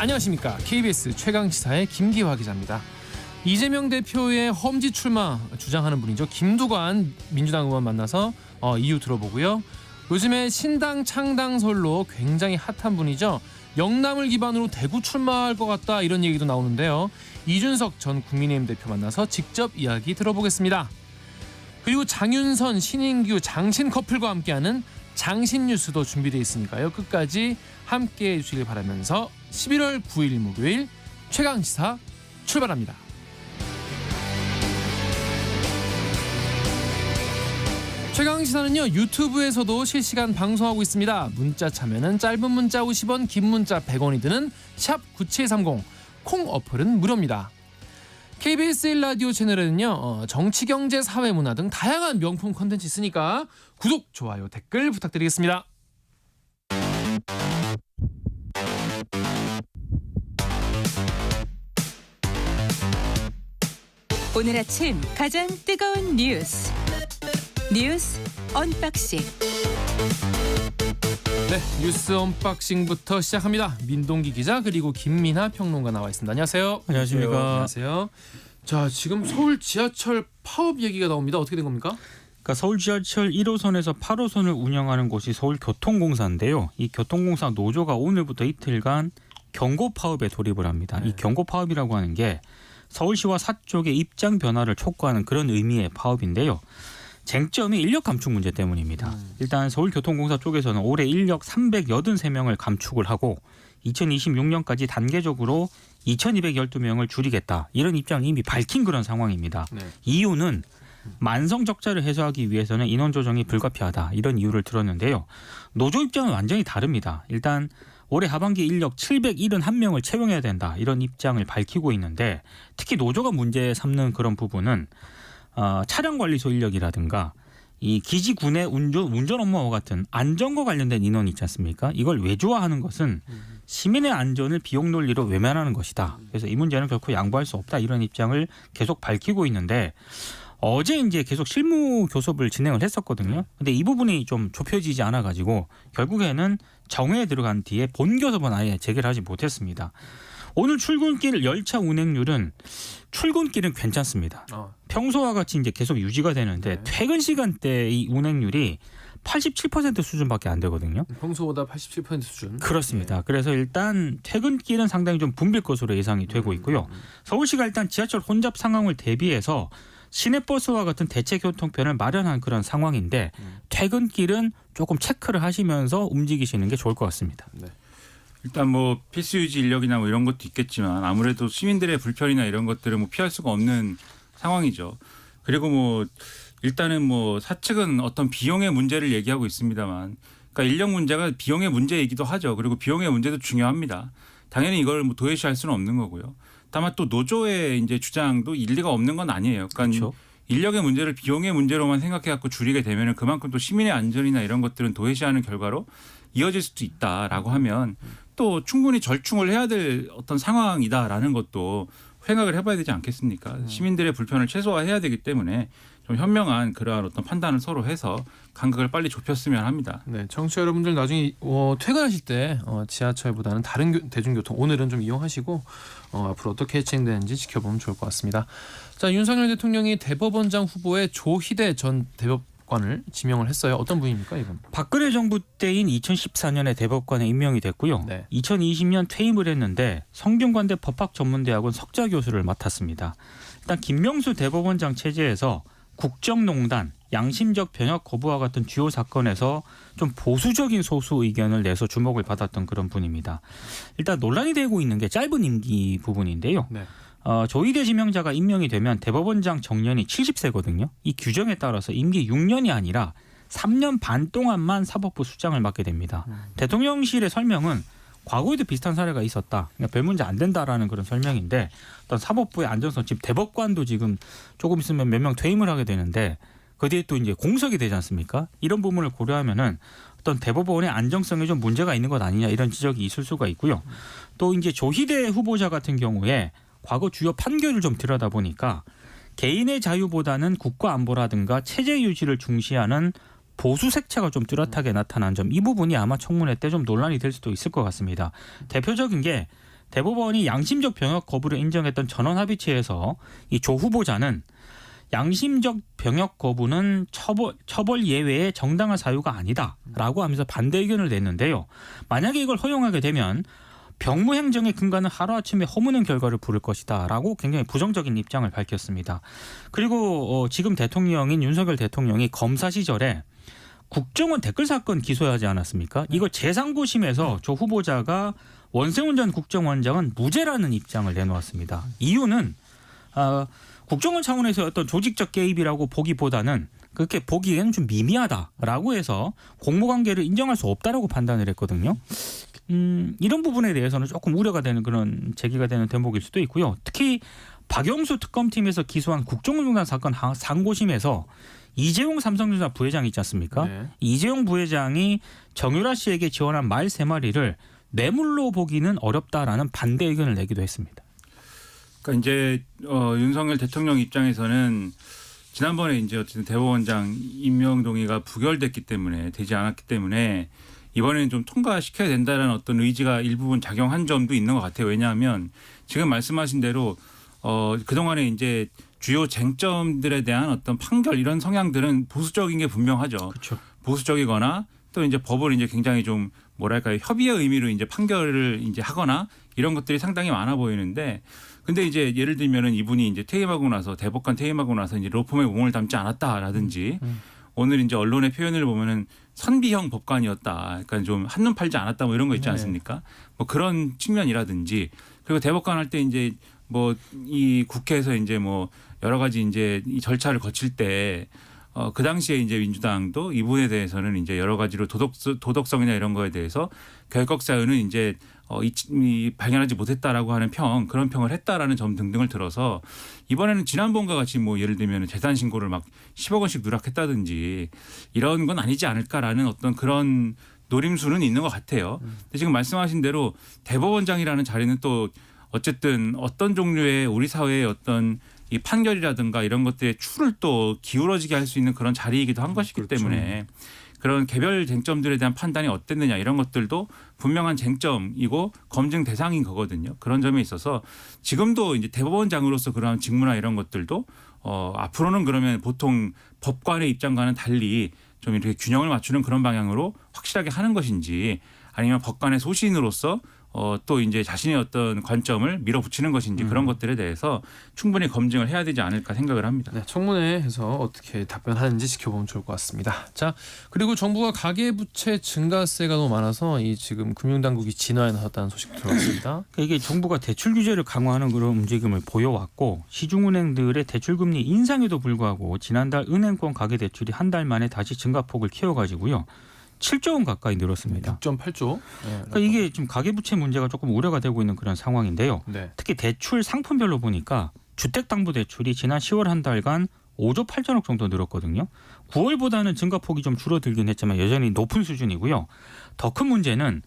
안녕하십니까. KBS 최강시사의 김기화 기자입니다. 이재명 대표의 험지 출마 주장하는 분이죠. 김두관 민주당 의원 만나서 이유 들어보고요. 요즘에 신당 창당설로 굉장히 핫한 분이죠. 영남을 기반으로 대구 출마할 것 같다 이런 얘기도 나오는데요. 이준석 전 국민의힘 대표 만나서 직접 이야기 들어보겠습니다. 그리고 장윤선, 신인규, 장신 커플과 함께하는 장신 뉴스도 준비되어 있으니까요. 끝까지 함께해 주시길 바라면서 11월 9일 목요일 최강시사 출발합니다. 최강시사는요 유튜브에서도 실시간 방송하고 있습니다. 문자 참여는 짧은 문자 50원, 긴 문자 100원이 드는 샵 9730, 콩 어플은 무료입니다. KBS 1라디오 채널에는요 정치, 경제, 사회, 문화 등 다양한 명품 콘텐츠 있으니까 구독, 좋아요, 댓글 부탁드리겠습니다. 오늘 아침 가장 뜨거운 뉴스 언박싱. 네, 뉴스 언박싱부터 시작합니다. 민동기 기자 그리고 김민하 평론가 나와 있습니다. 안녕하세요. 안녕하십니까. 안녕하세요. 자, 지금 서울 지하철 파업 얘기가 나옵니다. 어떻게 된 겁니까? 그러니까 서울 지하철 1호선에서 8호선을 운영하는 곳이 서울교통공사인데요. 이 교통공사 노조가 오늘부터 이틀간 경고 파업에 돌입을 합니다. 이 경고 파업이라고 하는 게 서울시와 사쪽의 입장 변화를 촉구하는 그런 의미의 파업인데요. 쟁점이 인력 감축 문제 때문입니다. 일단 서울교통공사 쪽에서는 올해 인력 383명을 감축을 하고 2026년까지 단계적으로 2212명을 줄이겠다. 이런 입장을 이미 밝힌 그런 상황입니다. 네. 이유는 만성 적자를 해소하기 위해서는 인원 조정이 불가피하다. 이런 이유를 들었는데요. 노조 입장은 완전히 다릅니다. 일단 올해 하반기 인력 771명을 채용해야 된다. 이런 입장을 밝히고 있는데 특히 노조가 문제 삼는 그런 부분은 차량관리소 인력이라든가 이 기지군의 운전 업무와 같은 안전과 관련된 인원이 있지 않습니까? 이걸 외주화하는 것은 시민의 안전을 비용 논리로 외면하는 것이다. 그래서 이 문제는 결코 양보할 수 없다. 이런 입장을 계속 밝히고 있는데 어제 이제 계속 실무 교섭을 진행을 했었거든요. 근데 이 부분이 좀 좁혀지지 않아 가지고 결국에는 정회에 들어간 뒤에 본 교섭은 아예 재개를 하지 못했습니다. 오늘 출근길 열차 운행률은 출근길은 괜찮습니다. 평소와 같이 이제 계속 유지가 되는데 퇴근 시간대 이 운행률이 87% 수준밖에 안 되거든요. 평소보다 87% 수준. 그렇습니다. 네. 그래서 일단 퇴근길은 상당히 좀 붐빌 것으로 예상이 되고 있고요. 서울시가 일단 지하철 혼잡 상황을 대비해서 시내버스와 같은 대체 교통편을 마련한 그런 상황인데 퇴근길은 조금 체크를 하시면서 움직이시는 게 좋을 것 같습니다. 네. 일단 뭐 필수 유지 인력이나 뭐 이런 것도 있겠지만 아무래도 시민들의 불편이나 이런 것들을 뭐 피할 수가 없는 상황이죠. 그리고 뭐 일단은 뭐 사측은 어떤 비용의 문제를 얘기하고 있습니다만, 그러니까 인력 문제가 비용의 문제이기도 하죠. 그리고 비용의 문제도 중요합니다. 당연히 이걸 뭐 도외시할 수는 없는 거고요. 다만 또 노조의 이제 주장도 일리가 없는 건 아니에요. 그러니까 그렇죠. 인력의 문제를 비용의 문제로만 생각해 갖고 줄이게 되면은 그만큼 또 시민의 안전이나 이런 것들은 도외시하는 결과로 이어질 수도 있다라고 하면 또 충분히 절충을 해야 될 어떤 상황이다라는 것도 생각을 해봐야 되지 않겠습니까? 시민들의 불편을 최소화해야 되기 때문에 좀 현명한 그러한 어떤 판단을 서로 해서 간격을 빨리 좁혔으면 합니다. 네, 청취자 여러분들 나중에 퇴근하실 때 지하철보다는 다른 대중교통 오늘은 좀 이용하시고 앞으로 어떻게 진행되는지 지켜보면 좋을 것 같습니다. 자, 윤석열 대통령이 대법원장 후보에 조희대 전 대법관을 지명을 했어요. 어떤 분입니까, 이분? 박근혜 정부 때인 2014년에 대법관에 임명이 됐고요. 네. 2020년 퇴임을 했는데 성균관대 법학전문대학원 석좌 교수를 맡았습니다. 일단 김명수 대법원장 체제에서 국정농단, 양심적 변혁 거부와 같은 주요 사건에서 좀 보수적인 소수 의견을 내서 주목을 받았던 그런 분입니다. 일단 논란이 되고 있는 게 짧은 임기 부분인데요. 네. 조희대 지명자가 임명이 되면 대법원장 정년이 70세거든요. 이 규정에 따라서 임기 6년이 아니라 3년 반 동안만 사법부 수장을 맡게 됩니다. 대통령실의 설명은 과거에도 비슷한 사례가 있었다. 그러니까 별 문제 안 된다라는 그런 설명인데 어떤 사법부의 안전성, 지금 대법관도 지금 조금 있으면 몇 명 퇴임을 하게 되는데 그 뒤에 또 이제 공석이 되지 않습니까? 이런 부분을 고려하면은 어떤 대법원의 안정성에 좀 문제가 있는 것 아니냐 이런 지적이 있을 수가 있고요. 또 이제 조희대 후보자 같은 경우에 과거 주요 판결을 좀 들여다보니까 개인의 자유보다는 국가 안보라든가 체제 유지를 중시하는 보수 색채가 좀 뚜렷하게 나타난 점, 이 부분이 아마 청문회 때 좀 논란이 될 수도 있을 것 같습니다. 대표적인 게 대법원이 양심적 병역 거부를 인정했던 전원합의체에서 이 조 후보자는 양심적 병역 거부는 처벌 예외의 정당한 사유가 아니다라고 하면서 반대 의견을 냈는데요. 만약에 이걸 허용하게 되면 병무행정의 근간은 하루아침에 허무는 결과를 부를 것이다라고 굉장히 부정적인 입장을 밝혔습니다. 그리고 지금 대통령인 윤석열 대통령이 검사 시절에 국정원 댓글 사건 기소하지 않았습니까? 이걸 제3고심에서 조 후보자가 원세훈 전 국정원장은 무죄라는 입장을 내놓았습니다. 이유는 국정원 차원에서 어떤 조직적 개입이라고 보기보다는 그렇게 보기에는 좀 미미하다라고 해서 공모관계를 인정할 수 없다라고 판단을 했거든요. 이런 부분에 대해서는 조금 우려가 되는 그런 제기가 되는 대목일 수도 있고요. 특히 박영수 특검팀에서 기소한 국정농단 사건 상고심에서 이재용 삼성전자 부회장 있지 않습니까? 네. 이재용 부회장이 정유라 씨에게 지원한 말 3마리를 뇌물로 보기는 어렵다라는 반대 의견을 내기도 했습니다. 그러니까 이제 윤석열 대통령 입장에서는 지난번에 이제 어쨌든 대법원장 임명 동의가 부결됐기 때문에 되지 않았기 때문에 이번에는 좀 통과시켜야 된다는 어떤 의지가 일부분 작용한 점도 있는 것 같아요. 왜냐하면 지금 말씀하신 대로 그동안에 이제 주요 쟁점들에 대한 어떤 판결 이런 성향들은 보수적인 게 분명하죠. 그렇죠. 보수적이거나 또 이제 법을 이제 굉장히 좀 뭐랄까요 협의의 의미로 이제 판결을 이제 하거나 이런 것들이 상당히 많아 보이는데 근데 이제 예를 들면은 이분이 이제 퇴임하고 나서 대법관 퇴임하고 나서 이제 로펌에 몸을 담지 않았다라든지 오늘 이제 언론의 표현을 보면은 선비형 법관이었다. 그러니까 좀 한눈 팔지 않았다 뭐 이런 거 있지 않습니까? 뭐 그런 측면이라든지 그리고 대법관 할 때 이제 뭐 이 국회에서 이제 뭐 여러 가지 이제 이 절차를 거칠 때 그 당시에 이제 민주당도 이분에 대해서는 이제 여러 가지로 도덕성이나 이런 거에 대해서 결격 사유는 이제 발견하지 못했다라고 하는 그런 평을 했다라는 점 등등을 들어서 이번에는 지난번과 같이 뭐 예를 들면 재산 신고를 막 10억 원씩 누락했다든지 이런 건 아니지 않을까라는 어떤 그런 노림수는 있는 것 같아요. 근데 지금 말씀하신 대로 대법원장이라는 자리는 또 어쨌든 어떤 종류의 우리 사회의 어떤 이 판결이라든가 이런 것들의 추를 또 기울어지게 할 수 있는 그런 자리이기도 한 것이기 그렇죠. 때문에 그런 개별 쟁점들에 대한 판단이 어땠느냐 이런 것들도 분명한 쟁점이고 검증 대상인 거거든요. 그런 점에 있어서 지금도 이제 대법원장으로서 그러한 직무나 이런 것들도 앞으로는 그러면 보통 법관의 입장과는 달리 좀 이렇게 균형을 맞추는 그런 방향으로 확실하게 하는 것인지 아니면 법관의 소신으로서 또 이제 자신의 어떤 관점을 밀어붙이는 것인지 그런 것들에 대해서 충분히 검증을 해야 되지 않을까 생각을 합니다. 네, 청문회에서 어떻게 답변하는지 지켜보면 좋을 것 같습니다. 자, 그리고 정부가 가계부채 증가세가 너무 많아서 이 지금 금융당국이 진화에 나섰다는 소식 들어왔습니다. 그러니까 이게 정부가 대출 규제를 강화하는 그런 움직임을 보여왔고 시중은행들의 대출금리 인상에도 불구하고 지난달 은행권 가계대출이 한 달 만에 다시 증가폭을 키워가지고요. 7조 원 가까이 늘었습니다. 6.8조. 네, 그러니까 이게 지금 가계부채 문제가 조금 우려가 되고 있는 그런 상황인데요. 네. 특히 대출 상품별로 보니까 주택담보대출이 지난 10월 한 달간 5조 8천억 정도 늘었거든요. 9월보다는 증가폭이 좀 줄어들긴 했지만 여전히 높은 수준이고요. 더 큰 문제는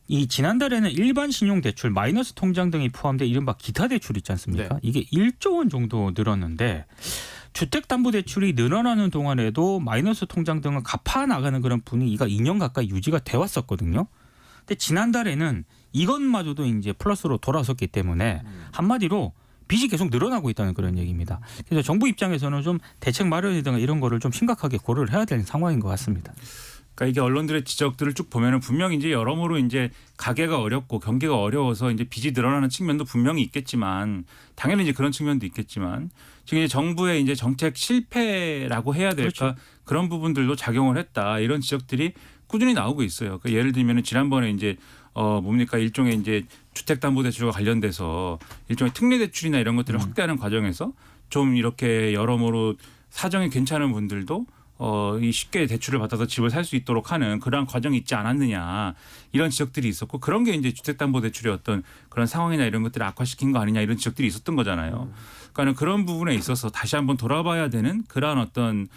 이 지난달에는 일반 신용대출, 마이너스 통장 등이 포함된 이른바 기타 대출 있지 않습니까? 네. 이게 1조 원 정도 늘었는데 주택담보대출이 늘어나는 동안에도 마이너스 통장 등을 갚아 나가는 그런 분위기가 2년 가까이 유지가 돼 왔었거든요. 근데 지난달에는 이것마저도 이제 플러스로 돌아섰기 때문에 한마디로 빚이 계속 늘어나고 있다는 그런 얘기입니다. 그래서 정부 입장에서는 좀 대책 마련이든가 이런 거를 좀 심각하게 고려를 해야 되는 상황인 것 같습니다. 그러니까 이게 언론들의 지적들을 쭉 보면은 분명히 이제 여러모로 이제 가계가 어렵고 경기가 어려워서 이제 빚이 늘어나는 측면도 분명히 있겠지만 당연히 이제 그런 측면도 있겠지만 지금 이제 정부의 이제 정책 실패라고 해야 될까 그렇죠. 그런 부분들도 작용을 했다 이런 지적들이 꾸준히 나오고 있어요. 그러니까 예를 들면은 지난번에 이제 뭡니까 일종의 이제 주택담보대출과 관련돼서 일종의 특례대출이나 이런 것들을 확대하는 과정에서 좀 이렇게 여러모로 사정이 괜찮은 분들도 이 쉽게 대출을 받아서 집을 살 수 있도록 하는 그러한 과정이 있지 않았느냐 이런 지적들이 있었고 그런 게 이제 주택담보대출의 어떤 그런 상황이나 이런 것들을 악화시킨 거 아니냐 이런 지적들이 있었던 거잖아요. 그러니까 그런 부분에 있어서 다시 한번 돌아봐야 되는 그러한 어떤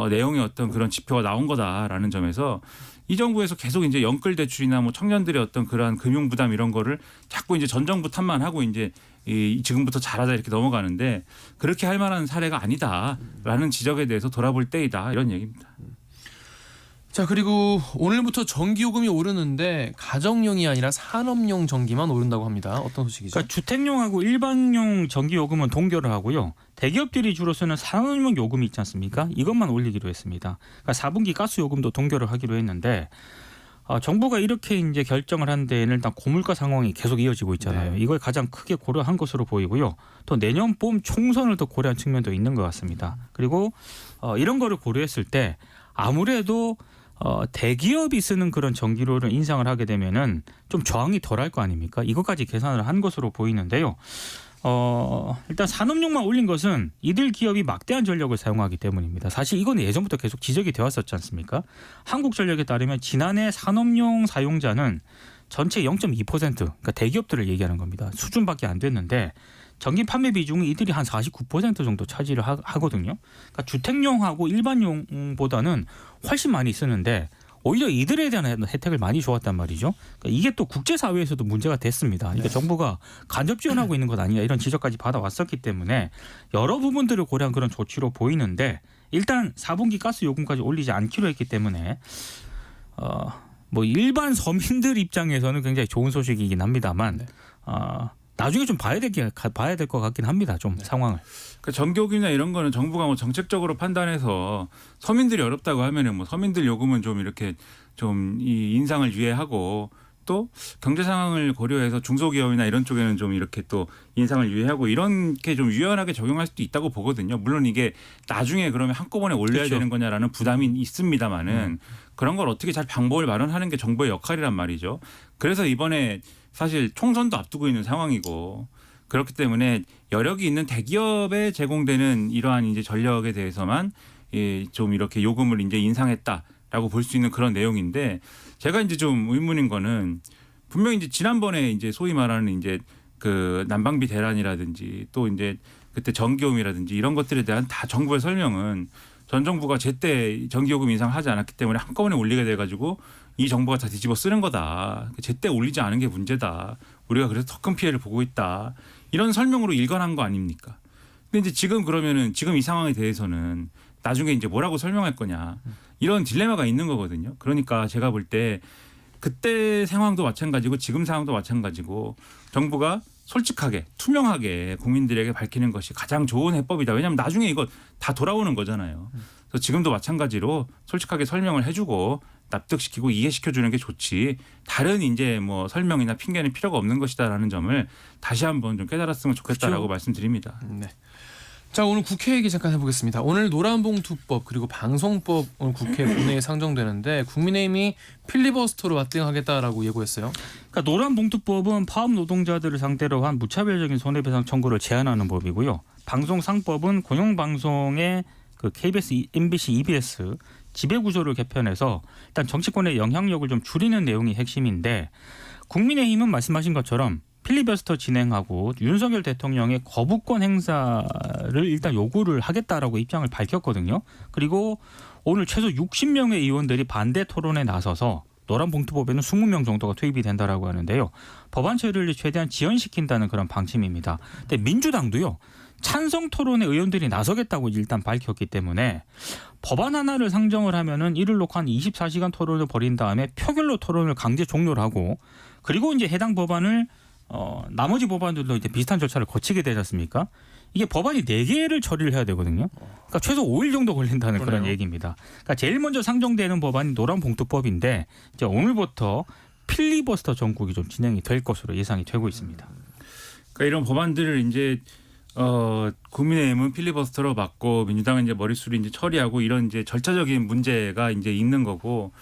내용의 어떤 그런 지표가 나온 거다라는 점에서 이 정부에서 계속 이제 연끌 대출이나 뭐 청년들의 어떤 그러한 금융 부담 이런 거를 자꾸 이제 전 정부 탓만 하고 이제 지금부터 잘하자 이렇게 넘어가는데 그렇게 할 만한 사례가 아니다라는 지적에 대해서 돌아볼 때이다 이런 얘기입니다. 자, 그리고 오늘부터 전기요금이 오르는데 가정용이 아니라 산업용 전기만 오른다고 합니다. 어떤 소식이죠? 그러니까 주택용하고 일반용 전기요금은 동결을 하고요. 대기업들이 주로 쓰는 산업용 요금이 있지 않습니까? 이것만 올리기로 했습니다. 그러니까 4분기 가스 요금도 동결을 하기로 했는데 정부가 이렇게 이제 결정을 한 데에는 일단 고물가 상황이 계속 이어지고 있잖아요. 네. 이걸 가장 크게 고려한 것으로 보이고요. 또 내년 봄 총선을 더 고려한 측면도 있는 것 같습니다. 그리고 이런 거를 고려했을 때 아무래도 대기업이 쓰는 그런 전기료를 인상을 하게 되면은 좀 저항이 덜할 거 아닙니까? 이것까지 계산을 한 것으로 보이는데요. 일단 산업용만 올린 것은 이들 기업이 막대한 전력을 사용하기 때문입니다. 사실 이건 예전부터 계속 지적이 되어 왔었지 않습니까? 한국전력에 따르면 지난해 산업용 사용자는 전체 0.2% 그러니까 대기업들을 얘기하는 겁니다. 수준밖에 안 됐는데 전기 판매 비중은 이들이 한 49% 정도 차지를 하거든요. 그러니까 주택용하고 일반용보다는 훨씬 많이 쓰는데 오히려 이들에 대한 혜택을 많이 줘왔단 말이죠. 그러니까 이게 또 국제사회에서도 문제가 됐습니다. 그러니까 정부가 간접 지원하고 있는 것 아니냐 이런 지적까지 받아왔었기 때문에 여러 부분들을 고려한 그런 조치로 보이는데 일단 4분기 가스 요금까지 올리지 않기로 했기 때문에 뭐 일반 서민들 입장에서는 굉장히 좋은 소식이긴 합니다만 나중에 좀 봐야 될 것 같긴 합니다. 좀 상황을. 그러니까 전기요금이나 이런 거는 정부가 뭐 정책적으로 판단해서 서민들이 어렵다고 하면은 뭐 서민들 요금은 좀 이렇게 좀 이 인상을 유예하고 또 경제 상황을 고려해서 중소기업이나 이런 쪽에는 좀 이렇게 또 인상을 유예하고 이렇게 좀 유연하게 적용할 수도 있다고 보거든요. 물론 이게 나중에 그러면 한꺼번에 올려야 그렇죠. 되는 거냐라는 부담이 있습니다만은 그런 걸 어떻게 잘 방법을 마련하는 게 정부의 역할이란 말이죠. 그래서 이번에 사실 총선도 앞두고 있는 상황이고 그렇기 때문에 여력이 있는 대기업에 제공되는 이러한 이제 전력에 대해서만 좀 이렇게 요금을 이제 인상했다라고 볼 수 있는 그런 내용인데 제가 이제 좀 의문인 거는 분명히 이제 지난번에 이제 소위 말하는 이제 그 난방비 대란이라든지 또 이제 그때 전기요금이라든지 이런 것들에 대한 다 정부의 설명은 전 정부가 제때 전기요금 인상하지 않았기 때문에 한꺼번에 올리게 돼가지고 이 정부가 다 뒤집어 쓰는 거다. 제때 올리지 않은 게 문제다. 우리가 그래서 더 큰 피해를 보고 있다. 이런 설명으로 일관한 거 아닙니까? 근데 이제 지금 그러면은 지금 이 상황에 대해서는 나중에 이제 뭐라고 설명할 거냐. 이런 딜레마가 있는 거거든요. 그러니까 제가 볼 때 그때 상황도 마찬가지고 지금 상황도 마찬가지고 정부가 솔직하게 투명하게 국민들에게 밝히는 것이 가장 좋은 해법이다. 왜냐하면 나중에 이거 다 돌아오는 거잖아요. 그래서 지금도 마찬가지로 솔직하게 설명을 해주고 납득시키고 이해시켜주는 게 좋지. 다른 이제 뭐 설명이나 핑계는 필요가 없는 것이다라는 점을 다시 한번 좀 깨달았으면 좋겠다라고 그렇죠. 말씀드립니다. 네. 자, 오늘 국회 얘기 잠깐 해보겠습니다. 오늘 노란봉투법 그리고 방송법 오늘 국회 본회의에 상정되는데 국민의힘이 필리버스터로 맞대응하겠다라고 예고했어요. 그러니까 노란봉투법은 파업 노동자들을 상대로 한 무차별적인 손해배상 청구를 제한하는 법이고요. 방송상법은 공영방송의 그 KBS, MBC, EBS 지배구조를 개편해서 일단 정치권의 영향력을 좀 줄이는 내용이 핵심인데 국민의힘은 말씀하신 것처럼 필리버스터 진행하고 윤석열 대통령의 거부권 행사를 일단 요구를 하겠다라고 입장을 밝혔거든요. 그리고 오늘 최소 60명의 의원들이 반대 토론에 나서서 노란봉투법에는 20명 정도가 투입이 된다라고 하는데요. 법안 처리를 최대한 지연시킨다는 그런 방침입니다. 근데 민주당도요. 찬성 토론에 의원들이 나서겠다고 일단 밝혔기 때문에 법안 하나를 상정을 하면은 이를 놓고 한 24시간 토론을 벌인 다음에 표결로 토론을 강제 종료를 하고 그리고 이제 해당 법안을 나머지 법안들도 이제 비슷한 절차를 거치게 되지 않습니까? 이게 법안이 4개를 처리를 해야 되거든요. 그러니까 최소 5일 정도 걸린다는 그런 얘기입니다. 그러니까 제일 먼저 상정되는 법안이 노란봉투법인데 이제 오늘부터 필리버스터 전국이 좀 진행이 될 것으로 예상이 되고 있습니다. 그러니까 이런 법안들을 이제 국민의힘은 필리버스터로 막고 민주당은 이제 머릿수를 이제 처리하고 이런 이제 절차적인 문제가 이제 있는 거고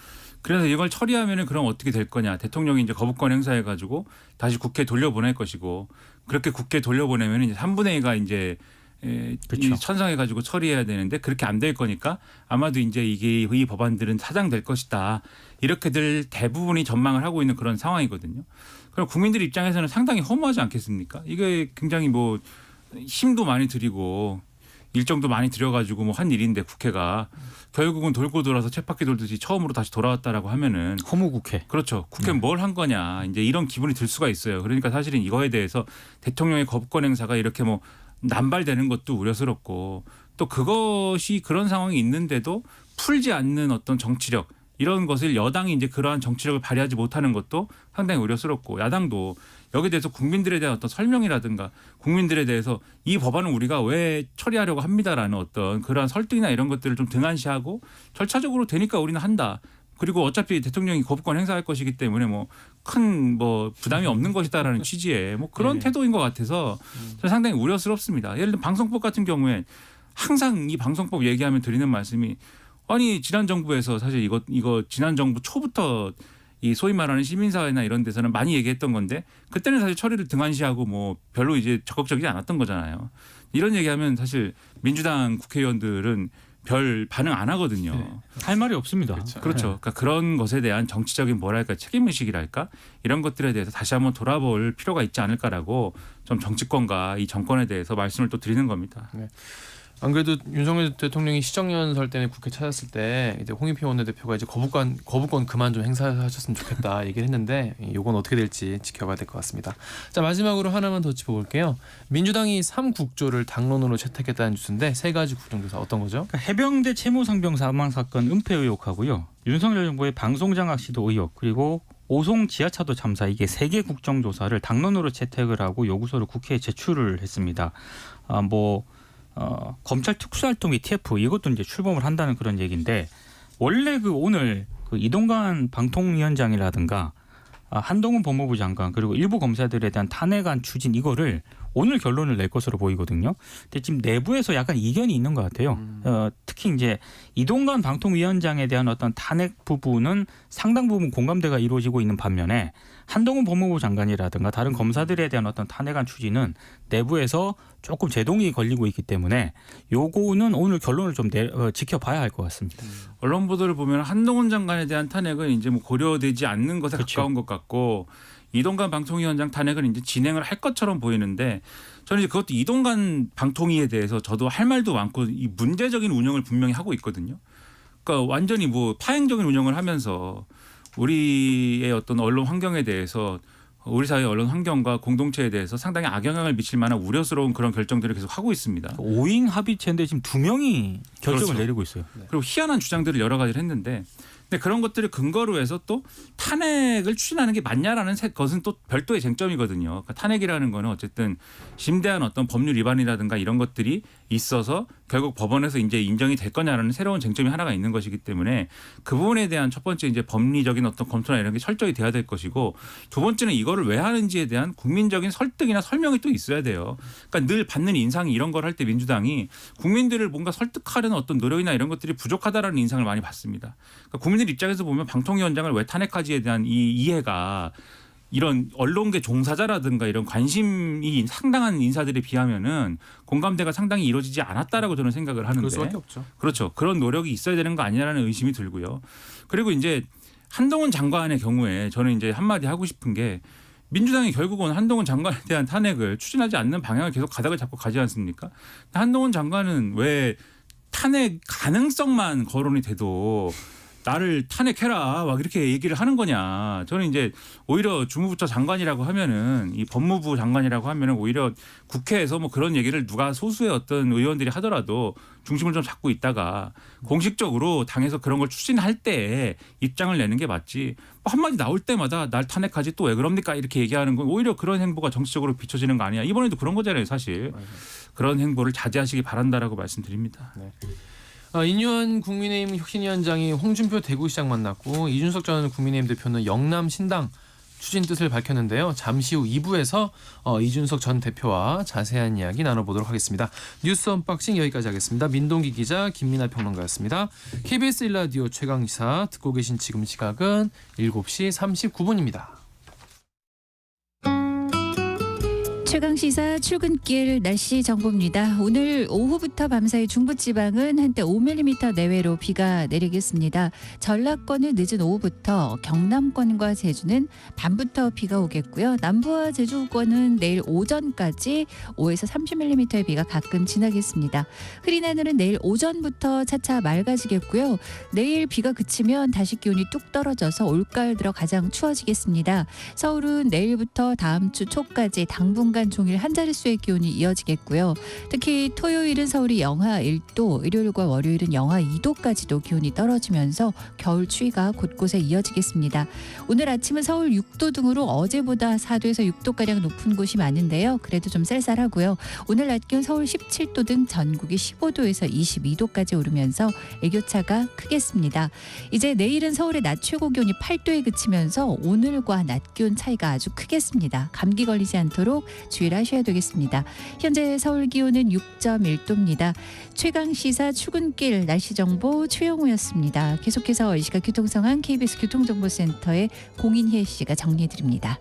그래서 이걸 처리하면은 그럼 어떻게 될 거냐. 대통령이 이제 거부권 행사해가지고 다시 국회 돌려보낼 것이고 그렇게 국회 돌려보내면 이제 3분의 2가 이제 그렇죠. 천상해가지고 처리해야 되는데 그렇게 안 될 거니까 아마도 이제 이 법안들은 사장될 것이다. 이렇게들 대부분이 전망을 하고 있는 그런 상황이거든요. 그럼 국민들 입장에서는 상당히 허무하지 않겠습니까? 이게 굉장히 뭐 힘도 많이 들이고 일정도 많이 들여가지고 뭐 한 일인데 국회가 결국은 돌고 돌아서 쳇바퀴 돌듯이 처음으로 다시 돌아왔다라고 하면은 허무국회. 그렇죠. 국회는 뭘 한 거냐 이제 이런 기분이 들 수가 있어요. 그러니까 사실은 이거에 대해서 대통령의 거부권 행사가 이렇게 뭐 남발되는 것도 우려스럽고 또 그것이 그런 상황이 있는데도 풀지 않는 어떤 정치력 이런 것을 여당이 이제 그러한 정치력을 발휘하지 못하는 것도 상당히 우려스럽고 야당도 여기에 대해서 국민들에 대한 어떤 설명이라든가 국민들에 대해서 이 법안은 우리가 왜 처리하려고 합니다라는 어떤 그러한 설득이나 이런 것들을 좀 등한시하고 절차적으로 되니까 우리는 한다. 그리고 어차피 대통령이 거부권 행사할 것이기 때문에 뭐 큰 뭐 부담이 없는 것이다라는 취지의 뭐 그런 네. 태도인 것 같아서 저는 상당히 우려스럽습니다. 예를 들어 방송법 같은 경우에 항상 이 방송법 얘기하면 드리는 말씀이 아니 지난 정부에서 사실 이거 지난 정부 초부터 이 소위 말하는 시민사회나 이런 데서는 많이 얘기했던 건데 그때는 사실 처리를 등한시하고 뭐 별로 이제 적극적이지 않았던 거잖아요. 이런 얘기하면 사실 민주당 국회의원들은 별 반응 안 하거든요. 네. 할 말이 없습니다. 그렇죠. 그렇죠. 그러니까 그런 것에 대한 정치적인 뭐랄까 책임의식이랄까 이런 것들에 대해서 다시 한번 돌아볼 필요가 있지 않을까라고 좀 정치권과 이 정권에 대해서 말씀을 또 드리는 겁니다. 안 그래도 윤석열 대통령이 시정연설 때문에 국회 찾았을 때 이제 홍익표 원내대표가 이제 거부권 그만 좀 행사하셨으면 좋겠다 얘기를 했는데 이건 어떻게 될지 지켜봐야 될 것 같습니다. 자 마지막으로 하나만 더 짚어볼게요. 민주당이 3국조를 당론으로 채택했다는 뉴스인데 세 가지 국정조사 어떤 거죠? 그러니까 해병대 채모상병 사망 사건 은폐 의혹하고요. 윤석열 정부의 방송장악 시도 의혹 그리고 오송 지하차도 참사 이게 3개 국정조사를 당론으로 채택을 하고 요구서를 국회에 제출을 했습니다. 검찰 특수활동비 TF 이것도 이제 출범을 한다는 그런 얘기인데 원래 오늘 이동관 방통위원장이라든가 한동훈 법무부 장관 그리고 일부 검사들에 대한 탄핵안 추진 이거를 오늘 결론을 낼 것으로 보이거든요. 근데 지금 내부에서 약간 이견이 있는 것 같아요. 특히 이제 이동관 방통위원장에 대한 어떤 탄핵 부분은 상당 부분 공감대가 이루어지고 있는 반면에 한동훈 법무부 장관이라든가 다른 검사들에 대한 어떤 탄핵안 추진은 내부에서 조금 제동이 걸리고 있기 때문에 요거는 오늘 결론을 좀 지켜봐야 할 것 같습니다. 언론 보도를 보면 한동훈 장관에 대한 탄핵은 이제 뭐 고려되지 않는 것에 그렇죠. 가까운 것 같고 이동관 방통위원장 탄핵은 이제 진행을 할 것처럼 보이는데 저는 이제 그것도 이동관 방통위에 대해서 저도 할 말도 많고 이 문제적인 운영을 분명히 하고 있거든요. 그러니까 완전히 뭐 파행적인 운영을 하면서 우리의 어떤 언론 환경에 대해서 우리 사회 언론 환경과 공동체에 대해서 상당히 악영향을 미칠 만한 우려스러운 그런 결정들을 계속 하고 있습니다. 5인 합의체인데 지금 2명이 결정을 그렇죠. 내리고 있어요. 그리고 희한한 주장들을 여러 가지를 했는데 근데 그런 것들을 근거로 해서 또 탄핵을 추진하는 게 맞냐라는 것은 또 별도의 쟁점이거든요. 그러니까 탄핵이라는 거는 어쨌든 심대한 어떤 법률 위반이라든가 이런 것들이 있어서 결국 법원에서 이제 인정이 될 거냐라는 새로운 쟁점이 하나가 있는 것이기 때문에 그 부분에 대한 첫 번째 이제 법리적인 어떤 검토나 이런 게 철저히 돼야 될 것이고 두 번째는 이거를 왜 하는지에 대한 국민적인 설득이나 설명이 또 있어야 돼요. 그러니까 늘 받는 인상이 이런 걸 할 때 민주당이 국민들을 뭔가 설득하려는 어떤 노력이나 이런 것들이 부족하다라는 인상을 많이 받습니다. 그러니까 국민들 입장에서 보면 방통위원장을 왜 탄핵하지에 대한 이 이해가 이런 언론계 종사자라든가 이런 관심이 상당한 인사들에 비하면은 공감대가 상당히 이루어지지 않았다라고 저는 생각을 하는데 그럴 수밖에 없죠. 그렇죠. 그런 노력이 있어야 되는 거 아니냐라는 의심이 들고요. 그리고 이제 한동훈 장관의 경우에 저는 이제 한마디 하고 싶은 게 민주당이 결국은 한동훈 장관에 대한 탄핵을 추진하지 않는 방향을 계속 가닥을 잡고 가지 않습니까? 한동훈 장관은 왜 탄핵 가능성만 거론이 돼도 나를 탄핵해라 막 이렇게 얘기를 하는 거냐. 저는 이제 오히려 주무부처 장관이라고 하면은 이 법무부 장관이라고 하면은 오히려 국회에서 뭐 그런 얘기를 누가 소수의 어떤 의원들이 하더라도 중심을 좀 잡고 있다가 공식적으로 당에서 그런 걸 추진할 때 입장을 내는 게 맞지. 뭐 한마디 나올 때마다 날 탄핵하지 또 왜 그럽니까 이렇게 얘기하는 건 오히려 그런 행보가 정치적으로 비춰지는 거 아니야. 이번에도 그런 거잖아요 사실. 그런 행보를 자제하시기 바란다라고 말씀드립니다. 네. 인유한 국민의힘 혁신위원장이 홍준표 대구시장 만났고 이준석 전 국민의힘 대표는 영남 신당 추진 뜻을 밝혔는데요. 잠시 후 2부에서 이준석 전 대표와 자세한 이야기 나눠보도록 하겠습니다. 뉴스 언박싱 여기까지 하겠습니다. 민동기 기자 김민아 평론가였습니다. KBS 1라디오 최강시사 듣고 계신 지금 시각은 7시 39분입니다. 최강시사 출근길 날씨 정보입니다. 오늘 오후부터 밤사이 중부지방은 한때 5mm 내외로 비가 내리겠습니다. 전라권은 늦은 오후부터, 경남권과 제주는 밤부터 비가 오겠고요. 남부와 제주권은 내일 오전까지 5에서 30mm의 비가 가끔 지나겠습니다. 흐린 하늘은 내일 오전부터 차차 맑아지겠고요. 내일 비가 그치면 다시 기온이 뚝 떨어져서 올가을 들어 가장 추워지겠습니다. 서울은 내일부터 다음 주 초까지 당분간 당분간 종일 한 자릿수의 기온이 이어지겠고요. 특히 토요일은 서울이 영하 1도, 일요일과 월요일은 영하 2도까지도 기온이 떨어지면서 겨울 추위가 곳곳에 이어지겠습니다. 오늘 아침은 서울 6도 등으로 어제보다 4도에서 6도가량 높은 곳이 많은데요. 그래도 좀 쌀쌀하고요. 오늘 낮 기온 서울 17도 등 전국이 15도에서 22도까지 오르면서 일교차가 크겠습니다. 이제 내일은 서울의 낮 최고 기온이 8도에 그치면서 오늘과 낮 기온 차이가 아주 크겠습니다. 감기 걸리지 않도록 주의를 하셔야 되겠습니다. 현재 서울 기온은 6.1도입니다. 최강시사 출근길 날씨 정보 최영우였습니다. 계속해서 이 시각 교통 상황 KBS 교통정보센터의 공인혜 씨가 정리해드립니다.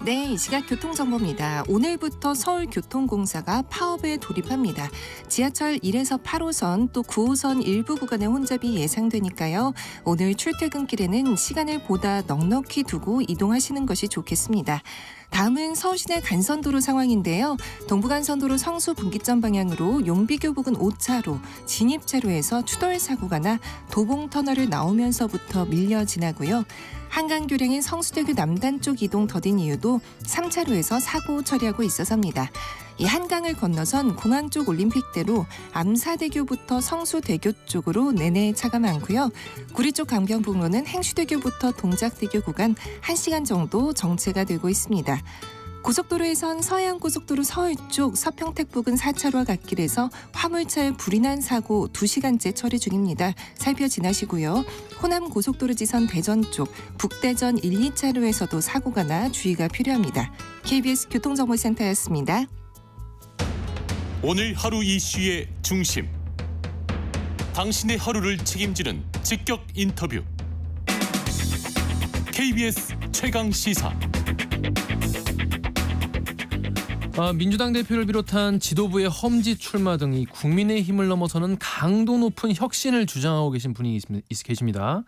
네, 이 시각 교통정보입니다. 오늘부터 서울교통공사가 파업에 돌입합니다. 지하철 1에서 8호선 또 9호선 일부 구간의 혼잡이 예상되니까요. 오늘 출퇴근길에는 시간을 보다 넉넉히 두고 이동하시는 것이 좋겠습니다. 다음은 서울시내 간선도로 상황인데요. 동부간선도로 성수 분기점 방향으로 용비교 부근 5차로 진입차로에서 추돌 사고가 나 도봉터널을 나오면서부터 밀려 지나고요. 한강교량인 성수대교 남단 쪽 이동 더딘 이유도 3차로에서 사고 처리하고 있어서입니다. 이 한강을 건너선 공항 쪽 올림픽대로 암사대교부터 성수대교 쪽으로 내내 차가 많고요. 구리 쪽 강변북로는 행주대교부터 동작대교 구간 1시간 정도 정체가 되고 있습니다. 고속도로에선 서해안고속도로 서울 쪽 서평택 부근 4차로와 갓길에서 화물차에 불이 난 사고 2시간째 처리 중입니다. 살펴 지나시고요. 호남고속도로 지선 대전 쪽 북대전 1, 2차로에서도 사고가 나 주의가 필요합니다. KBS 교통정보센터였습니다. 오늘 하루 이슈의 중심. 당신의 하루를 책임지는 직격 인터뷰. KBS 최강시사. 민주당 대표를 비롯한 지도부의 험지 출마 등이 국민의힘을 넘어서는 강도 높은 혁신을 주장하고 계신 분이 계십니다.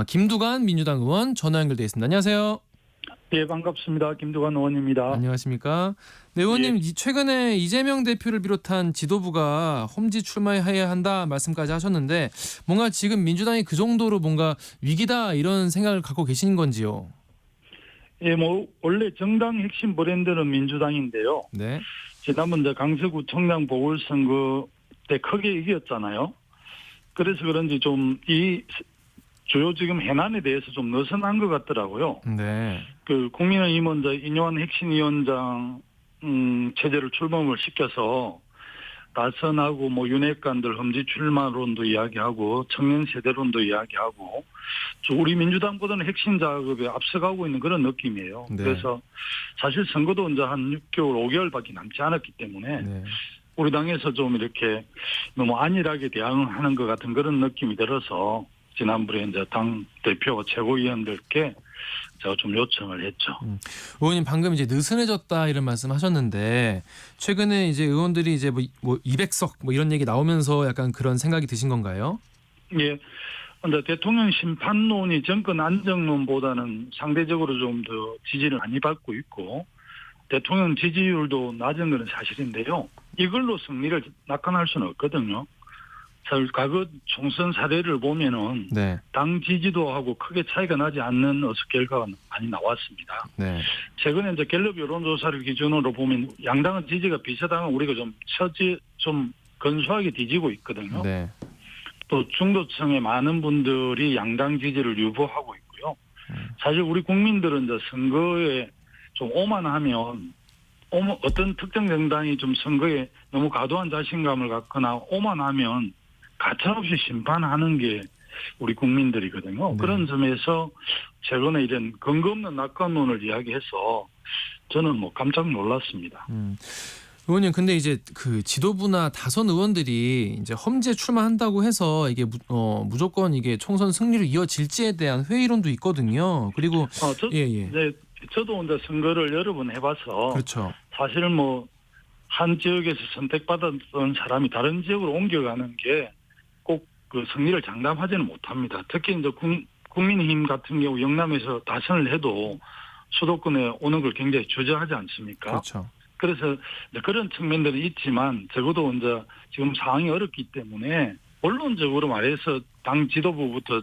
김두관 민주당 의원 전화 연결돼 있습니다. 안녕하세요. 예, 반갑습니다. 김두관 의원입니다. 안녕하십니까. 네, 의원님 최근에 이재명 대표를 비롯한 지도부가 험지 출마해야 한다 말씀까지 하셨는데 뭔가 지금 민주당이 그 정도로 뭔가 위기다 이런 생각을 갖고 계신 건지요? 예, 원래 정당 핵심 브랜드는 민주당인데요. 네. 지난번 강서구청장 보궐선거 때 크게 이겼잖아요. 그래서 그런지 좀 이 주요 지금 해난에 대해서 좀 느슨한 것 같더라고요. 네. 국민의힘은 인요한 혁신위원장 체제를 출범을 시켜서 다선하고 윤핵관들 험지 출마론도 이야기하고 청년 세대론도 이야기하고 우리 민주당보다는 핵심 작업에 앞서가고 있는 그런 느낌이에요. 네. 그래서 사실 선거도 이제 한 6개월, 5개월밖에 남지 않았기 때문에 네. 우리 당에서 좀 이렇게 너무 안일하게 대응하는 것 같은 그런 느낌이 들어서 지난번에 이제 당 대표와 최고위원들께 제가 좀 요청을 했죠. 의원님 방금 이제 느슨해졌다 이런 말씀하셨는데 최근에 이제 의원들이 이제 뭐 200석 이런 얘기 나오면서 약간 그런 생각이 드신 건가요? 예. 근데 대통령 심판론이 정권 안정론보다는 상대적으로 좀 더 지지를 많이 받고 있고 대통령 지지율도 낮은 것은 사실인데요. 이걸로 승리를 낙관할 수는 없거든요. 과거 총선 사례를 보면은 네. 당 지지도하고 크게 차이가 나지 않는 결과가 많이 나왔습니다. 네. 최근에 이제 갤럽 여론조사를 기준으로 보면 양당은 지지가 비슷하면 우리가 좀 근소하게 뒤지고 있거든요. 네. 또 중도층의 많은 분들이 양당 지지를 유보하고 있고요. 사실 우리 국민들은 이제 선거에 좀 오만하면 어떤 특정 정당이 좀 선거에 너무 과도한 자신감을 갖거나 오만하면 가차없이 심판하는 게 우리 국민들이거든요. 네. 그런 점에서 최근에 이런 근거 없는 낙관론을 이야기해서 저는 깜짝 놀랐습니다. 의원님 근데 이제 그 지도부나 다선 의원들이 이제 험지에 출마한다고 해서 이게 무조건 이게 총선 승리로 이어질지에 대한 회의론도 있거든요. 그리고 저도 이제 선거를 여러 번 해봐서 그렇죠. 사실은 한 지역에서 선택받았던 사람이 다른 지역으로 옮겨가는 게 꼭 그 승리를 장담하지는 못합니다. 특히 이제 국민의힘 같은 경우 영남에서 다선을 해도 수도권에 오는 걸 굉장히 주저하지 않습니까? 그렇죠. 그래서 그런 측면들이 있지만 적어도 이제 지금 상황이 어렵기 때문에 원론적으로 말해서 당 지도부부터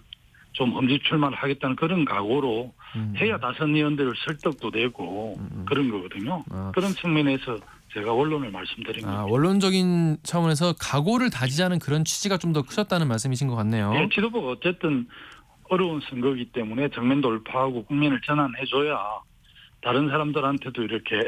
좀 험지 출마를 하겠다는 그런 각오로 해야 다선 의원들을 설득도 되고 그런 거거든요. 아. 그런 측면에서 제가 원론을 말씀드린 겁니다. 원론적인 차원에서 각오를 다지자는 그런 취지가 좀 더 크셨다는 말씀이신 것 같네요. 예, 지도부가 어쨌든 어려운 선거이기 때문에 정면 돌파하고 국민을 전환해줘야 다른 사람들한테도 이렇게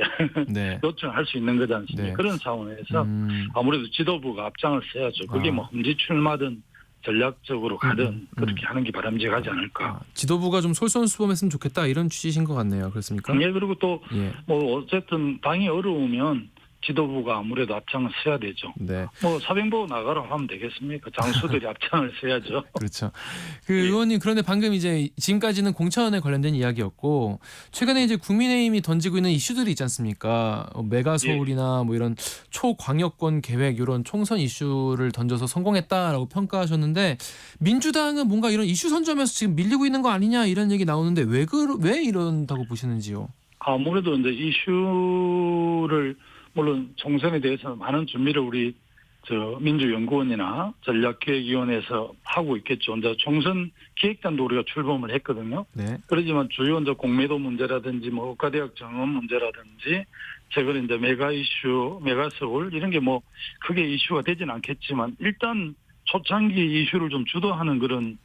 네. 요청할 수 있는 거지 않습니까? 네. 그런 차원에서 아무래도 지도부가 앞장을 서야죠. 그게 뭐 험지 출마든 전략적으로 가든 그렇게 하는 게 바람직하지 않을까. 지도부가 좀 솔선수범했으면 좋겠다 이런 취지신 것 같네요. 그렇습니까? 예, 그리고 또 예. 뭐 어쨌든 당이 어려우면 지도부가 아무래도 앞장을 서야 되죠. 네. 뭐 사병보고 나가라 하면 되겠습니까? 장수들이 앞장을 서야죠. 그렇죠. 의원님 그런데 방금 이제 지금까지는 공천에 관련된 이야기였고 최근에 이제 국민의힘이 던지고 있는 이슈들이 있지 않습니까? 메가 서울이나 뭐 이런 초광역권 계획 이런 총선 이슈를 던져서 성공했다라고 평가하셨는데 민주당은 뭔가 이런 이슈 선점에서 지금 밀리고 있는 거 아니냐 이런 얘기 나오는데 왜 이런다고 보시는지요? 아무래도 이제 이슈를 물론 총선에 대해서는 많은 준비를 우리 민주연구원이나 전략기획위원회에서 하고 있겠죠. 이제 총선 기획단도 우리가 출범을 했거든요. 네. 그렇지만 주요 이제 공매도 문제라든지 뭐 의과대학 정원 문제라든지 최근에 이제 메가 이슈, 메가 서울 이런 게 뭐 크게 이슈가 되지는 않겠지만 일단 초창기 이슈를 좀 주도하는 그런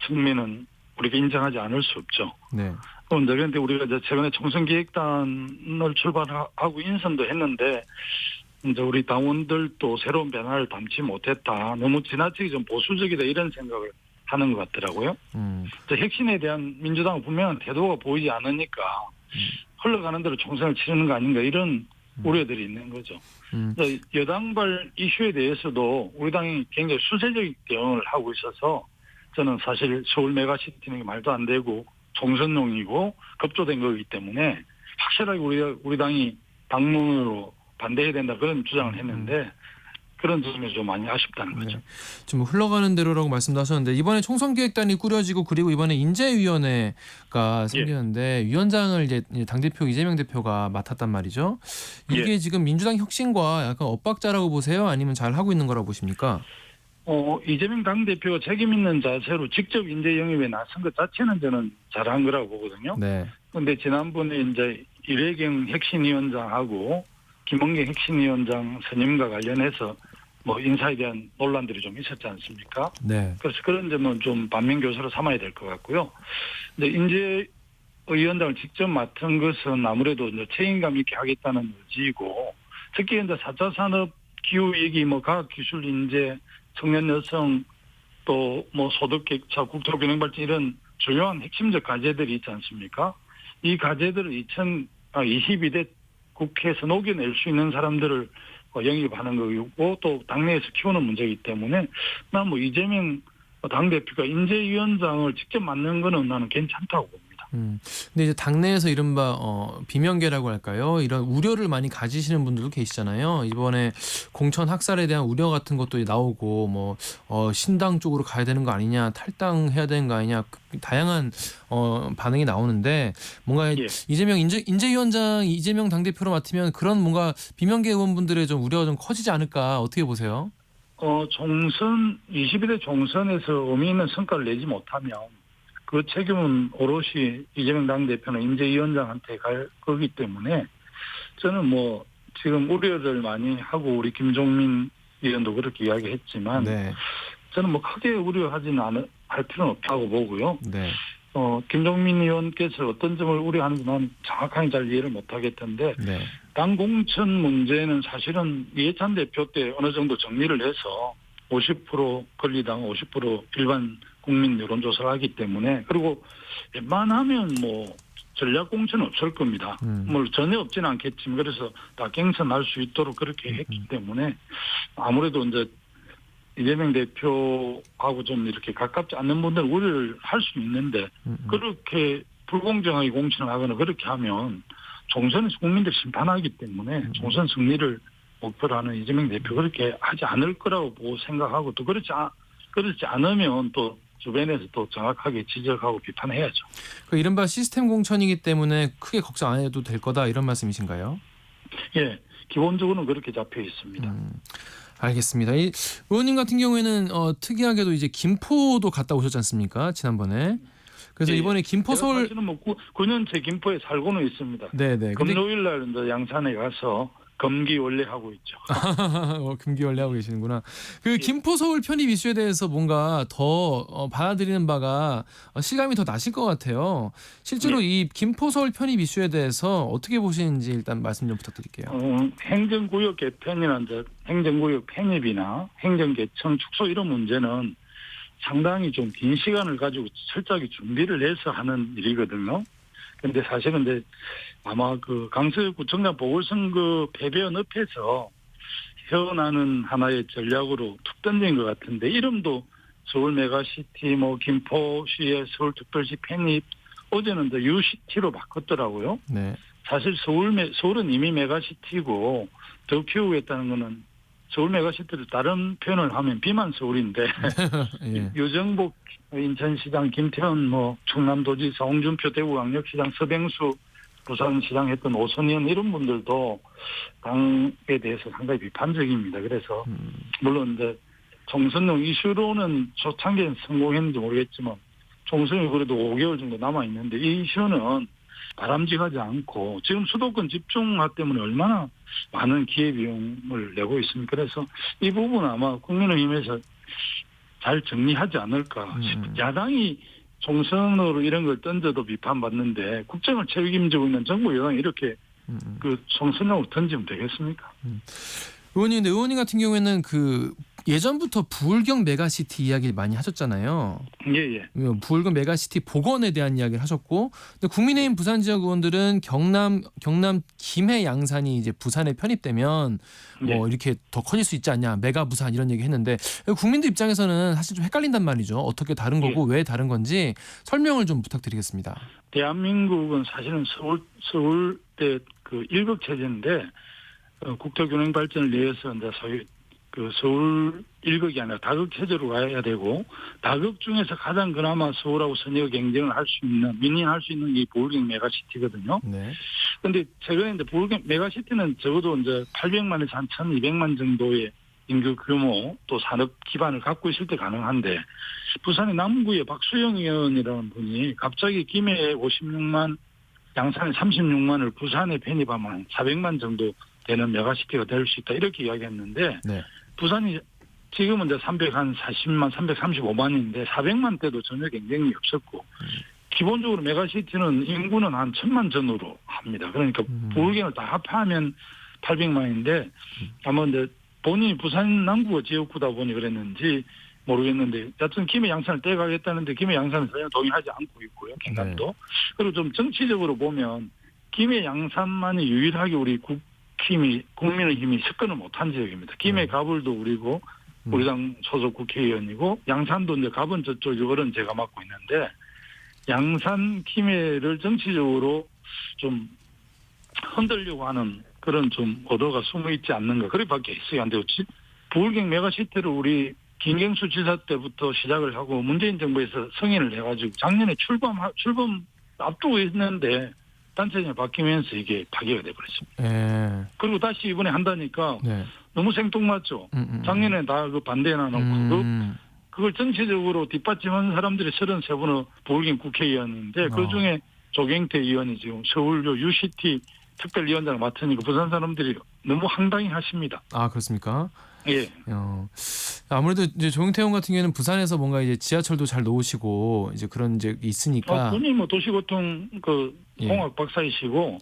측면은 우리가 인정하지 않을 수 없죠. 네. 그런데 우리가 이제 최근에 총선기획단을 출발하고 인선도 했는데 이제 우리 당원들도 새로운 변화를 담지 못했다. 너무 지나치게 좀 보수적이다 이런 생각을 하는 것 같더라고요. 혁신에 대한 민주당은 분명한 태도가 보이지 않으니까 흘러가는 대로 총선을 치르는 거 아닌가 이런 우려들이 있는 거죠. 여당발 이슈에 대해서도 우리 당이 굉장히 수세적인 대응을 하고 있어서 저는 사실 서울 메가시티는 말도 안 되고 총선용이고 급조된 거기 때문에 확실하게 우리 당이 당론으로 반대해야 된다 그런 주장을 했는데 그런 점이 좀 많이 아쉽다는 거죠. 네. 좀 흘러가는 대로라고 말씀도 하셨는데 이번에 총선기획단이 꾸려지고 그리고 이번에 인재위원회가 생기는데 위원장을 이제 당대표 이재명 대표가 맡았단 말이죠. 이게 지금 민주당 혁신과 약간 엇박자라고 보세요? 아니면 잘 하고 있는 거라고 보십니까? 이재명 당대표가 책임 있는 자세로 직접 인재 영입에 나선 것 자체는 저는 잘한 거라고 보거든요. 네. 그런데 지난번에 이제 이회경 혁신위원장하고 김원경 혁신위원장 선임과 관련해서 뭐 인사에 대한 논란들이 좀 있었지 않습니까? 네. 그래서 그런 점은 좀 반면교사로 삼아야 될 것 같고요. 근데 인재위원장을 직접 맡은 것은 아무래도 이제 책임감 있게 하겠다는 의지이고 특히 이제 4차 산업 기후 위기, 뭐 과학기술 인재, 청년 여성 또 뭐 소득 격차, 국토 균형 발전 이런 주요한 핵심적 과제들이 있지 않습니까? 이 과제들을 2022대 국회에서 녹여낼 수 있는 사람들을 영입하는 거고 또 당내에서 키우는 문제이기 때문에 난 뭐 이재명 당대표가 인재위원장을 직접 맡는 거는 나는 괜찮다고 봅니다. 근데 이제 당내에서 이른바 비명계라고 할까요? 이런 우려를 많이 가지시는 분들도 계시잖아요. 이번에 공천 학살에 대한 우려 같은 것도 나오고 뭐 신당 쪽으로 가야 되는 거 아니냐, 탈당해야 되는 거 아니냐, 다양한 반응이 나오는데 뭔가 이재명 인재위원장 이재명 당대표로 맡으면 그런 뭔가 비명계 의원분들의 좀 우려가 좀 커지지 않을까 어떻게 보세요? 총선 22대 총선에서 의미 있는 성과를 내지 못하면 그 책임은 오롯이 이재명 당대표는 인재위원장한테 갈 거기 때문에 저는 뭐 지금 우려를 많이 하고 우리 김종민 의원도 그렇게 이야기했지만 네. 저는 뭐 크게 우려하지는 할 필요는 없다고 보고요. 네. 김종민 의원께서 어떤 점을 우려하는지 난 정확하게 잘 이해를 못하겠던데 네. 당 공천 문제는 사실은 이해찬 대표 때 어느 정도 정리를 해서 50% 권리당 50% 일반 국민 여론조사를 하기 때문에 그리고 웬만하면 뭐 전략 공천은 없을 겁니다. 뭐 전혀 없지는 않겠지만 그래서 다 경선할 수 있도록 그렇게 했기 때문에 아무래도 이제 이재명 대표하고 좀 이렇게 가깝지 않는 분들은 우려를 할 수 있는데 그렇게 불공정하게 공천을 하거나 그렇게 하면 총선에서 국민들이 심판하기 때문에 총선 승리를 목표로 하는 이재명 대표 그렇게 하지 않을 거라고 보고 생각하고 또 그렇지 않으면 또 주변에서 또 정확하게 지적하고 비판해야죠. 그 이른바 시스템 공천이기 때문에 크게 걱정 안 해도 될 거다 이런 말씀이신가요? 예, 기본적으로는 그렇게 잡혀 있습니다. 알겠습니다. 이 의원님 같은 경우에는 특이하게도 이제 김포도 갔다 오셨지 않습니까? 지난번에. 그래서 예, 이번에 김포 제가 서울 사실은 뭐 9년째 김포에 살고는 있습니다. 네네. 근데 금요일날 이제 양산에 가서 검기 원래 하고 있죠. 금기원래 하고 계시는구나. 그 예. 김포 서울 편입 이슈에 대해서 뭔가 더 받아들이는 바가 실감이 더 나실 것 같아요. 실제로 이 김포 서울 편입 이슈에 대해서 어떻게 보시는지 일단 말씀 좀 부탁드릴게요. 행정구역 개편이나 이제 행정구역 편입이나 행정개청 축소 이런 문제는 상당히 좀 긴 시간을 가지고 철저하게 준비를 해서 하는 일이거든요. 근데 사실은 이제 아마 그 강서구 구청장 보궐선거 패배원 읍에서 헤어나는 하나의 전략으로 툭 던진 것 같은데, 이름도 서울 메가시티, 뭐 김포시의 서울특별시 편입, 어제는 이제 유시티로 바꿨더라고요. 네. 사실 서울은 이미 메가시티고 더 키우겠다는 거는 서울 메가시티를 다른 표현을 하면 비만 서울인데 예. 유정복 인천시장, 김태현 뭐 충남도지사, 홍준표 대구광역시장, 서병수 부산시장 했던 오선의원 이런 분들도 당에 대해서 상당히 비판적입니다. 그래서 물론 이제 총선용 이슈로는 초창기엔 성공했는지 모르겠지만 총선이 그래도 5개월 정도 남아 있는데 이 이슈는 바람직하지 않고 지금 수도권 집중화 때문에 얼마나 많은 기회비용을 내고 있습니까? 그래서 이 부분은 아마 국민의힘에서 잘 정리하지 않을까 싶어요. 야당이 총선으로 이런 걸 던져도 비판받는데 국정을 책임지고 있는 정부 여당이 이렇게 그 총선으로 던지면 되겠습니까? 의원님, 근데 의원님 같은 경우에는 그 예전부터 부울경 메가시티 이야기를 많이 하셨잖아요. 예. 부울경 메가시티 복원에 대한 이야기를 하셨고, 근데 국민의힘 부산 지역 의원들은 경남 김해 양산이 이제 부산에 편입되면 뭐 이렇게 더 커질 수 있지 않냐, 메가 부산 이런 얘기 했는데 국민들 입장에서는 사실 좀 헷갈린단 말이죠. 어떻게 다른 거고 왜 다른 건지 설명을 좀 부탁드리겠습니다. 대한민국은 사실은 서울대 그 일극 체제인데 국토균형 발전을 위해서 이제 소위 그 서울 일극이 아니라 다극 체제로 가야 되고, 다극 중에서 가장 그나마 서울하고 선의의 경쟁을 할 수 있는, 민의할 수 있는 이 부울경 메가시티거든요. 네. 그런데 최근에 이제 부울경 메가시티는 적어도 이제 800만에서 한 1,200만 정도의 인구 규모 또 산업 기반을 갖고 있을 때 가능한데, 부산의 남구의 박수영 의원이라는 분이 갑자기 김해에 56만, 양산에 36만을 부산에 편입하면 한 400만 정도 되는 메가시티가 될 수 있다 이렇게 이야기했는데, 네. 부산이 지금은 이제 340만, 335만인데 400만 때도 전혀 경쟁력이 없었고, 기본적으로 메가시티는 인구는 한 1,000만 전후로 합니다. 그러니까 부울경을 다 합하면 800만인데 아마 이제 본인이 부산 남구가 지역구다 보니 그랬는지 모르겠는데, 여튼 김해 양산을 떼가겠다는데 김해 양산은 전혀 동의하지 않고 있고요, 경남도. 네. 그리고 좀 정치적으로 보면 김해 양산만이 유일하게 우리 국민의힘이 접근을 못한 지역입니다. 김해 가불도 우리고 우리 당 소속 국회의원이고, 양산도 이제 가본 저쪽이 어른 제가 맡고 있는데, 양산 김해를 정치적으로 좀 흔들려고 하는 그런 좀 의도가 숨어 있지 않는가, 그래밖에 있어요. 안 되고 부울경 메가시티를 우리 김경수 지사 때부터 시작을 하고 문재인 정부에서 승인을 해가지고 작년에 출범 앞두고 있는데 단체장이 바뀌면서 이게 파기가 돼버렸습니다. 그리고 다시 이번에 한다니까 너무 생뚱맞죠. 작년에 다 그 반대해놔놓고 그걸 정치적으로 뒷받침하는 사람들이 33분의 부울경 국회의원인데 그중에 조경태 의원이 지금 서울 UCT 특별위원장을 맡으니까 부산 사람들이 너무 황당히 하십니다. 아, 그렇습니까? 예. 아무래도 이제 조경태 의원 같은 경우에는 부산에서 뭔가 이제 지하철도 잘 놓으시고 이제 그런 이제 있으니까. 본인이 뭐 도시교통 공학 박사이시고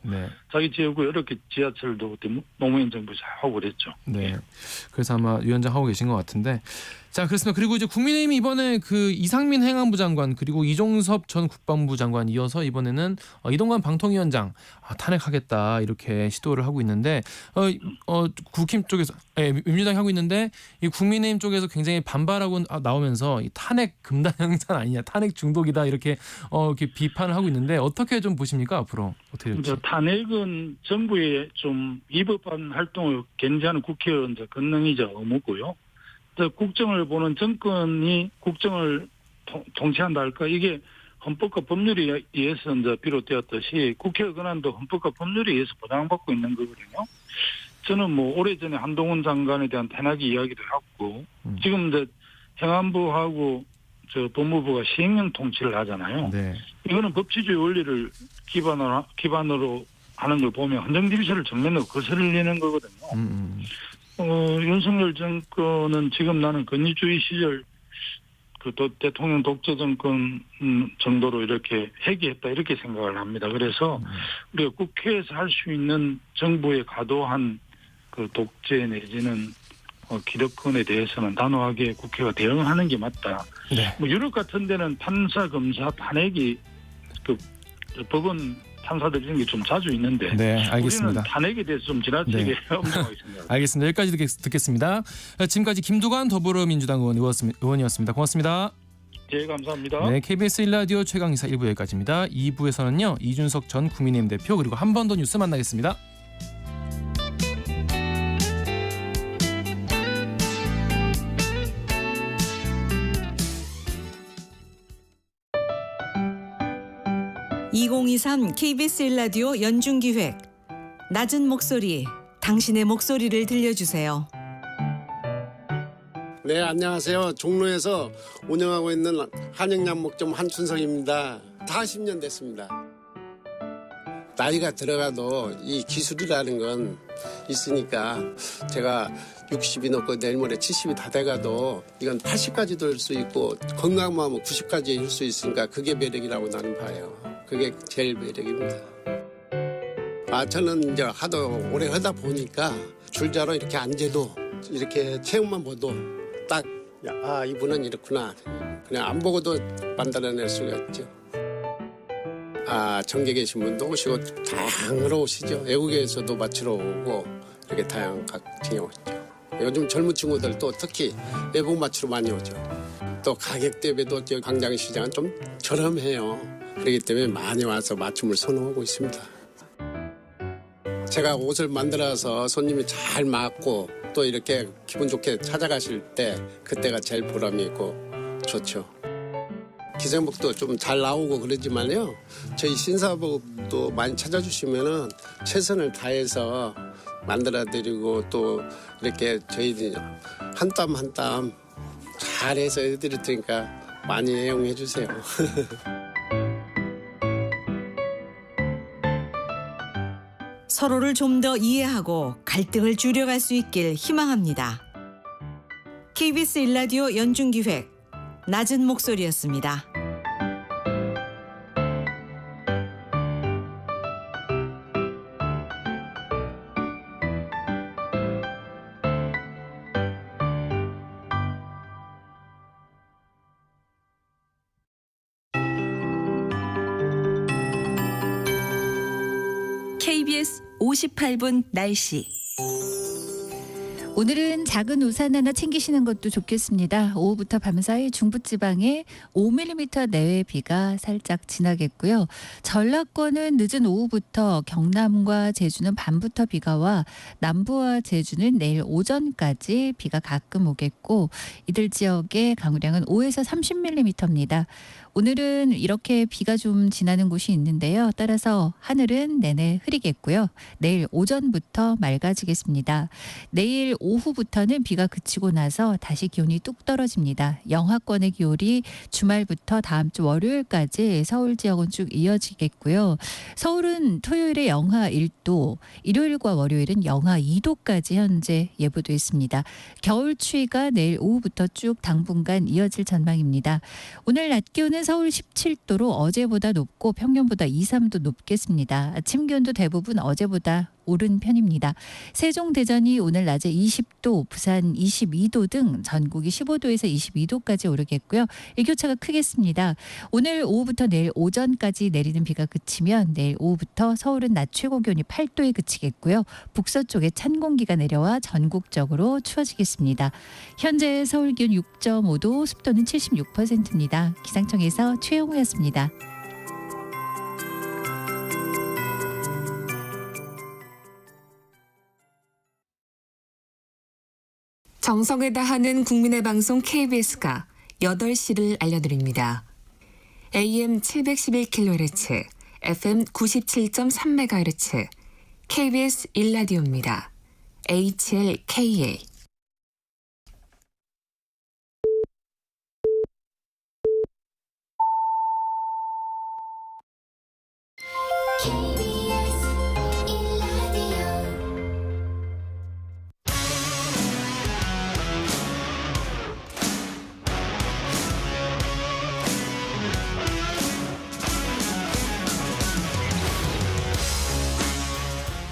자기 지역구에 이렇게 지하철도 노무현 정부에서 하고 그랬죠. 네. 그래서 아마 위원장 하고 계신 것 같은데. 자, 그렇습니다. 그리고 이제 국민의힘이 이번에 그 이상민 행안부 장관 그리고 이종섭 전 국방부 장관 이어서 이번에는 이동관 방통위원장 탄핵하겠다 이렇게 시도를 하고 있는데 국힘 쪽에서 민주당이 하고 있는데 이 국민의힘 쪽에서 굉장히 반발하고 나오면서 이 탄핵 금단 형상 아니냐, 탄핵 중독이다 이렇게 비판을 하고 있는데 어떻게 좀 보십니까 앞으로 어떻게 될지? 탄핵은 정부의 좀 위법한 활동을 견제하는 국회의원들 권능이자 의무고요. 국정을 보는 정권이 국정을 통치한다 할까, 이게 헌법과 법률에 의해서 이제 비롯되었듯이 국회 권한도 헌법과 법률에 의해서 보장받고 있는 거거든요. 저는 뭐 오래전에 한동훈 장관에 대한 탄핵 이야기도 했고 지금 이제 행안부하고 저 법무부가 시행령 통치를 하잖아요. 네. 이거는 법치주의 원리를 기반으로 하는 걸 보면 헌정 질서를 정면으로 거슬리는 거거든요. 윤석열 정권은 지금 나는 권위주의 시절 그 대통령 독재 정권 정도로 이렇게 회귀했다 이렇게 생각을 합니다. 그래서 우리가 국회에서 할 수 있는 정부의 과도한 그 독재 내지는 기득권에 대해서는 단호하게 국회가 대응하는 게 맞다. 네. 뭐 유럽 같은 데는 판사, 검사, 탄핵이 그 법원 판사들 이런 게 좀 자주 있는데 네, 알겠습니다. 우리는 탄핵에 대해서 좀 지나치게 네. 엄정하게 생각합니다. 알겠습니다. 여기까지 듣겠습니다. 지금까지 김두관 더불어민주당 의원이었습니다. 고맙습니다. 예, 감사합니다. 네, KBS 1라디오 최강시사 1부 여기까지입니다. 2부에서는요. 이준석 전 국민의힘 대표 그리고 한 번 더 뉴스 만나겠습니다. (2023) KBS 1라디오 연중기획 낮은 목소리 당신의 목소리를 들려주세요. 네, 안녕하세요. 종로에서 운영하고 있는 한영양목점 한춘석입니다. 40년 됐습니다. 나이가 들어가도 이 기술이라는 건 있으니까 제가 60이 넘고 내일 모레 70이 다 돼가도 이건 80까지도 할 수 있고 건강만 하면 90까지 할 수 있으니까 그게 매력이라고 나는 봐요. 그게 제일 매력입니다. 저는 이제 하도 오래 하다 보니까 줄자로 이렇게 앉아도 이렇게 체형만 봐도 딱 이분은 이렇구나. 그냥 안 보고도 만들어낼 수가 있죠. 전국에 계신 분도 오시고 다양으로 오시죠. 외국에서도 맞추러 오고 이렇게 다양한 각층에 오시죠. 요즘 젊은 친구들도 특히 외국 맞추러 많이 오죠. 또 가격 대비도 광장시장은 좀 저렴해요. 그렇기 때문에 많이 와서 맞춤을 선호하고 있습니다. 제가 옷을 만들어서 손님이 잘 맞고 또 이렇게 기분 좋게 찾아가실 때 그때가 제일 보람이 있고 좋죠. 기생복도 좀 잘 나오고 그러지만요. 저희 신사복도 많이 찾아주시면은 최선을 다해서 만들어드리고 또 이렇게 저희들이 한 땀 한 땀 잘해서 해드릴 테니까 많이 애용해 주세요. 서로를 좀 더 이해하고 갈등을 줄여갈 수 있길 희망합니다. KBS 1라디오 연중기획 낮은 목소리였습니다. KBS 58분 날씨. 오늘은 작은 우산 하나 챙기시는 것도 좋겠습니다. 오후부터 밤사이 중부지방에 5mm 내외 비가 살짝 지나겠고요. 전라권은 늦은 오후부터 경남과 제주는 밤부터 비가 와 남부와 제주는 내일 오전까지 비가 가끔 오겠고 이들 지역의 강우량은 5에서 30mm입니다. 오늘은 이렇게 비가 좀 지나는 곳이 있는데요. 따라서 하늘은 내내 흐리겠고요. 내일 오전부터 맑아지겠습니다. 내일 오후부터는 비가 그치고 나서 다시 기온이 뚝 떨어집니다. 영하권의 기온이 주말부터 다음 주 월요일까지 서울 지역은 쭉 이어지겠고요. 서울은 토요일에 영하 1도, 일요일과 월요일은 영하 2도까지 현재 예보돼 있습니다. 겨울 추위가 내일 오후부터 쭉 당분간 이어질 전망입니다. 오늘 낮 기온은 서울 17도로 어제보다 높고 평년보다 2, 3도 높겠습니다. 아침 기온도 대부분 어제보다 오른 편입니다. 세종, 대전이 오늘 낮에 20도, 부산 22도 등 전국이 15도에서 22도까지 오르겠고요. 일교차가 크겠습니다. 오늘 오후부터 내일 오전까지 내리는 비가 그치면 내일 오후부터 서울은 낮 최고 기온이 8도에 그치겠고요. 북서쪽에 찬 공기가 내려와 전국적으로 추워지겠습니다. 현재 서울 기온 6.5도, 습도는 76%입니다. 기상청에서 최영우였습니다. 정성을 다하는 국민의 방송 KBS가 8시를 알려드립니다. AM 711kHz, FM 97.3MHz, KBS 1라디오입니다. HLKA.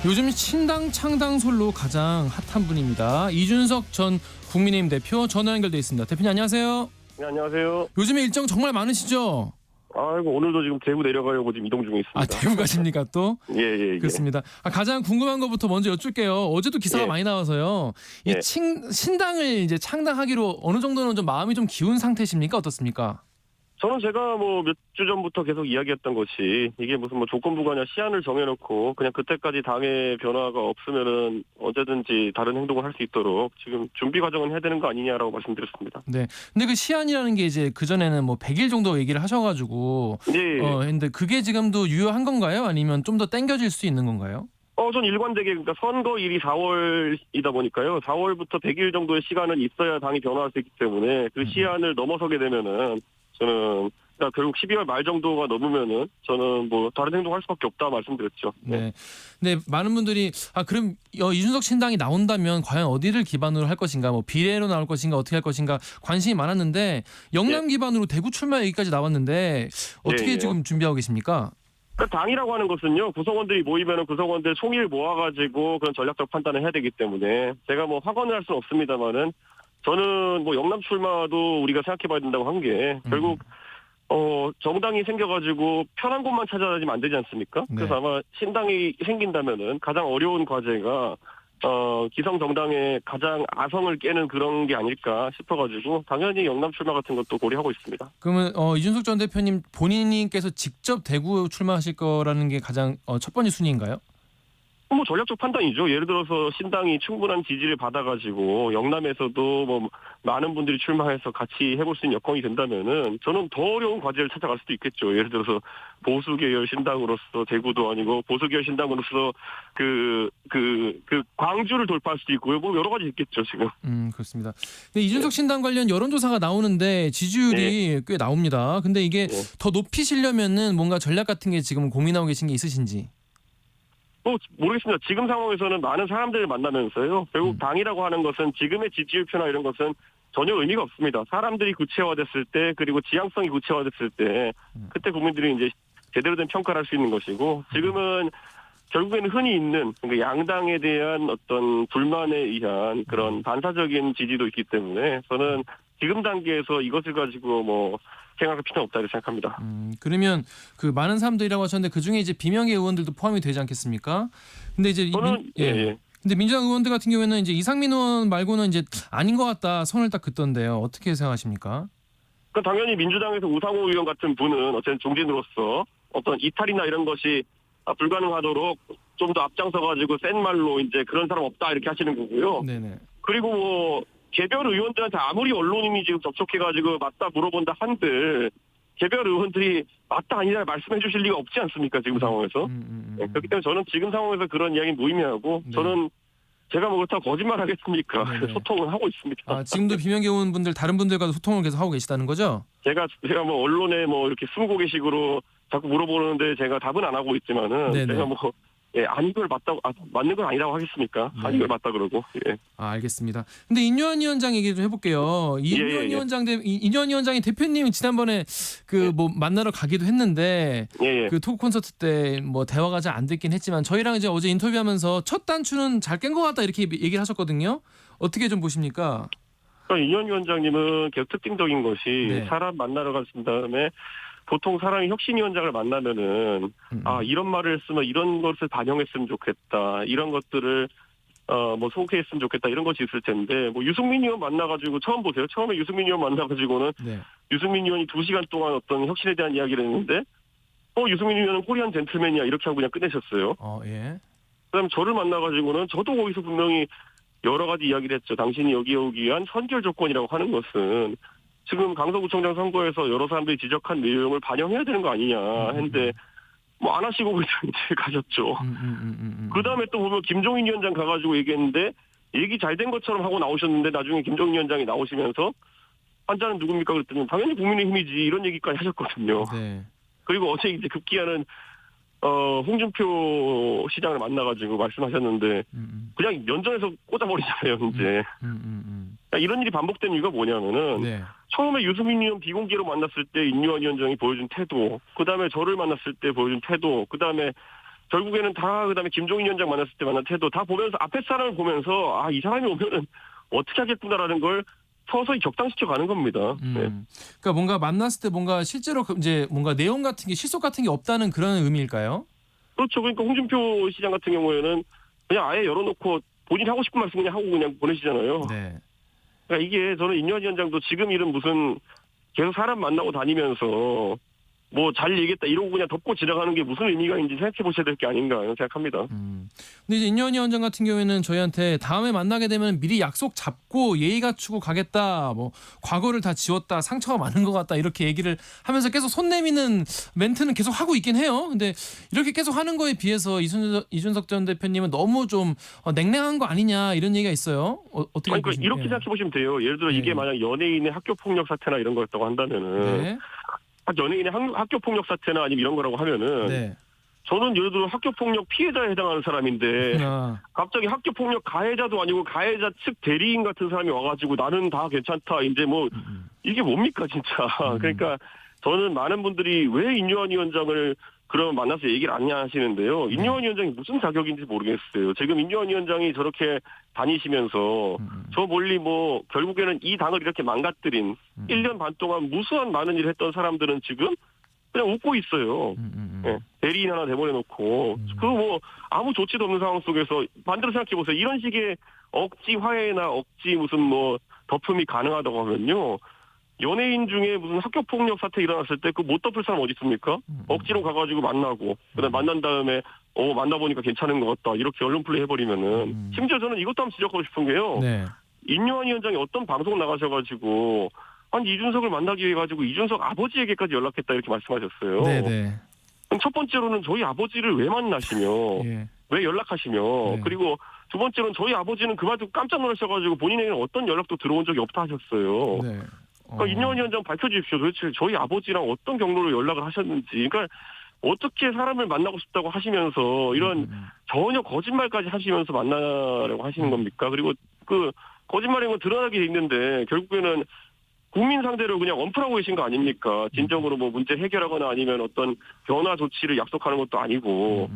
요즘 신당 창당 솔로 가장 핫한 분입니다. 이준석 전 국민의힘 대표 전화 연결돼 있습니다. 대표님 안녕하세요. 네, 안녕하세요. 요즘에 일정 정말 많으시죠? 아이고 오늘도 지금 대구 내려가려고 지금 이동 중에 있습니다. 아 대구 가십니까 또? 예. 그렇습니다. 가장 궁금한 것부터 먼저 여쭐게요. 어제도 기사가 예. 많이 나와서요. 이 예. 신당을 이제 창당하기로 어느 정도는 좀 마음이 좀 기운 상태십니까? 어떻습니까? 저는 제가 뭐 몇 주 전부터 계속 이야기했던 것이 이게 무슨 뭐 조건부가 아니라 시한을 정해놓고 그냥 그때까지 당의 변화가 없으면은 언제든지 다른 행동을 할 수 있도록 지금 준비 과정은 해야 되는 거 아니냐라고 말씀드렸습니다. 네. 근데 그 시한이라는 게 이제 그 전에는 뭐 100일 정도 얘기를 하셔가지고 예. 근데 그게 지금도 유효한 건가요? 아니면 좀 더 땡겨질 수 있는 건가요? 전 일관되게 그러니까 선거일이 4월이다 보니까요. 4월부터 100일 정도의 시간은 있어야 당이 변화할 수 있기 때문에 그 시한을 넘어서게 되면은 저는 그러니까 결국 12월 말 정도가 넘으면은 저는 뭐 다른 행동할 수밖에 없다 말씀드렸죠. 네. 근데 많은 분들이 그럼 이준석 신당이 나온다면 과연 어디를 기반으로 할 것인가, 뭐 비례로 나올 것인가, 어떻게 할 것인가 관심이 많았는데 영남 기반으로 대구 출마 얘기까지 나왔는데 어떻게 지금 준비하고 계십니까? 그러니까 당이라고 하는 것은요, 구성원들이 모이면은 구성원들 총일 모아가지고 그런 전략적 판단을 해야 되기 때문에 제가 뭐 확언을 할 수는 없습니다만은 저는 뭐 영남 출마도 우리가 생각해봐야 된다고 한 게 결국 정당이 생겨가지고 편한 곳만 찾아다니면 안 되지 않습니까? 네. 그래서 아마 신당이 생긴다면은 가장 어려운 과제가 기성 정당의 가장 아성을 깨는 그런 게 아닐까 싶어가지고 당연히 영남 출마 같은 것도 고려하고 있습니다. 그러면 이준석 전 대표님 본인께서 직접 대구 출마하실 거라는 게 가장 첫 번째 순위인가요? 뭐 전략적 판단이죠. 예를 들어서 신당이 충분한 지지를 받아가지고 영남에서도 뭐 많은 분들이 출마해서 같이 해볼 수 있는 여건이 된다면은 저는 더 어려운 과제를 찾아갈 수도 있겠죠. 예를 들어서 보수 계열 신당으로서 대구도 아니고 보수 계열 신당으로서 그 광주를 돌파할 수도 있고요. 뭐 여러 가지 있겠죠 지금. 그렇습니다. 근데 이준석 신당 관련 여론조사가 나오는데 지지율이 꽤 나옵니다. 근데 이게 더 높이시려면은 뭔가 전략 같은 게 지금 고민하고 계신 게 있으신지? 모르겠습니다. 지금 상황에서는 많은 사람들을 만나면서요. 결국 당이라고 하는 것은 지금의 지지율표나 이런 것은 전혀 의미가 없습니다. 사람들이 구체화됐을 때 그리고 지향성이 구체화됐을 때 그때 국민들이 이제 제대로 된 평가를 할 수 있는 것이고 지금은 결국에는 흔히 있는 그러니까 양당에 대한 어떤 불만에 의한 그런 반사적인 지지도 있기 때문에 저는 지금 단계에서 이것을 가지고 뭐 생각할 필요는 없다 이렇게 생각합니다. 그러면 그 많은 사람들이라고 하셨는데 그 중에 이제 비명계 의원들도 포함이 되지 않겠습니까? 근데 이제 저는 근데 민주당 의원들 같은 경우에는 이제 이상민 의원 말고는 이제 아닌 것 같다 선을 딱 긋던데요. 어떻게 생각하십니까? 그러니까 당연히 민주당에서 우상호 의원 같은 분은 어쨌든 중진으로서 어떤 이탈이나 이런 것이 불가능하도록 좀 더 앞장서가지고 센 말로 이제 그런 사람 없다 이렇게 하시는 거고요. 네네. 그리고 뭐 개별 의원들한테 아무리 언론인이 지금 접촉해가지고 맞다 물어본다 한들 개별 의원들이 맞다 아니다 말씀해 주실 리가 없지 않습니까 지금 상황에서. 그렇기 때문에 저는 지금 상황에서 그런 이야기는 무의미하고 저는 제가 뭐 그렇다고 거짓말 하겠습니까? 소통을 하고 있습니다. 지금도 비명계 의원분들 다른 분들과도 소통을 계속 하고 계시다는 거죠? 제가 뭐 언론에 뭐 이렇게 스무고개식으로 자꾸 물어보는데 제가 답은 안 하고 있지만은 제가 뭐 아닌 걸 맞다고 맞는 건 아니라고 하겠습니까? 아닌 걸 맞다 그러고. 알겠습니다. 근데 인유한 위원장 얘기 좀 해볼게요. 인유한 위원장이 대표님 지난번에 뭐 만나러 가기도 했는데 그 토크 콘서트 때 뭐 대화가 잘 안 됐긴 했지만 저희랑 이제 어제 인터뷰하면서 첫 단추는 잘 깬 것 같다 이렇게 얘기를 하셨거든요. 어떻게 좀 보십니까? 인유한 위원장님은 계속 특징적인 것이 사람 만나러 가신 다음에 보통 사람이 혁신위원장을 만나면은 이런 말을 했으면 이런 것을 반영했으면 좋겠다 이런 것들을 뭐 소개했으면 좋겠다 이런 것이 있을 텐데 뭐 유승민 의원 만나가지고 처음 보세요. 처음에 유승민 의원 만나가지고는 유승민 의원이 2시간 동안 어떤 혁신에 대한 이야기를 했는데 유승민 의원은 코리안 젠틀맨이야 이렇게 하고 그냥 끝내셨어요. 그다음 저를 만나가지고는 저도 거기서 분명히 여러 가지 이야기를 했죠. 당신이 여기 오기 위한 선결 조건이라고 하는 것은 지금 강서구청장 선거에서 여러 사람들이 지적한 내용을 반영해야 되는 거 아니냐 했는데 뭐 안 하시고 그냥 이제 가셨죠. 그다음에 또 보면 김종인 위원장 가가지고 얘기했는데 얘기 잘 된 것처럼 하고 나오셨는데 나중에 김종인 위원장이 나오시면서 환자는 누굽니까 그랬더니 당연히 국민의힘이지 이런 얘기까지 하셨거든요. 네. 그리고 어제 이제 급기야는 홍준표 시장을 만나가지고 말씀하셨는데 그냥 면전에서 꽂아버리잖아요 이제. 그러니까 이런 일이 반복된 이유가 뭐냐면은 네. 처음에 유승민 의원 비공개로 만났을 때 인유한 위원장이 보여준 태도, 그다음에 저를 만났을 때 보여준 태도, 그다음에 결국에는 그다음에 김종인 위원장 만났을 때 만난 태도 다 보면서 앞에 사람을 보면서 아, 이 사람이 오면은 어떻게 하겠구나라는 걸 서서히 격상시켜 가는 겁니다. 네. 그러니까 뭔가 만났을 때 뭔가 실제로 이제 뭔가 내용 같은 게 실속 같은 게 없다는 그런 의미일까요? 그렇죠. 그러니까 홍준표 시장 같은 경우에는 그냥 아예 열어놓고 본인이 하고 싶은 말씀 그냥 하고 그냥 보내시잖아요. 네. 그러니까 이게 저는 인유한 위원장도 지금 일은 무슨 계속 사람 만나고 다니면서 뭐 잘 얘기했다 이러고 그냥 덮고 지나가는 게 무슨 의미가 있는지 생각해 보셔야 될 게 아닌가 생각합니다. 근데 이제 인유한 위원장 같은 경우에는 저희한테 다음에 만나게 되면 미리 약속 잡고 예의 갖추고 가겠다. 뭐 과거를 다 지웠다. 상처가 많은 것 같다. 이렇게 얘기를 하면서 계속 손 내미는 멘트는 계속 하고 있긴 해요. 근데 이렇게 계속 하는 거에 비해서 이준석 전 대표님은 너무 좀 냉랭한 거 아니냐 이런 얘기가 있어요. 어떻게 그러니까 보시면 이렇게 생각해 보시면 돼요. 예를 들어 이게 만약 연예인의 학교 폭력 사태나 이런 거였다고 한다면은 네. 연예인의 학교 폭력 사태나 아니면 이런 거라고 하면은 네. 저는 예를 들어 학교 폭력 피해자에 해당하는 사람인데 갑자기 학교 폭력 가해자도 아니고 가해자 측 대리인 같은 사람이 와가지고 나는 다 괜찮다 이제 뭐 이게 뭡니까 진짜. 그러니까 저는 많은 분들이 왜 인유한 위원장을 그러면 만나서 얘기를 안 하시는데요. 인유한 위원장이 무슨 자격인지 모르겠어요. 지금 인유한 위원장이 저렇게 다니시면서 저 멀리 뭐 결국에는 이 당을 이렇게 망가뜨린 1년 반 동안 무수한 많은 일을 했던 사람들은 지금 그냥 웃고 있어요. 네, 대리인 하나 내보내놓고 그 뭐 아무 조치도 없는 상황 속에서 반대로 생각해 보세요. 이런 식의 억지 화해나 억지 무슨 뭐 덮음이 가능하다고 하면요. 연예인 중에 무슨 학교 폭력 사태 일어났을 때 그 못 덮을 사람 어디 있습니까? 억지로 가가지고 만나고 그다음 만난 다음에 만나보니까 괜찮은 것 같다 이렇게 언론 플레이 해버리면은 심지어 저는 이것도 한번 지적하고 싶은 게요. 네. 인유한 위원장이 어떤 방송 나가셔가지고 아니 이준석을 만나기 위해 가지고 이준석 아버지에게까지 연락했다 이렇게 말씀하셨어요. 네네. 그럼 첫 번째로는 저희 아버지를 왜 만나시며 예. 왜 연락하시며 네. 그리고 두 번째로는 저희 아버지는 그만큼 깜짝 놀라셔가지고 본인에게는 어떤 연락도 들어온 적이 없다 하셨어요. 네. 그러니까 인유한 위원장 밝혀주십시오. 도대체 저희 아버지랑 어떤 경로로 연락을 하셨는지. 그러니까 어떻게 사람을 만나고 싶다고 하시면서 이런 전혀 거짓말까지 하시면서 만나려고 하시는 겁니까? 그리고 그 거짓말인 건 드러나게 돼 있는데 결국에는 국민 상대로 그냥 엄플하고 계신 거 아닙니까? 진정으로 뭐 문제 해결하거나 아니면 어떤 변화 조치를 약속하는 것도 아니고.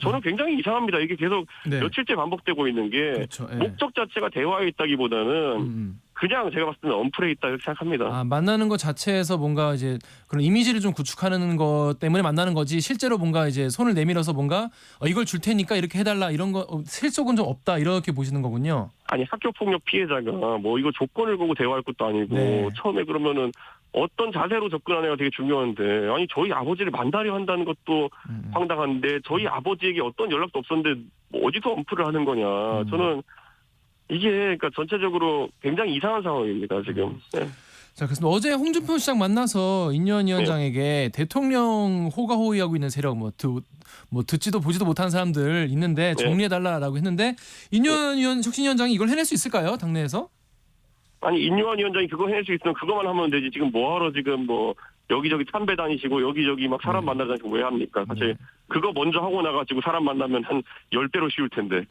저는 굉장히 이상합니다. 이게 계속 네. 며칠째 반복되고 있는 게 그렇죠. 예. 목적 자체가 대화에 있다기보다는 그냥 제가 봤을 때는 엄플에 있다 이렇게 생각합니다. 아, 만나는 것 자체에서 뭔가 이제 그런 이미지를 좀 구축하는 것 때문에 만나는 거지 실제로 뭔가 이제 손을 내밀어서 뭔가 이걸 줄 테니까 이렇게 해달라 이런 거 실속은 좀 없다 이렇게 보시는 거군요. 아니 학교 폭력 피해자가 뭐 이거 조건을 보고 대화할 것도 아니고 네. 처음에 그러면은 어떤 자세로 접근하느냐가 되게 중요한데 아니 저희 아버지를 만나려 한다는 것도 황당한데 저희 아버지에게 어떤 연락도 없었는데 뭐 어디서 엄플을 하는 거냐. 저는 이게 그러니까 전체적으로 굉장히 이상한 상황입니다 지금. 네. 자, 그래서 어제 홍준표 시장 만나서 인유한 위원장에게 대통령 호가호위하고 있는 세력 뭐 듣지도 보지도 못하는 사람들 있는데 정리해달라라고 했는데 인유한 혁신위원장이 이걸 해낼 수 있을까요? 당내에서? 아니 인유한 위원장이 그거 해낼 수 있으면 그거만 하면 되지 지금 뭐하러 지금 뭐 여기저기 참배 다니시고 여기저기 막 사람 만나러 다니고 왜 합니까? 사실 그거 먼저 하고 나가지고 사람 만나면 한 10배로 쉬울 텐데.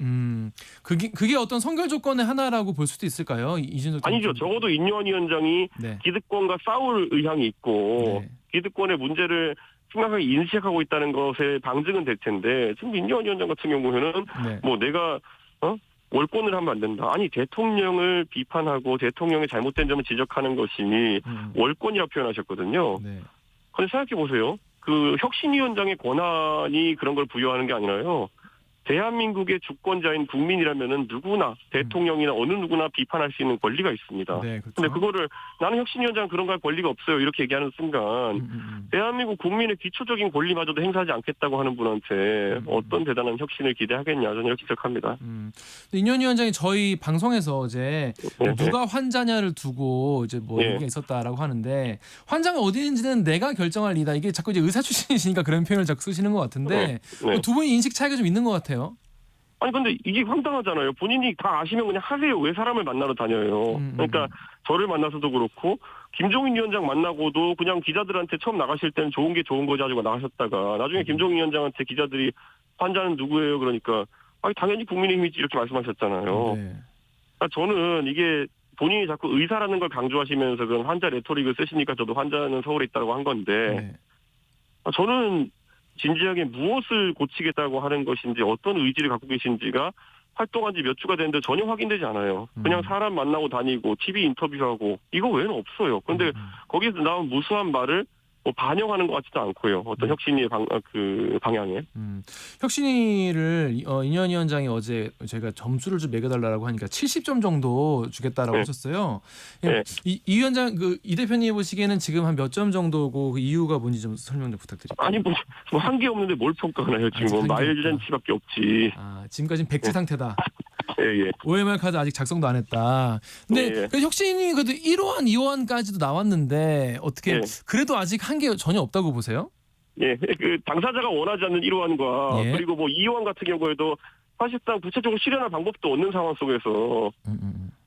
그게 어떤 선결 조건의 하나라고 볼 수도 있을까요? 이준석 아니죠. 적어도 인유한 위원장이 네. 기득권과 싸울 의향이 있고 네. 기득권의 문제를 심각하게 인식하고 있다는 것에 방증은 될 텐데 지금 인유한 위원장 같은 경우에는 네. 뭐 내가 월권을 하면 안 된다. 아니 대통령을 비판하고 대통령의 잘못된 점을 지적하는 것이 월권이라고 표현하셨거든요. 네. 그런데 생각해 보세요. 그 혁신위원장의 권한이 그런 걸 부여하는 게 아니라요. 대한민국의 주권자인 국민이라면은 누구나 대통령이나 어느 누구나 비판할 수 있는 권리가 있습니다. 네, 그렇죠. 근데 그거를 나는 혁신위원장 그런 거 할 권리가 없어요. 이렇게 얘기하는 순간 대한민국 국민의 기초적인 권리마저도 행사하지 않겠다고 하는 분한테 어떤 대단한 혁신을 기대하겠냐 저는 이렇게 생각합니다. 인현 위원장이 저희 방송에서 어제 네. 누가 환자냐를 두고 이제 뭐 네. 얘기가 있었다라고 하는데 환자가 어디인지는 내가 결정할 일이다. 이게 자꾸 이제 의사 출신이시니까 그런 표현을 자꾸 쓰시는 것 같은데 네. 두 분이 인식 차이가 좀 있는 것 같아요. 아니 근데 이게 황당하잖아요. 본인이 다 아시면 그냥 하세요. 왜 사람을 만나러 다녀요. 그러니까 저를 만나서도 그렇고 김종인 위원장 만나고도 그냥 기자들한테 처음 나가실 때는 좋은 게 좋은 거지 가지고 나가셨다가 나중에 김종인 위원장한테 기자들이 환자는 누구예요? 그러니까 아니 당연히 국민의힘이지 이렇게 말씀하셨잖아요. 네. 그러니까 저는 이게 본인이 자꾸 의사라는 걸 강조하시면서 그런 환자 레토릭을 쓰시니까 저도 환자는 서울에 있다고 한 건데 네. 저는 진지하게 무엇을 고치겠다고 하는 것인지 어떤 의지를 갖고 계신지가 활동한 지 몇 주가 됐는데 전혀 확인되지 않아요. 그냥 사람 만나고 다니고 TV 인터뷰하고 이거 외에는 없어요. 그런데 거기서 나온 무수한 말을 뭐 반영하는 것 같지도 않고요. 어떤 혁신의 방향에. 혁신위를 인현 위원장이 어제 저희가 점수를 좀 매겨달라고 하니까 70점 정도 주겠다라고 네. 하셨어요. 네. 이 위원장 이 대표님 보시기에는 지금 한 몇 점 정도고 그 이유가 뭔지 좀 설명 좀 부탁드릴게요. 아니 뭐 한 게 없는데 뭘 평가하나요 지금. 아직 한게 마일잔치밖에 없지. 지금까지는 백지 상태다. 예. OMR 카드 아직 작성도 안 했다. 근데 예. 그 혁신이 그래도 1호안, 2호안까지도 나왔는데 어떻게 예. 그래도 아직 한 게 전혀 없다고 보세요? 예, 그 당사자가 원하지 않는 1호안과 예. 그리고 뭐 2호안 같은 경우에도 사실상 구체적으로 실현할 방법도 없는 상황 속에서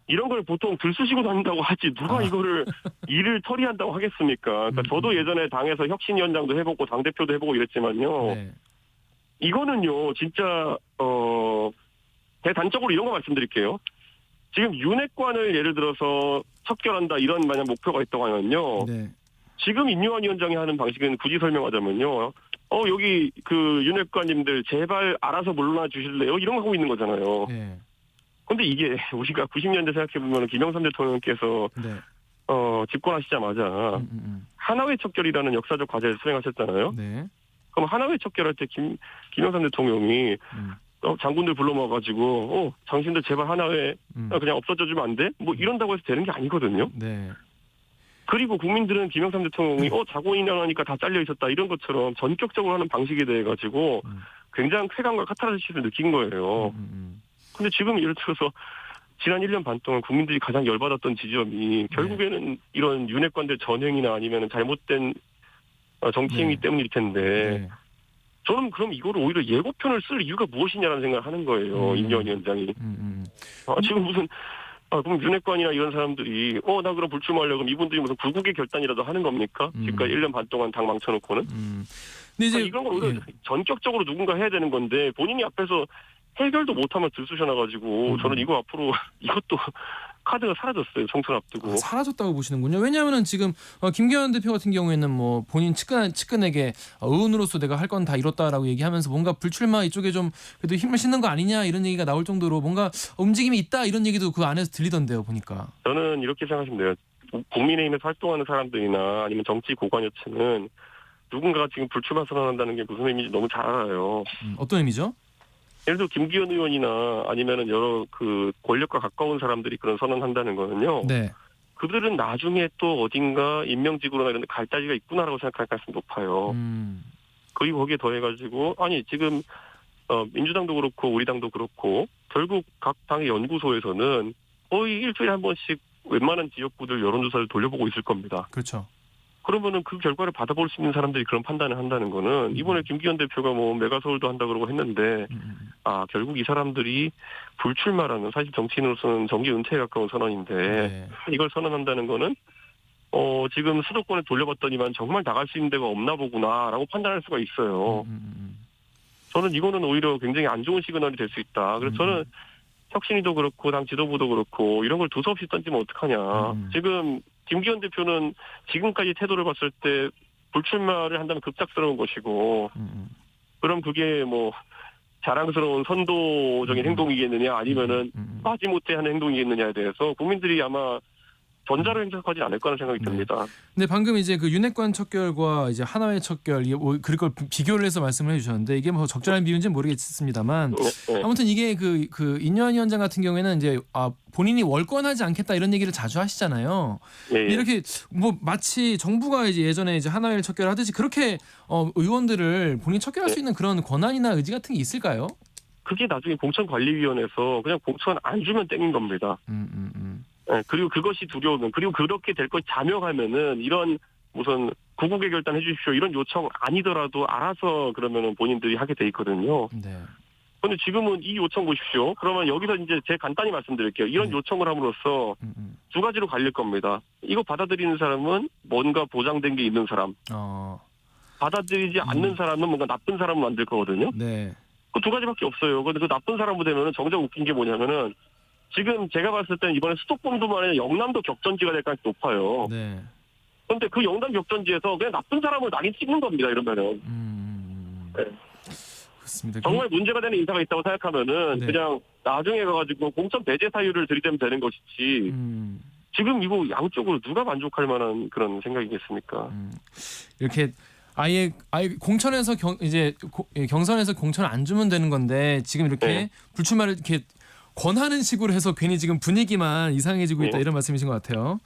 이런 걸 보통 들쑤시고 다닌다고 하지 누가 이거를 일을 처리한다고 하겠습니까? 그러니까 저도 예전에 당에서 혁신위원장도 해보고 당대표도 해보고 이랬지만요. 네. 이거는요 진짜 대단적으로 이런 거 말씀드릴게요. 지금 윤핵관을 예를 들어서 척결한다 이런 만약 목표가 있다고 하면요. 네. 지금 임요한 위원장이 하는 방식은 굳이 설명하자면요. 여기 그 윤핵관님들 제발 알아서 물러나 주실래요? 이런 거 하고 있는 거잖아요. 네. 근데 이게 우리가 90년대 생각해보면 김영삼 대통령께서 네. 집권하시자마자 하나회 척결이라는 역사적 과제를 수행하셨잖아요. 네. 그럼 하나회 척결할 때 김영삼 대통령이 장군들 불러 모아가지고 당신들 제발 하나회 그냥 없어져주면 안 돼? 뭐 이런다고 해서 되는 게 아니거든요. 네. 그리고 국민들은 김영삼 대통령이 자고인연하니까 다 잘려 있었다 이런 것처럼 전격적으로 하는 방식에 대해 가지고 굉장히 쾌감과 카타르시스를 느낀 거예요. 근데 지금 예를 들어서 지난 1년 반 동안 국민들이 가장 열받았던 지점이 결국에는 이런 윤핵관들 전횡이나 아니면 잘못된 정치 행위 때문일 텐데 저는 그럼 이거를 오히려 예고편을 쓸 이유가 무엇이냐라는 생각을 하는 거예요. 임요한 위원장이. 지금 무슨 그럼 윤핵관이나 이런 사람들이 나 그럼 불출마하려고 그럼 이분들이 무슨 구국의 결단이라도 하는 겁니까? 지금까지 1년 반 동안 당 망쳐놓고는. 근데 이제 이런 걸 오히려 전격적으로 누군가 해야 되는 건데 본인이 앞에서 해결도 못하면 들쑤셔놔가지고 저는 이거 앞으로 이것도 카드가 사라졌어요. 총선 앞두고. 사라졌다고 보시는군요. 왜냐하면은 지금 김기현 대표 같은 경우에는 뭐 본인 측근에게 의원으로서 내가 할 건 다 이뤘다라고 얘기하면서 뭔가 불출마 이쪽에 좀 그래도 힘을 싣는 거 아니냐 이런 얘기가 나올 정도로 뭔가 움직임이 있다 이런 얘기도 그 안에서 들리던데요. 보니까. 저는 이렇게 생각하시면 돼요. 국민의힘에서 활동하는 사람들이나 아니면 정치 고관여층은 누군가가 지금 불출마 선언한다는 게 무슨 의미인지 너무 잘 알아요. 어떤 의미죠? 예를 들어 김기현 의원이나 아니면은 여러 그 권력과 가까운 사람들이 그런 선언한다는 거는요. 네. 그들은 나중에 또 어딘가 임명직으로나 이런 데 갈 자리가 있구나라고 생각할 가능성이 높아요. 그리고 거기에 더해가지고 지금 민주당도 그렇고 우리 당도 그렇고 결국 각 당의 연구소에서는 거의 일주일에 한 번씩 웬만한 지역구들 여론조사를 돌려보고 있을 겁니다. 그렇죠. 그러면은 그 결과를 받아볼 수 있는 사람들이 그런 판단을 한다는 거는 이번에 김기현 대표가 뭐 메가서울도 한다 그러고 했는데 결국 이 사람들이 불출마라는 사실 정치인으로서는 정기 은퇴에 가까운 선언인데 이걸 선언한다는 거는 지금 수도권에 돌려봤더니만 정말 나갈 수 있는 데가 없나 보구나라고 판단할 수가 있어요. 저는 이거는 오히려 굉장히 안 좋은 시그널이 될 수 있다. 그래서 저는 혁신위도 그렇고 당 지도부도 그렇고 이런 걸 두서없이 던지면 어떡하냐. 지금 김기현 대표는 지금까지 태도를 봤을 때 불출마를 한다면 급작스러운 것이고 그럼 그게 뭐 자랑스러운 선도적인 행동이겠느냐 아니면은 빠지못해 하는 행동이겠느냐에 대해서 국민들이 아마 전자를 생각하지 않을 거라는 생각이 듭니다. 근데 방금 이제 그 윤핵관 척결과 이제 하나회 척결 그걸 비교를 해서 말씀을 해주셨는데 이게 뭐 적절한 비유인지는 모르겠습니다만 아무튼 이게 그 인요한 위원장 같은 경우에는 이제 본인이 월권하지 않겠다 이런 얘기를 자주 하시잖아요. 이렇게 뭐 마치 정부가 이제 예전에 이제 하나회를 척결하듯이 그렇게 의원들을 본인이 척결할 수 있는 그런 권한이나 의지 같은 게 있을까요? 그게 나중에 공천관리위원회에서 그냥 공천 안 주면 땡긴 겁니다. 네, 그리고 그것이 두려우면 그리고 그렇게 될 걸 자명하면은 이런 무슨 구국의 결단 해주십시오 이런 요청 아니더라도 알아서 그러면은 본인들이 하게 돼 있거든요. 네. 근데 지금은 이 요청 보십시오. 그러면 여기서 이제 제 간단히 말씀드릴게요. 이런 요청을 함으로써 두 가지로 갈릴 겁니다. 이거 받아들이는 사람은 뭔가 보장된 게 있는 사람. 받아들이지 않는 사람은 뭔가 나쁜 사람을 만들 거거든요. 네. 그 두 가지밖에 없어요. 근데 그 나쁜 사람으로 되면은 정작 웃긴 게 뭐냐면은 지금 제가 봤을 때는 이번에 수도권도만 아니라 영남도 격전지가 될 가능성이 높아요. 네. 그런데 그 영남 격전지에서 그냥 나쁜 사람을 낙인 찍는 겁니다. 이러면은. 네. 그렇습니다. 정말 문제가 되는 인사가 있다고 생각하면은 그냥 나중에 가가지고 공천 배제 사유를 들이대면 되는 것이지. 지금 이거 양쪽으로 누가 만족할 만한 그런 생각이겠습니까? 이렇게 아예 공천에서 경선에서 공천을 안 주면 되는 건데 지금 이렇게 불출마를 이렇게 권하는 식으로 해서 괜히 지금 분위기만 이상해지고 있다 이런 말씀이신 것 같아요.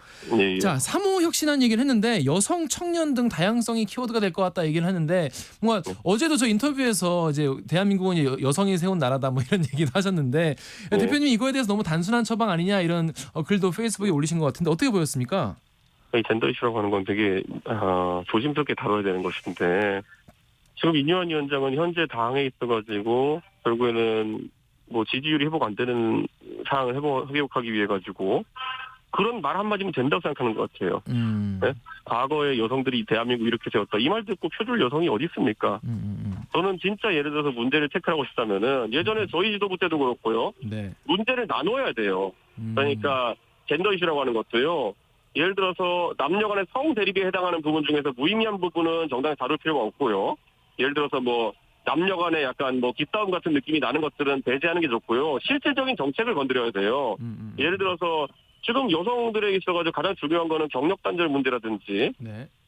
자, 3호 혁신안 얘기를 했는데 여성, 청년 등 다양성이 키워드가 될 것 같다 얘기를 하는데 뭔가 어제도 저 인터뷰에서 이제 대한민국은 여성이 세운 나라다 뭐 이런 얘기도 하셨는데 대표님 이거에 대해서 너무 단순한 처방 아니냐 이런 글도 페이스북에 올리신 것 같은데 어떻게 보였습니까? 이 젠더 이슈라고 하는 건 되게 조심스럽게 다뤄야 되는 것인데 지금 인요한 위원장은 현재 당에 있어가지고 결국에는 뭐 지지율이 회복 안 되는 상황을 회복하기 위해 가지고 그런 말 한마디면 된다고 생각하는 것 같아요. 네? 과거에 여성들이 대한민국 이렇게 세웠다. 이 말 듣고 펴줄 여성이 어디 있습니까? 저는 진짜 예를 들어서 문제를 체크하고 싶다면은 예전에 저희 지도부 때도 그렇고요. 문제를 나눠야 돼요. 그러니까 젠더 이슈라고 하는 것도요. 예를 들어서 남녀 간의 성 대립에 해당하는 부분 중에서 무의미한 부분은 정당히 다룰 필요가 없고요. 예를 들어서 뭐 남녀 간에 약간 뭐 기싸움 같은 느낌이 나는 것들은 배제하는 게 좋고요. 실질적인 정책을 건드려야 돼요. 예를 들어서 지금 여성들에게 있어가지고 가장 중요한 거는 경력 단절 문제라든지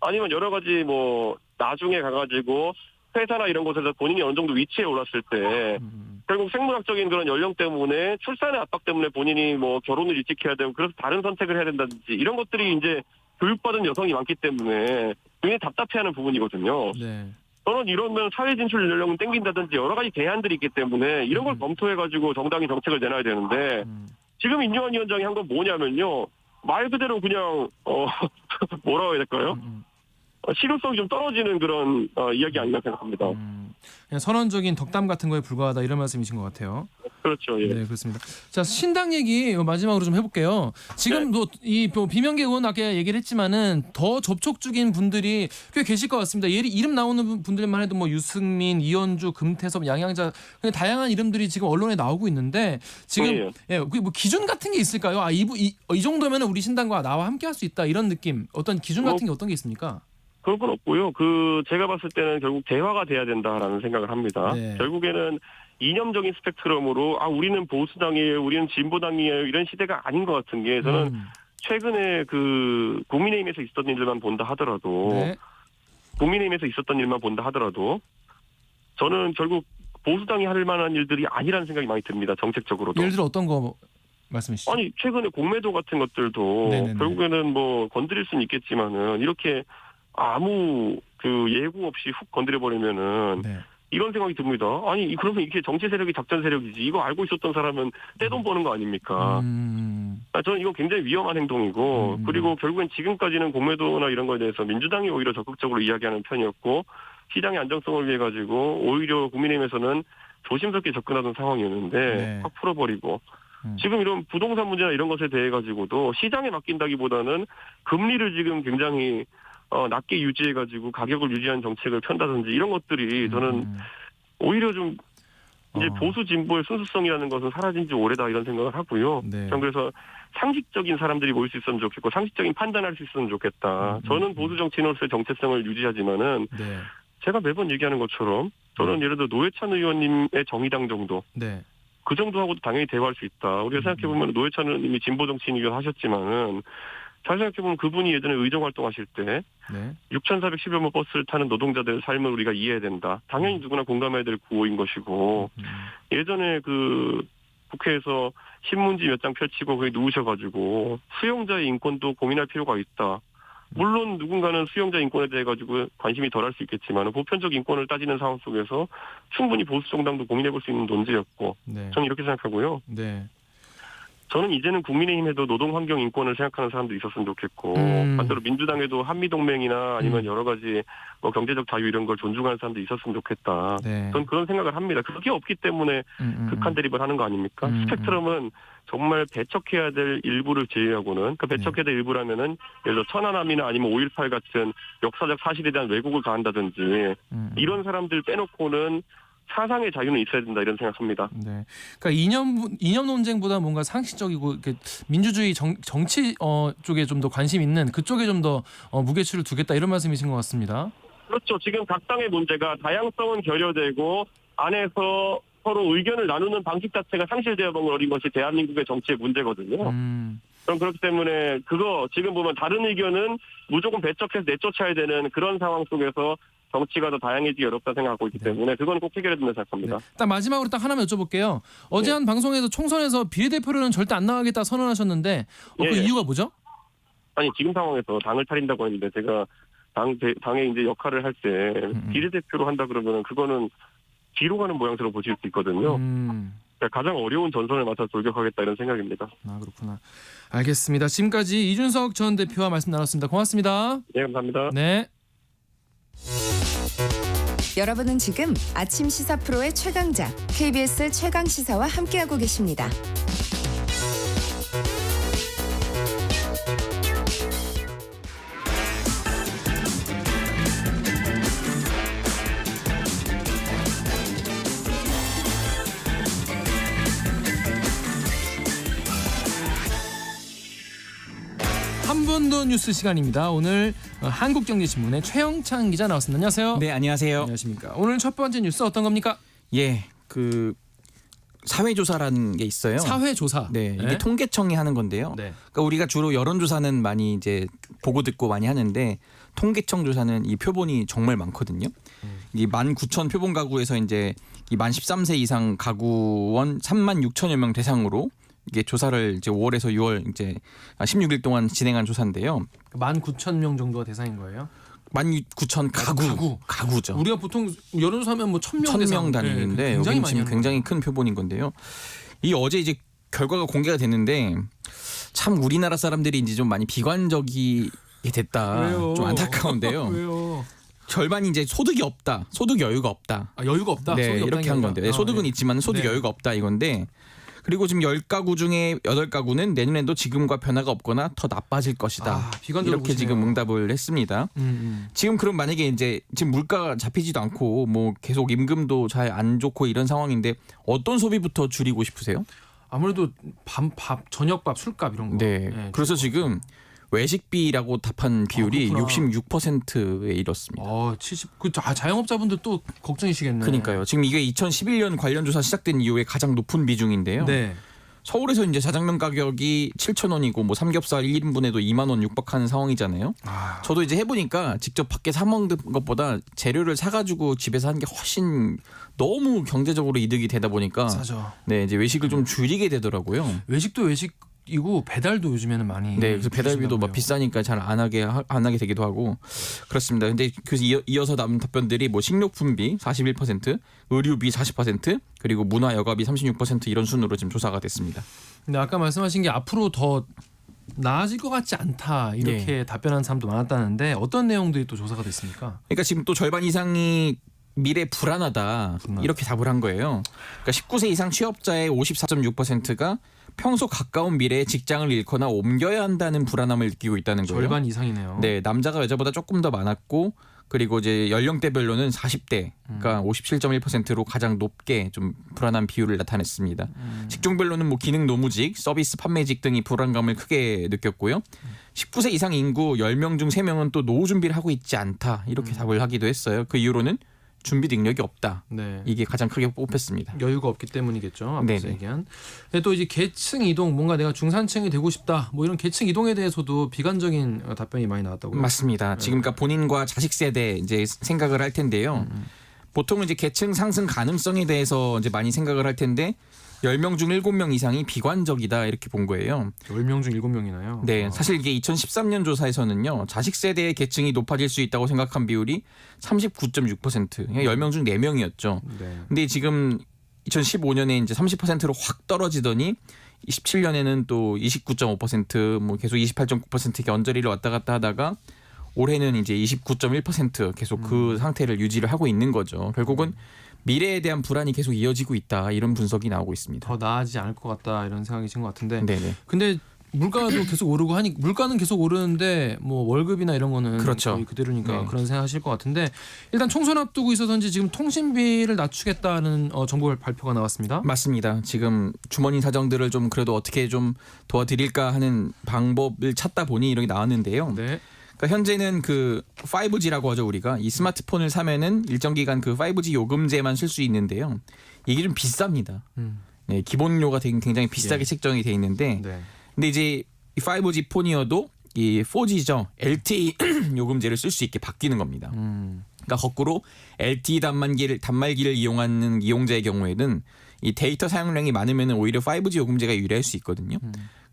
아니면 여러 가지 뭐 나중에 가가지고 회사나 이런 곳에서 본인이 어느 정도 위치에 올랐을 때 결국 생물학적인 그런 연령 때문에 출산의 압박 때문에 본인이 뭐 결혼을 일찍 해야 되고 그래서 다른 선택을 해야 된다든지 이런 것들이 이제 교육받은 여성이 많기 때문에 굉장히 답답해하는 부분이거든요. 저는 이러면 사회 진출 연령을 땡긴다든지 여러 가지 대안들이 있기 때문에 이런 걸 검토해가지고 정당이 정책을 내놔야 되는데 지금 인요한 위원장이 한 건 뭐냐면요. 말 그대로 그냥 뭐라고 해야 될까요? 실효성이 좀 떨어지는 그런 이야기 아닌가 생각합니다. 그냥 선언적인 덕담 같은 거에 불과하다 이런 말씀이신 것 같아요. 그렇죠. 예. 네, 그렇습니다. 자, 신당 얘기 마지막으로 좀 해볼게요. 지금 이 비명계 의원 아까 얘기를 했지만은 더 접촉 중인 분들이 꽤 계실 것 같습니다. 이름 나오는 분들만 해도 뭐 유승민, 이현주, 금태섭, 양양자 그냥 다양한 이름들이 지금 언론에 나오고 있는데 지금 뭐 기준 같은 게 있을까요? 이 정도면 우리 신당과 나와 함께할 수 있다 이런 느낌 어떤 기준 같은 게 어떤 게 있습니까? 그런 건 없고요. 제가 봤을 때는 결국 대화가 돼야 된다라는 생각을 합니다. 결국에는 이념적인 스펙트럼으로 우리는 보수당이에요, 우리는 진보당이에요 이런 시대가 아닌 것 같은 게 저는 최근에 국민의힘에서 있었던 일만 본다 하더라도 저는 결국 보수당이 할 만한 일들이 아니라는 생각이 많이 듭니다. 정책적으로도. 예를 들어 어떤 거 말씀이시죠? 아니 최근에 공매도 같은 것들도 결국에는 뭐 건드릴 수는 있겠지만은 이렇게 아무 예고 없이 훅 건드려버리면은 이런 생각이 듭니다. 아니 그러면 이게 정치 세력이 작전 세력이지 이거 알고 있었던 사람은 떼돈 버는 거 아닙니까? 저는 이건 굉장히 위험한 행동이고 그리고 결국엔 지금까지는 공매도나 이런 거에 대해서 민주당이 오히려 적극적으로 이야기하는 편이었고 시장의 안정성을 위해 가지고 오히려 국민의힘에서는 조심스럽게 접근하던 상황이었는데 확 풀어버리고 지금 이런 부동산 문제나 이런 것에 대해 가지고도 시장에 맡긴다기보다는 금리를 지금 굉장히 낮게 유지해가지고 가격을 유지하는 정책을 편다든지 이런 것들이 저는 오히려 좀 이제 보수 진보의 순수성이라는 것은 사라진 지 오래다 이런 생각을 하고요. 전 그래서 상식적인 사람들이 모일 수 있으면 좋겠고 상식적인 판단할 수 있으면 좋겠다. 저는 보수 정치인으로서의 정체성을 유지하지만은 제가 매번 얘기하는 것처럼 저는 예를 들어 노회찬 의원님의 정의당 정도 그 정도하고도 당연히 대화할 수 있다. 우리가 생각해보면 노회찬 의원님이 진보 정치인이긴 하셨지만은 잘 생각해보면 그분이 예전에 의정 활동하실 때 네. 6,410여 번 버스를 타는 노동자들의 삶을 우리가 이해해야 된다. 당연히 누구나 공감해야 될 구호인 것이고 예전에 그 국회에서 신문지 몇 장 펼치고 거기 누우셔가지고 수용자의 인권도 고민할 필요가 있다. 물론 누군가는 수용자 인권에 대해 가지고 관심이 덜할 수 있겠지만 보편적 인권을 따지는 상황 속에서 충분히 보수 정당도 고민해볼 수 있는 논제였고 네. 저는 이렇게 생각하고요. 네. 저는 이제는 국민의힘에도 노동환경 인권을 생각하는 사람도 있었으면 좋겠고 반대로 민주당에도 한미동맹이나 아니면 여러 가지 뭐 경제적 자유 이런 걸 존중하는 사람도 있었으면 좋겠다. 네. 저는 그런 생각을 합니다. 그게 없기 때문에 극한 대립을 하는 거 아닙니까? 스펙트럼은 정말 배척해야 될 일부를 제외하고는 그 배척해야 될 일부라면은 예를 들어 천안함이나 아니면 5.18 같은 역사적 사실에 대한 왜곡을 가한다든지 이런 사람들 빼놓고는 사상의 자유는 있어야 된다 이런 생각합니다. 네. 그러니까 이념 논쟁보다 뭔가 상식적이고 이렇게 민주주의 정치 쪽에 좀 더 관심 있는 그쪽에 좀 더 무게추를 두겠다 이런 말씀이신 것 같습니다. 그렇죠. 지금 각 당의 문제가 다양성은 결여되고 안에서 서로 의견을 나누는 방식 자체가 상실되어 버린 것이 대한민국의 정치의 문제거든요. 그럼 그렇기 때문에 그거 지금 보면 다른 의견은 무조건 배척해서 내쫓아야 되는 그런 상황 속에서 정치가 더 다양해지기 어렵다 생각하고 있기 때문에 그건 꼭 해결해야 된다 생각합니다. 네. 딱 마지막으로 딱 하나만 여쭤볼게요. 어제 한 방송에서 총선에서 비례대표로는 절대 안 나가겠다 선언하셨는데 그 이유가 뭐죠? 아니 지금 상황에서 당을 차린다고 했는데 제가 당의 이제 역할을 할 때 비례대표로 한다 그러면 그거는 뒤로 가는 모양새로 보실 수 있거든요. 그러니까 가장 어려운 전선을 맡아 돌격하겠다 이런 생각입니다. 아 그렇구나. 알겠습니다. 지금까지 이준석 전 대표와 말씀 나눴습니다. 고맙습니다. 네 감사합니다. 네. 여러분은 지금 아침 시사 프로의 최강자 KBS 최강시사와 함께하고 계십니다. 한 번 더 뉴스 시간입니다. 오늘 한국경제신문의 최영찬 기자 나왔습니다. 안녕하세요. 네, 안녕하세요. 안녕하십니까. 오늘 첫 번째 뉴스 어떤 겁니까? 예, 그 사회조사라는 게 있어요. 사회조사. 네, 이게 통계청이 하는 건데요. 네. 그러니까 우리가 주로 여론조사는 많이 이제 보고 듣고 많이 하는데 통계청 조사는 이 표본이 정말 많거든요. 이 19,000 표본 가구에서 이제 이 만 13세 이상 가구원 36,000여 명 대상으로 이게 조사를 이제 5월에서 6월 이제 16일 동안 진행한 조사인데요. 19,000명 정도가 대상인 거예요? 19,000 가구죠. 우리가 보통 여론조사하면 뭐 1,000명 단위인데 여기는 지금 굉장히 큰 표본인 건데요. 이 어제 이제 결과가 공개가 됐는데 참 우리나라 사람들이 이제 좀 많이 비관적이 됐다. 왜요? 좀 안타까운데요. 왜요? 절반이 이제 소득이 없다, 소득 여유가 없다. 아, 여유가 없다. 네, 이렇게 한 건데 소득은 있지만 소득 여유가 없다 이건데. 그리고 지금 10가구 중에 8가구는 내년에도 지금과 변화가 없거나 더 나빠질 것이다. 이렇게 보시네요. 지금 응답을 했습니다. 지금 그럼 만약에 이제 지금 물가가 잡히지도 않고 뭐 계속 임금도 잘 안 좋고 이런 상황인데 어떤 소비부터 줄이고 싶으세요? 아무래도 밥, 저녁밥, 술값 이런 거. 네. 그래서 지금 외식비라고 답한 비율이 66%에 이렇습니다. 70. 그 자영업자분들 또 걱정이시겠네요. 그러니까요. 지금 이게 2011년 관련 조사 시작된 이후에 가장 높은 비중인데요. 네. 서울에서 이제 자장면 가격이 7,000원이고 뭐 삼겹살 1인분에도 2만 원 육박하는 상황이잖아요. 저도 이제 해보니까 직접 밖에 사 먹는 것보다 재료를 사가지고 집에서 하는 게 훨씬 너무 경제적으로 이득이 되다 보니까 싸죠. 네, 이제 외식을 좀 줄이게 되더라고요. 외식도 외식이고 배달도 요즘에는 많이. 네, 그래서 배달비도 막 비싸니까 잘 안 하게 되기도 하고 그렇습니다. 근데 그래서 이어서 남은 답변들이 뭐 식료품비 41%, 의류비 40%, 그리고 문화 여가비 36% 이런 순으로 지금 조사가 됐습니다. 근데 아까 말씀하신 게 앞으로 더 나아질 것 같지 않다 이렇게 답변한 사람도 많았다는데 어떤 내용들이 또 조사가 됐습니까? 그러니까 지금 또 절반 이상이 미래 불안하다 이렇게 답을 한 거예요. 그러니까 19세 이상 취업자의 54.6%가 평소 가까운 미래에 직장을 잃거나 옮겨야 한다는 불안함을 느끼고 있다는 거예요. 절반 이상이네요. 네, 남자가 여자보다 조금 더 많았고 그리고 이제 연령대별로는 40대, 그러니까 57.1%로 가장 높게 좀 불안한 비율을 나타냈습니다. 직종별로는 뭐 기능 노무직, 서비스 판매직 등이 불안감을 크게 느꼈고요. 19세 이상 인구 10명 중 3명은 또 노후 준비를 하고 있지 않다 이렇게 답을 하기도 했어요. 그 이유로는 준비 능력이 없다. 네. 이게 가장 크게 뽑혔습니다. 여유가 없기 때문이겠죠. 앞서 네네. 얘기한. 근데 또 이제 계층 이동, 뭔가 내가 중산층이 되고 싶다. 뭐 이런 계층 이동에 대해서도 비관적인 답변이 많이 나왔다고요. 맞습니다. 지금 그러니까 본인과 자식 세대 이제 생각을 할 텐데요. 보통은 이제 계층 상승 가능성에 대해서 이제 많이 생각을 할 텐데 10명 중 7명 이상이 비관적이다 이렇게 본 거예요. 10명 중 7명이나요? 네, 사실 이게 2013년 조사에서는요. 자식 세대의 계층이 높아질 수 있다고 생각한 비율이 39.6%. 그러니까 10명 중 4명이었죠. 네. 근데 지금 2015년에 이제 30%로 확 떨어지더니 27년에는 또 29.5%, 뭐 계속 28.9% 이렇게 언저리를 왔다 갔다 하다가 올해는 이제 29.1% 계속 그 상태를 유지를 하고 있는 거죠. 결국은 미래에 대한 불안이 계속 이어지고 있다 이런 분석이 나오고 있습니다. 더 나아지지 않을 것 같다 이런 생각이 든 것 같은데. 네네. 근데 물가도 계속 오르고 하니 물가는 계속 오르는데 뭐 월급이나 이런 거는 그렇죠. 거의 그대로니까 네. 그런 생각하실 것 같은데 일단 총선 앞두고 있어서인지 지금 통신비를 낮추겠다는 정부 발표가 나왔습니다. 맞습니다. 지금 주머니 사정들을 좀 그래도 어떻게 좀 도와드릴까 하는 방법을 찾다 보니 이렇게 나왔는데요. 네. 그러니까 현재는 그 5G라고 하죠. 우리가 이 스마트폰을 사면은 일정 기간 그 5G 요금제만 쓸 수 있는데요. 이게 좀 비쌉니다. 네, 기본료가 굉장히 비싸게 책정이 돼 있는데, 네. 근데 이제 이 5G 폰이어도 이 4G죠. LTE 요금제를 쓸 수 있게 바뀌는 겁니다. 그러니까 거꾸로 LTE 단말기를 이용하는 이용자의 경우에는 이 데이터 사용량이 많으면 오히려 5G 요금제가 유리할 수 있거든요.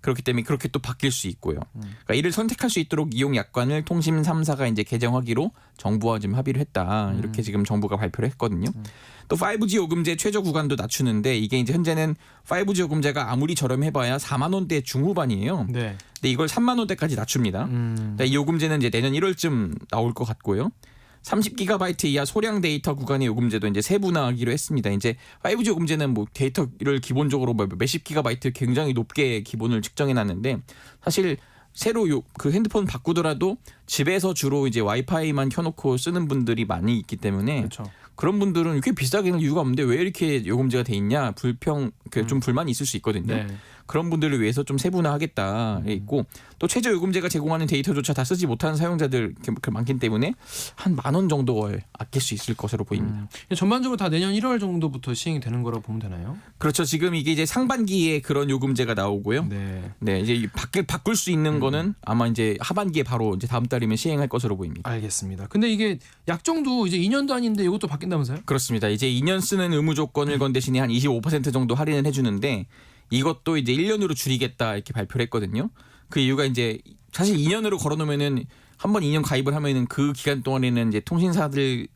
그렇기 때문에 그렇게 또 바뀔 수 있고요. 그러니까 이를 선택할 수 있도록 이용 약관을 통신 3사가 이제 개정하기로 정부와 지금 합의를 했다. 이렇게 지금 정부가 발표를 했거든요. 또 5G 요금제 최저 구간도 낮추는데 이게 이제 현재는 5G 요금제가 아무리 저렴해봐야 4만 원대 중후반이에요. 네. 근데 이걸 3만 원대까지 낮춥니다. 그러니까 이 요금제는 이제 내년 1월쯤 나올 것 같고요. 30GB 이하 소량 데이터 구간의 요금제도 이제 세분화하기로 했습니다. 이제 5G 요금제는 뭐 데이터를 기본적으로 뭐 몇십 기가바이트 굉장히 높게 기본을 측정해 놨는데 사실 새로 그 핸드폰 바꾸더라도 집에서 주로 이제 와이파이만 켜놓고 쓰는 분들이 많이 있기 때문에 그렇죠. 그런 분들은 이렇게 비싸게 할 이유가 없는데 왜 이렇게 요금제가 돼 있냐 좀 불만이 있을 수 있거든요. 네. 그런 분들을 위해서 좀 세분화하겠다 있고 또 최저 요금제가 제공하는 데이터조차 다 쓰지 못하는 사용자들 많기 때문에 한 10,000원 정도를 아낄 수 있을 것으로 보입니다. 전반적으로 다 내년 1월 정도부터 시행이 되는 거라고 보면 되나요? 그렇죠. 지금 이게 이제 상반기에 그런 요금제가 나오고요. 네, 이제 바꿀 수 있는 거는 아마 이제 하반기에 바로 이제 다음 달이면 시행할 것으로 보입니다. 알겠습니다. 근데 이게 약정도 이제 2년 단위인데 이것도 바뀐다면서요? 그렇습니다. 이제 2년 쓰는 의무 조건을 건 대신에 한 25% 정도 할인을 해주는데 이것도 이제 1년으로 줄이겠다 이렇게 발표를 했거든요. 그 이유가 이제 사실 2년으로 걸어놓으면은 한번 2년 가입을 하면은 그 기간 동안에는 이제 통신사들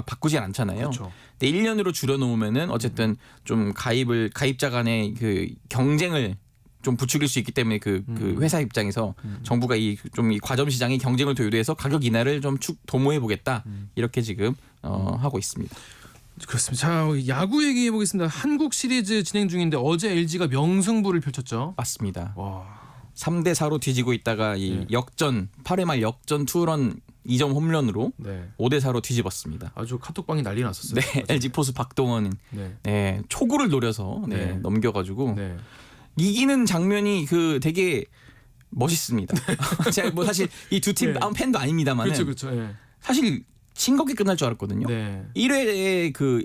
바꾸지 않잖아요. 그렇죠. 근데 1년으로 줄여놓으면은 어쨌든 좀 가입자 간의 그 경쟁을 좀 부추길 수 있기 때문에 그 회사 입장에서 정부가 이 과점 시장의 경쟁을 도유도해서 가격 인하를 좀 도모해 보겠다 이렇게 지금 하고 있습니다. 그렇습니다. 자, 야구 얘기해 보겠습니다. 한국 시리즈 진행 중인데 어제 LG가 명승부를 펼쳤죠. 맞습니다. 와. 3대4로 뒤지고 있다가 이 역전 8회 말 역전 투런 2점 홈런으로 5대4로 뒤집었습니다. 아주 카톡방이 난리 났었어요. 네, LG 포수 박동원은 초구를 노려서 넘겨가지고 이기는 장면이 되게 멋있습니다. 제가 뭐 사실 이 두 팀 팬도 아닙니다만 그렇죠. 사실 싱겁게 끝날 줄 알았거든요. 1회에 그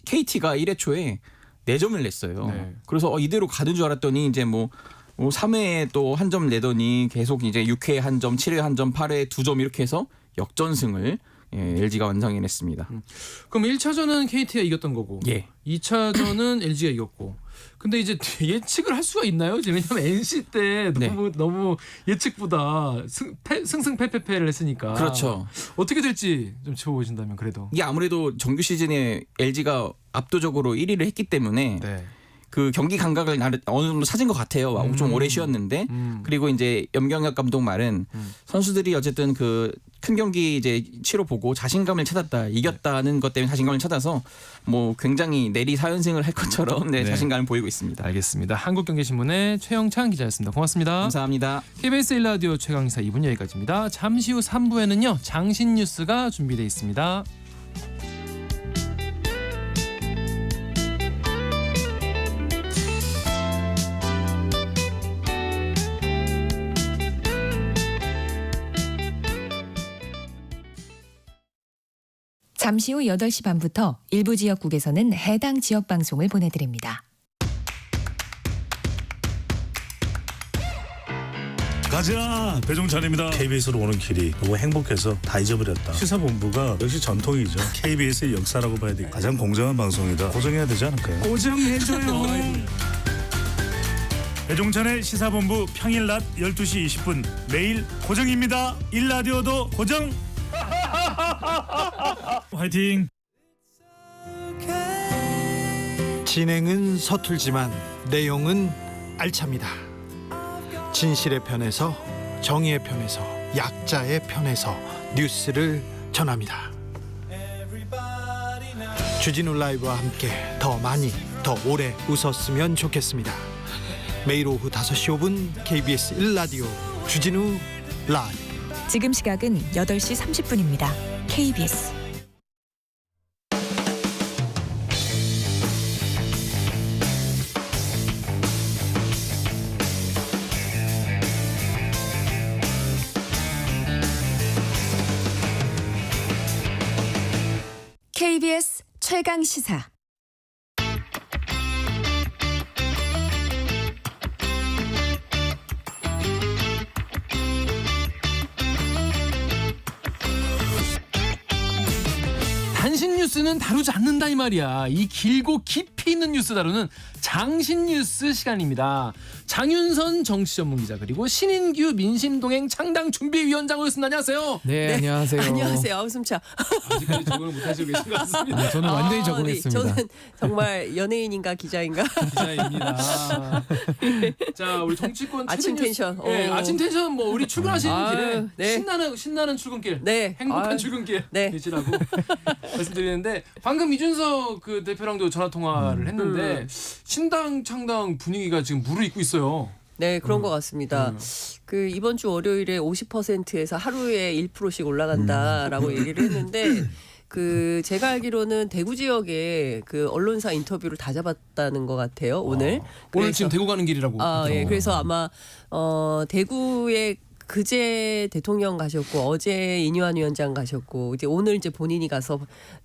KT가 1회 초에 4점을 냈어요. 그래서 이대로 가는 줄 알았더니 이제 뭐 3회에 또 한 점 내더니 계속 이제 6회에 한 점, 7회에 한 점, 8회에 2점 이렇게 해서 역전승을 LG가 완성해냈습니다. 그럼 1차전은 KT가 이겼던 거고 2차전은 LG가 이겼고 근데 이제 예측을 할 수가 있나요? 왜냐하면 NC 때 너무 예측보다 승승패패패를 했으니까 그렇죠. 어떻게 될지 좀 짚어보신다면 그래도 이게 아무래도 정규 시즌에 LG가 압도적으로 1위를 했기 때문에 그 경기 감각을 어느 정도 찾은 것 같아요. 좀 오래 쉬었는데 그리고 이제 염경엽 감독 말은 선수들이 어쨌든 그 큰 경기 이제 치러보고 자신감을 찾았다, 이겼다는 것 때문에 자신감을 찾아서 뭐 굉장히 내리 4연승을 할 것처럼 자신감을 보이고 있습니다. 알겠습니다. 한국경제신문의 최영찬 기자였습니다. 고맙습니다. 감사합니다. KBS 1라디오 최강시사 2분 여기까지입니다. 잠시 후 3부에는요 장신 뉴스가 준비되어 있습니다. 잠시 후 8시 반부터 일부 지역국에서는 해당 지역 방송을 보내드립니다. 가자 배종찬입니다. KBS로 오는 길이 너무 행복해서 다 잊어버렸다. 시사본부가 역시 전통이죠. KBS의 역사라고 봐야 돼. 가장 공정한 방송이다. 고정해야 되지 않을까요? 고정해줘요. 배종찬의 시사본부 평일 낮 12시 20분 매일 고정입니다. 일라디오도 고정. 화이팅. 진행은 서툴지만 내용은 알찹니다. 진실의 편에서, 정의의 편에서, 약자의 편에서 뉴스를 전합니다. 주진우 라이브와 함께 더 많이, 더 오래 웃었으면 좋겠습니다. 매일 오후 5시 5분 KBS 1라디오 주진우 라이브. 지금 시각은 8시 30분입니다. KBS. KBS 최강 시사. 단신 뉴스는 다루지 않는다 이 말이야. 이 길고 깊이 있는 뉴스 다루는 장신 뉴스 시간입니다. 장윤선 정치 전문 기자 그리고 신인규 민심동행 창당 준비위원장 오셨습니다. 안녕하세요. 네, 안녕하세요. 안녕하세요. 아우 숨차. 아직까지 적응을 못하시고 계신 것 같습니다. 네, 저는 완전히 적응했습니다. 네, 저는 정말 연예인인가 기자인가. 기자입니다. 자, 우리 정치권 아침 텐션. 네, 아침 텐션 뭐 우리 출근하시는 길에 네. 신나는 출근길, 네. 행복한 출근길 되시라고 말씀드리는데 방금 이준석 그 대표랑도 전화 통화를 했는데 신당 창당 분위기가 지금 무르익고 있어요. 네, 그런 것 같습니다. 그 이번 주 월요일에 50%에서 하루에 1%씩 올라간다라고 얘기를 했는데 그 제가 알기로는 대구 지역에 그 언론사 인터뷰를 다 잡았다는 것 같아요. 오늘. 오늘 지금 대구 가는 길이라고. 예. 그래서 아마 대구에 그제 대통령 가셨고 어제 이뇨한 위원장 가셨고 이제 오늘 이제 본인이 가서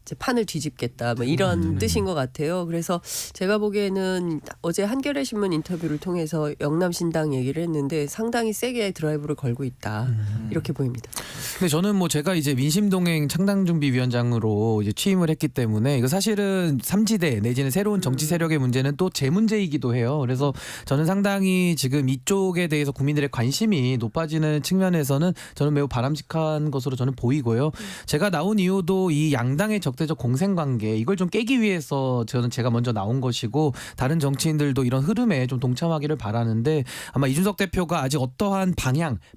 이제 판을 뒤집겠다 뭐 이런 뜻인 것 같아요. 그래서 제가 보기에는 어제 한겨레 신문 인터뷰를 통해서 영남신당 얘기를 했는데 상당히 세게 드라이브를 걸고 있다 이렇게 보입니다. 근데 저는 뭐 제가 이제 민심동행 창당준비위원장으로 이제 취임을 했기 때문에 이거 사실은 삼지대 내지는 새로운 정치 세력의 문제는 또 제 문제이기도 해요. 그래서 저는 상당히 지금 이쪽에 대해서 국민들의 관심이 높아지는 측면에서는 저는 매우 바람직한 것으로 저는 보이고요. 제가 나온 이유도 이 양당의 적대적 공생관계 이걸 좀 깨기 위해서 제가 먼저 나온 것이고 다른 정치인들도 이런 흐름에 좀 동참하기를 바라는데 아마 이준석 대표가 아직 어떠한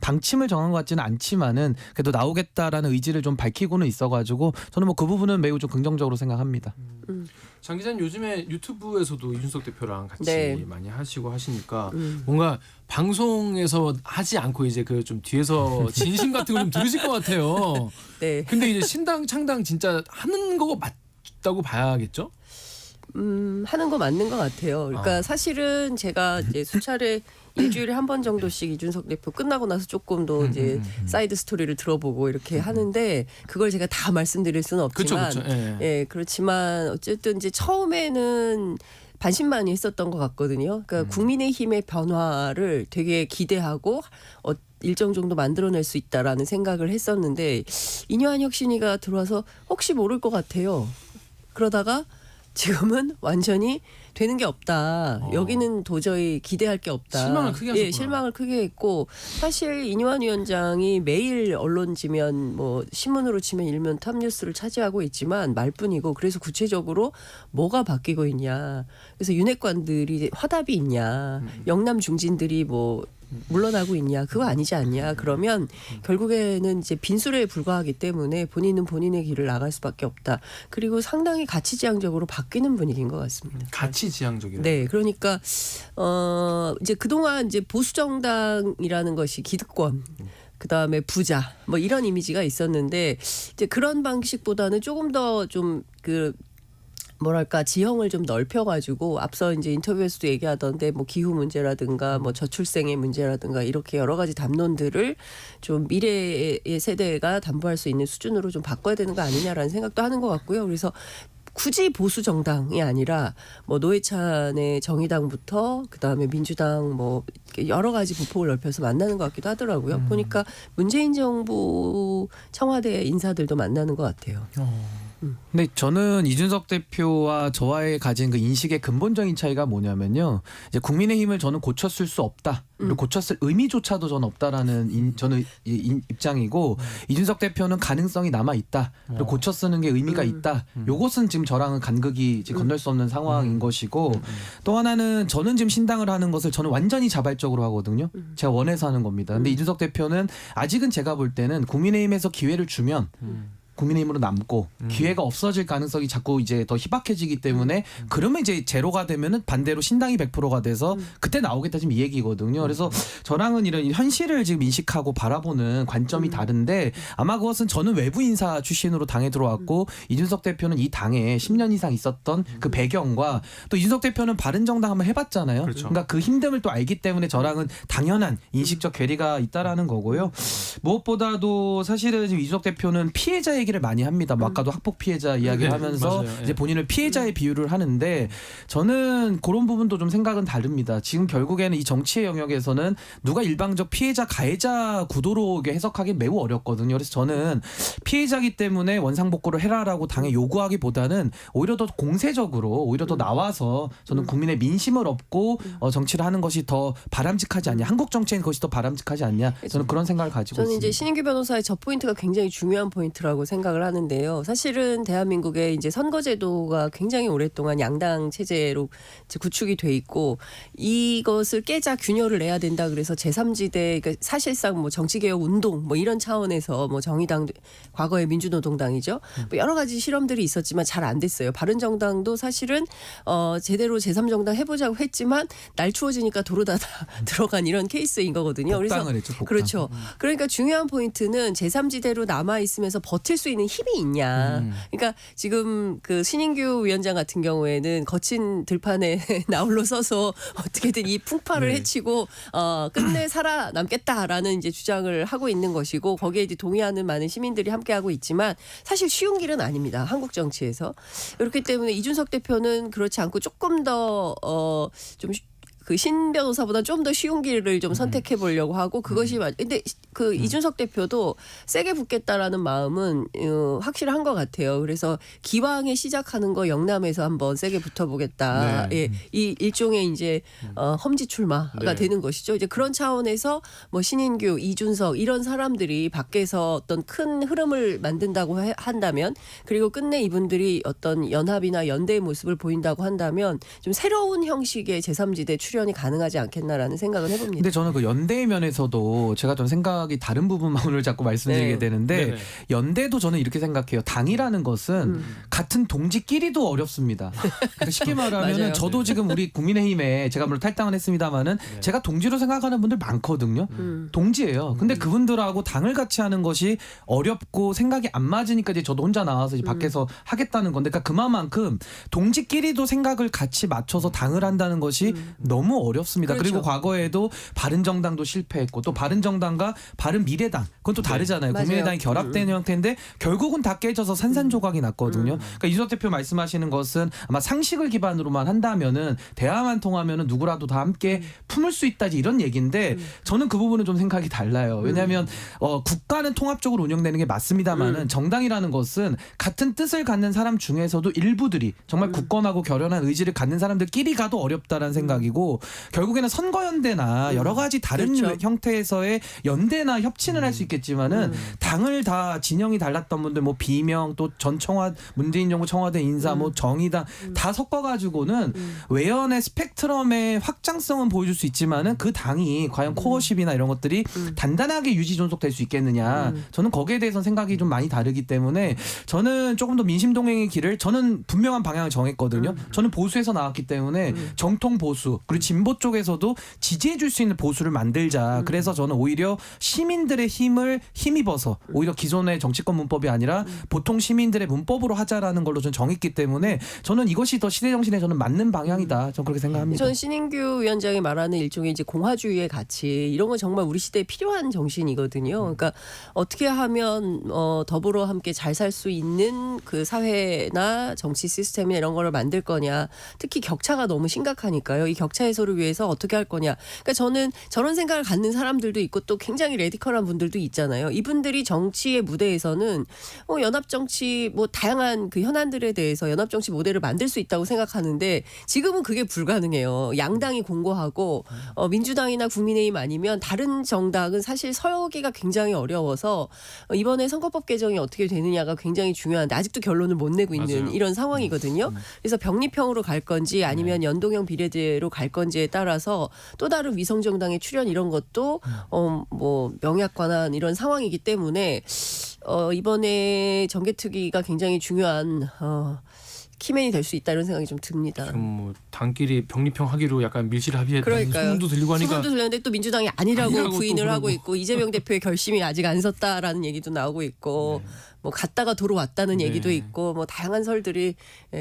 방침을 정한 것 같지는 않지만은 그래도 나오겠다라는 의지를 좀 밝히고는 있어가지고 저는 뭐 그 부분은 매우 좀 긍정적으로 생각합니다. 장 기자님 요즘에 유튜브에서도 이준석 대표랑 같이 많이 하시고 하시니까 뭔가 방송에서 하지 않고 이제 그 좀 뒤에서 진심 같은 거 좀 들으실 것 같아요. 네. 근데 이제 신당 창당 진짜 하는 거 맞다고 봐야겠죠? 하는 거 맞는 것 같아요. 그러니까 사실은 제가 이제 수차례 일주일에 한 번 정도씩 이준석 대표 끝나고 나서 조금 더 이제 사이드 스토리를 들어보고 이렇게 하는데 그걸 제가 다 말씀드릴 수는 없지만, 그쵸. 예, 그렇지만 어쨌든 이제 처음에는 반신반의했었던 것 같거든요. 그러니까 국민의힘의 변화를 되게 기대하고 일정 정도 만들어낼 수 있다라는 생각을 했었는데 이뇨한 혁신이가 들어와서 혹시 모를 것 같아요. 그러다가 지금은 완전히 되는 게 없다. 여기는 도저히 기대할 게 없다. 실망을 크게 하셨구나. 예, 실망을 크게 했고 사실 이뇨한 위원장이 매일 언론지면 뭐 신문으로 치면 일면 탑뉴스를 차지하고 있지만 말뿐이고 그래서 구체적으로 뭐가 바뀌고 있냐. 그래서 윤핵관들이 화답이 있냐. 영남 중진들이 뭐 물러나고 있냐 그거 아니지 않냐 그러면 결국에는 이제 빈수레에 불과하기 때문에 본인은 본인의 길을 나갈 수밖에 없다. 그리고 상당히 가치지향적으로 바뀌는 분위기인 것 같습니다. 가치지향적이요. 네, 그러니까 이제 그동안 이제 보수 정당이라는 것이 기득권. 그다음에 부자 뭐 이런 이미지가 있었는데 이제 그런 방식보다는 조금 더 좀 뭐랄까 지형을 좀 넓혀가지고 앞서 이제 인터뷰에서도 얘기하던데 뭐 기후 문제라든가 뭐 저출생의 문제라든가 이렇게 여러 가지 담론들을 좀 미래의 세대가 담보할 수 있는 수준으로 좀 바꿔야 되는 거 아니냐라는 생각도 하는 것 같고요. 그래서 굳이 보수 정당이 아니라 뭐 노회찬의 정의당부터 그다음에 민주당 뭐 여러 가지 보폭을 넓혀서 만나는 것 같기도 하더라고요. 보니까 문재인 정부 청와대 인사들도 만나는 것 같아요. 근데 저는 이준석 대표와 저와의 가진 그 인식의 근본적인 차이가 뭐냐면요. 이제 국민의힘을 저는 고쳤을 수 없다. 그리고 고쳤을 의미조차도 저는 없다라는 저는 입장이고 이준석 대표는 가능성이 남아 있다. 그리고 고쳐 쓰는 게 의미가 있다. 요것은 지금 저랑은 간극이 지금 건널 수 없는 상황인 것이고 또 하나는 저는 지금 신당을 하는 것을 저는 완전히 자발적으로 하거든요. 제가 원해서 하는 겁니다. 근데 이준석 대표는 아직은 제가 볼 때는 국민의힘에서 기회를 주면 국민의힘으로 남고 기회가 없어질 가능성이 자꾸 이제 더 희박해지기 때문에 그러면 이제 제로가 되면은 반대로 신당이 100%가 돼서 그때 나오겠다 지금 이 얘기거든요. 그래서 저랑은 이런 현실을 지금 인식하고 바라보는 관점이 다른데 아마 그것은 저는 외부 인사 출신으로 당에 들어왔고 이준석 대표는 이 당에 10년 이상 있었던 그 배경과 또 이준석 대표는 바른정당 한번 해봤잖아요. 그렇죠. 그러니까 그 힘듦을 또 알기 때문에 저랑은 당연한 인식적 괴리가 있다라는 거고요. 무엇보다도 사실은 지금 이준석 대표는 피해자 얘기를 많이 합니다. 뭐 아까도 학폭 피해자 이야기를 네, 하면서 맞아요. 이제 본인을 피해자에 비유를 하는데 저는 그런 부분도 좀 생각은 다릅니다. 지금 결국에는 이 정치의 영역에서는 누가 일방적 피해자 가해자 구도로 해석하기 매우 어렵거든요. 그래서 저는 피해자기 때문에 원상복구를 해라라고 당에 요구하기보다는 오히려 더 공세적으로 오히려 더 나와서 저는 국민의 민심을 얻고 정치를 하는 것이 더 바람직하지 않냐. 한국 정치엔 그것이 더 바람직하지 않냐. 저는 그런 생각을 가지고 저는 있습니다. 이제 신인규 변호사의 저 포인트가 굉장히 중요한 포인트라고 생각을 하는데요. 사실은 대한민국의 이제 선거제도가 굉장히 오랫동안 양당 체제로 이제 구축이 돼 있고 이것을 깨자 균열을 내야 된다. 그래서 제3지대 그러니까 사실상 뭐 정치개혁 운동 뭐 이런 차원에서 뭐 정의당 과거의 민주노동당이죠. 뭐 여러 가지 실험들이 있었지만 잘 안 됐어요. 바른정당도 사실은 제대로 제3정당 해보자고 했지만 날 추워지니까 도로다다 들어간 이런 케이스인 거거든요. 복당을 했죠, 복당. 그렇죠. 그러니까 중요한 포인트는 제3지대로 남아 있으면서 버틸 수 있는 힘이 있냐. 그러니까 지금 그 신인규 위원장 같은 경우에는 거친 들판에 나홀로 서서 어떻게든 이 풍파를 해치고 끝내 살아남겠다라는 이제 주장을 하고 있는 것이고 거기에 이제 동의하는 많은 시민들이 함께하고 있지만 사실 쉬운 길은 아닙니다. 한국 정치에서. 그렇기 때문에 이준석 대표는 그렇지 않고 조금 더 좀 그 신 변호사보다 좀 더 쉬운 길을 좀 선택해 보려고 하고 그것이 근데 그 이준석 대표도 세게 붙겠다라는 마음은 확실한 것 같아요. 그래서 기왕에 시작하는 거 영남에서 한번 세게 붙어보겠다. 네. 예, 이 일종의 이제 험지 출마가 네. 되는 것이죠. 이제 그런 차원에서 뭐 신인규, 이준석 이런 사람들이 밖에서 어떤 큰 흐름을 만든다고 한다면 그리고 끝내 이분들이 어떤 연합이나 연대의 모습을 보인다고 한다면 좀 새로운 형식의 제3지대 출연이 가능하지 않겠나라는 생각을 해봅니다. 근데 저는 그 연대 면에서도 제가 좀 생각이 다른 부분만 오늘 자꾸 말씀드리게 네. 되는데 네네. 연대도 저는 이렇게 생각해요. 당이라는 것은 같은 동지끼리도 어렵습니다. 그러니까 쉽게 말하면 맞아요. 저도 지금 우리 국민의힘에 제가 물론 탈당은 했습니다마는 제가 동지로 생각하는 분들 많거든요. 동지예요. 근데 그분들하고 당을 같이 하는 것이 어렵고 생각이 안 맞으니까 이제 저도 혼자 나와서 이제 밖에서 하겠다는 건데 그러니까 그만큼 동지끼리도 생각을 같이 맞춰서 당을 한다는 것이 너무 어렵습니다. 그렇죠. 그리고 과거에도 바른정당도 실패했고 또 바른정당과 바른미래당 그건 또 다르잖아요. 맞아요. 국민의당이 결합되는 형태인데 결국은 다 깨져서 산산조각이 났거든요. 그러니까 이준석 대표 말씀하시는 것은 아마 상식을 기반으로만 한다면은 대화만 통하면은 누구라도 다 함께 품을 수 있다지 이런 얘기인데 저는 그 부분은 좀 생각이 달라요. 왜냐하면 국가는 통합적으로 운영되는 게 맞습니다만은 정당이라는 것은 같은 뜻을 갖는 사람 중에서도 일부들이 정말 굳건하고 결연한 의지를 갖는 사람들끼리 가도 어렵다라는 생각이고 결국에는 선거연대나 여러 가지 다른 그렇죠. 형태에서의 연대나 협친을 할 수 있겠지만은 당을 다 진영이 달랐던 분들 뭐 비명 또 전 문재인 정부 청와대 인사 뭐 정의당 다 섞어가지고는 외연의 스펙트럼의 확장성은 보여줄 수 있지만은 그 당이 과연 코어십이나 이런 것들이 단단하게 유지 존속될 수 있겠느냐 저는 거기에 대해서는 생각이 좀 많이 다르기 때문에 저는 조금 더 민심동행의 길을 저는 분명한 방향을 정했거든요. 저는 보수에서 나왔기 때문에 정통 보수 그리고 진보 쪽에서도 지지해줄 수 있는 보수를 만들자. 그래서 저는 오히려 시민들의 힘을 힘입어서 오히려 기존의 정치권 문법이 아니라 보통 시민들의 문법으로 하자라는 걸로 저는 정했기 때문에 저는 이것이 더 시대 정신에 저는 맞는 방향이다. 저는 그렇게 생각합니다. 저는 신인규 위원장이 말하는 일종의 이제 공화주의의 가치 이런 건 정말 우리 시대에 필요한 정신이거든요. 그러니까 어떻게 하면 더불어 함께 잘 살 수 있는 그 사회나 정치 시스템이나 이런 거를 만들 거냐. 특히 격차가 너무 심각하니까요. 이 격차 해소를 위해서 어떻게 할 거냐. 그러니까 저는 저런 생각을 갖는 사람들도 있고 또 굉장히 레디컬한 분들도 있잖아요. 이분들이 정치의 무대에서는 연합 정치 뭐 다양한 그 현안들에 대해서 연합 정치 모델을 만들 수 있다고 생각하는데 지금은 그게 불가능해요. 양당이 공고하고 민주당이나 국민의힘 아니면 다른 정당은 사실 서기가 굉장히 어려워서 이번에 선거법 개정이 어떻게 되느냐가 굉장히 중요한데 아직도 결론을 못 내고 있는 맞아요. 이런 상황이거든요. 그래서 병립형으로 갈 건지 아니면 연동형 비례대로 갈 건지에 따라서 또 다른 위성 정당의 출현 이런 것도 뭐 명약 관한 이런 상황이기 때문에 이번에 정개특위가 굉장히 중요한 키맨이 될 수 있다 이런 생각이 좀 듭니다. 지금 뭐 당끼리 병립형 하기로 약간 밀실 합의했다는 소문도 들리고 하니까 소문도 들렸는데 또 민주당이 아니라고 부인을 하고 그러고. 있고 이재명 대표의 결심이 아직 안 섰다라는 얘기도 나오고 있고 뭐 갔다가 도로 왔다는 얘기도 있고 뭐 다양한 설들이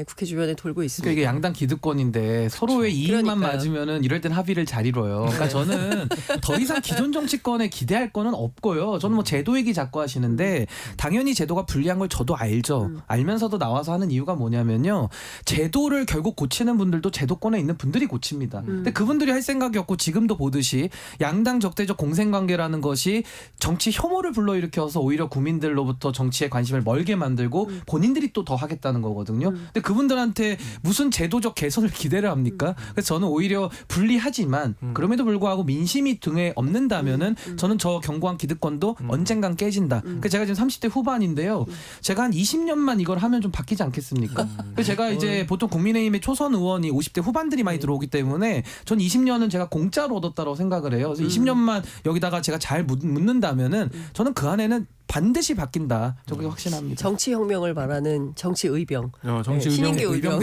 국회 주변에 돌고 있습니다. 그러니까 이게 양당 기득권인데 서로의 이익만 그러니까요. 맞으면은 이럴 땐 합의를 잘 이뤄요. 그러니까 저는 더 이상 기존 정치권에 기대할 거는 없고요. 저는 뭐 제도 얘기 자꾸 하시는데 당연히 제도가 불리한 걸 저도 알죠. 알면서도 나와서 하는 이유가 뭐냐면요. 제도를 결국 고치는 분들도 제도권에 있는 분들이 고칩니다. 근데 그분들이 할 생각이 없고 지금도 보듯이 양당 적대적 공생관계라는 것이 정치 혐오를 불러일으켜서 오히려 국민들로부터 정치에 관심을 멀게 만들고 본인들이 또 더 하겠다는 거거든요. 근데 그분들한테 무슨 제도적 개선을 기대를 합니까? 그래서 저는 오히려 불리하지만 그럼에도 불구하고 민심이 등에 없는다면은 저는 저 견고한 기득권도 언젠간 깨진다. 그래서 제가 지금 30대 후반인데요. 제가 한 20년만 이걸 하면 좀 바뀌지 않겠습니까? 그래서 제가 이제 보통 국민의힘의 초선 의원이 50대 후반들이 많이 들어오기 때문에 전 20년은 제가 공짜로 얻었다고 생각을 해요. 그래서 20년만 여기다가 제가 잘 묻는다면은 저는 그 안에는 반드시 바뀐다. 저 그게 확신합니다. 정치 혁명을 말하는 정치 의병. 정치 신인규 의병.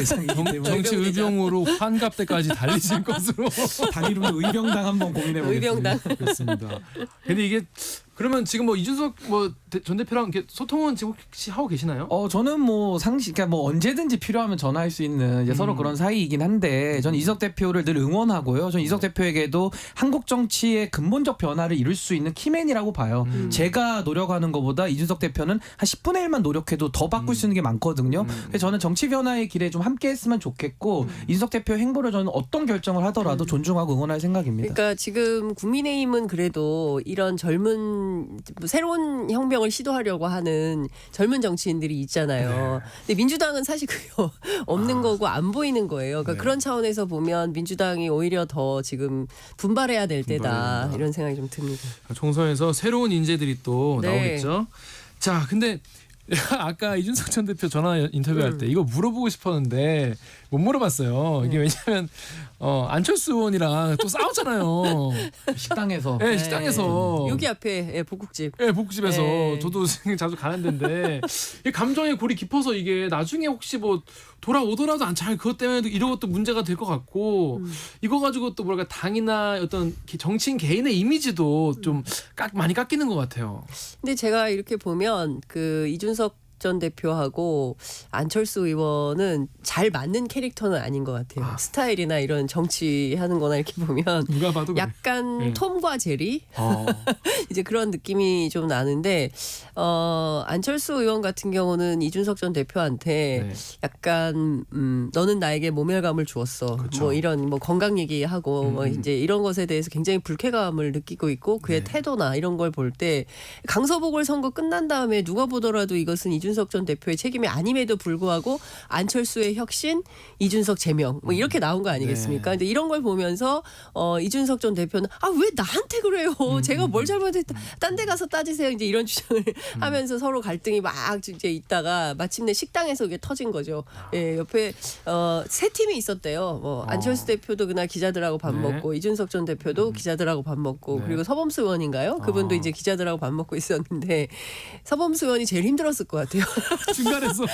정치 의병으로 환갑 때까지 달리실 것으로 단일로 의병당 한번 고민해 보겠습니다. 의병당. 그렇습니다. 근데 이게 그러면 지금 뭐 이준석 뭐 전 대표랑 이렇게 소통은 지금 혹시 하고 계시나요? 저는 뭐 그러니까 뭐 언제든지 필요하면 전화할 수 있는 이제 서로 그런 사이이긴 한데 저는 이준석 대표를 늘 응원하고요. 저는 이준석 대표에게도 한국 정치의 근본적 변화를 이룰 수 있는 키맨이라고 봐요. 제가 노력하는 것보다 이준석 대표는 한 10분의 1만 노력해도 더 바꿀 수 있는 게 많거든요. 그래서 저는 정치 변화의 길에 좀 함께했으면 좋겠고 이준석 대표 행보를 저는 어떤 결정을 하더라도 존중하고 응원할 생각입니다. 그러니까 지금 국민의힘은 그래도 이런 젊은 새로운 혁명을 시도하려고 하는 젊은 정치인들이 있잖아요. 근데 민주당은 사실 그게 없는 거고 안 보이는 거예요. 그러니까 그런 차원에서 보면 민주당이 오히려 더 지금 분발해야 될 때다 이런 생각이 좀 듭니다. 총선에서 새로운 인재들이 또 네. 나오겠죠. 자, 근데 아까 이준석 전 대표 전화 인터뷰할 때 이거 물어보고 싶었는데 못 물어봤어요. 이게 왜냐면 안철수 의원이랑 또 싸웠잖아요. 식당에서. 네, 식당에서. 여기 앞에 복국집. 네, 복국집에서 네. 저도 자주 가는 데인데 이 감정의 골이 깊어서 이게 나중에 혹시 뭐 돌아오더라도 안 잘 그것 때문에 이런 것도 문제가 될 것 같고 이거 가지고 또 뭐랄까 당이나 어떤 정치인 개인의 이미지도 좀 많이 깎이는 것 같아요. 근데 제가 이렇게 보면 그 이준석 전 대표하고 안철수 의원은 잘 맞는 캐릭터는 아닌 것 같아요. 스타일이나 이런 정치하는 거나 이렇게 보면 누가 봐도 약간 그래. 톰과 제리 이제 그런 느낌이 좀 나는데 안철수 의원 같은 경우는 이준석 전 대표한테 약간 너는 나에게 모멸감을 주었어. 뭐 이런 뭐 건강 얘기하고 뭐 이제 이런 것에 대해서 굉장히 불쾌감을 느끼고 있고 그의 태도나 이런 걸 볼 때 강서보궐 선거 끝난 다음에 누가 보더라도 이것은 이준석 전 대표의 책임이 아님에도 불구하고 안철수의 혁신, 이준석 제명 뭐 이렇게 나온 거 아니겠습니까? 근데 이런 걸 보면서 이준석 전 대표는 왜 나한테 그래요? 제가 뭘 잘못했다. 딴 데 가서 따지세요. 이제 이런 주장을 하면서 서로 갈등이 막 이제 있다가 마침내 식당에서 이게 터진 거죠. 예, 옆에 세 팀이 있었대요. 안철수 대표도 그날 기자들하고 밥 먹고 이준석 전 대표도 기자들하고 밥 먹고 그리고 서범수 의원인가요? 그분도 이제 기자들하고 밥 먹고 있었는데 서범수 의원이 제일 힘들었을 것 같아요.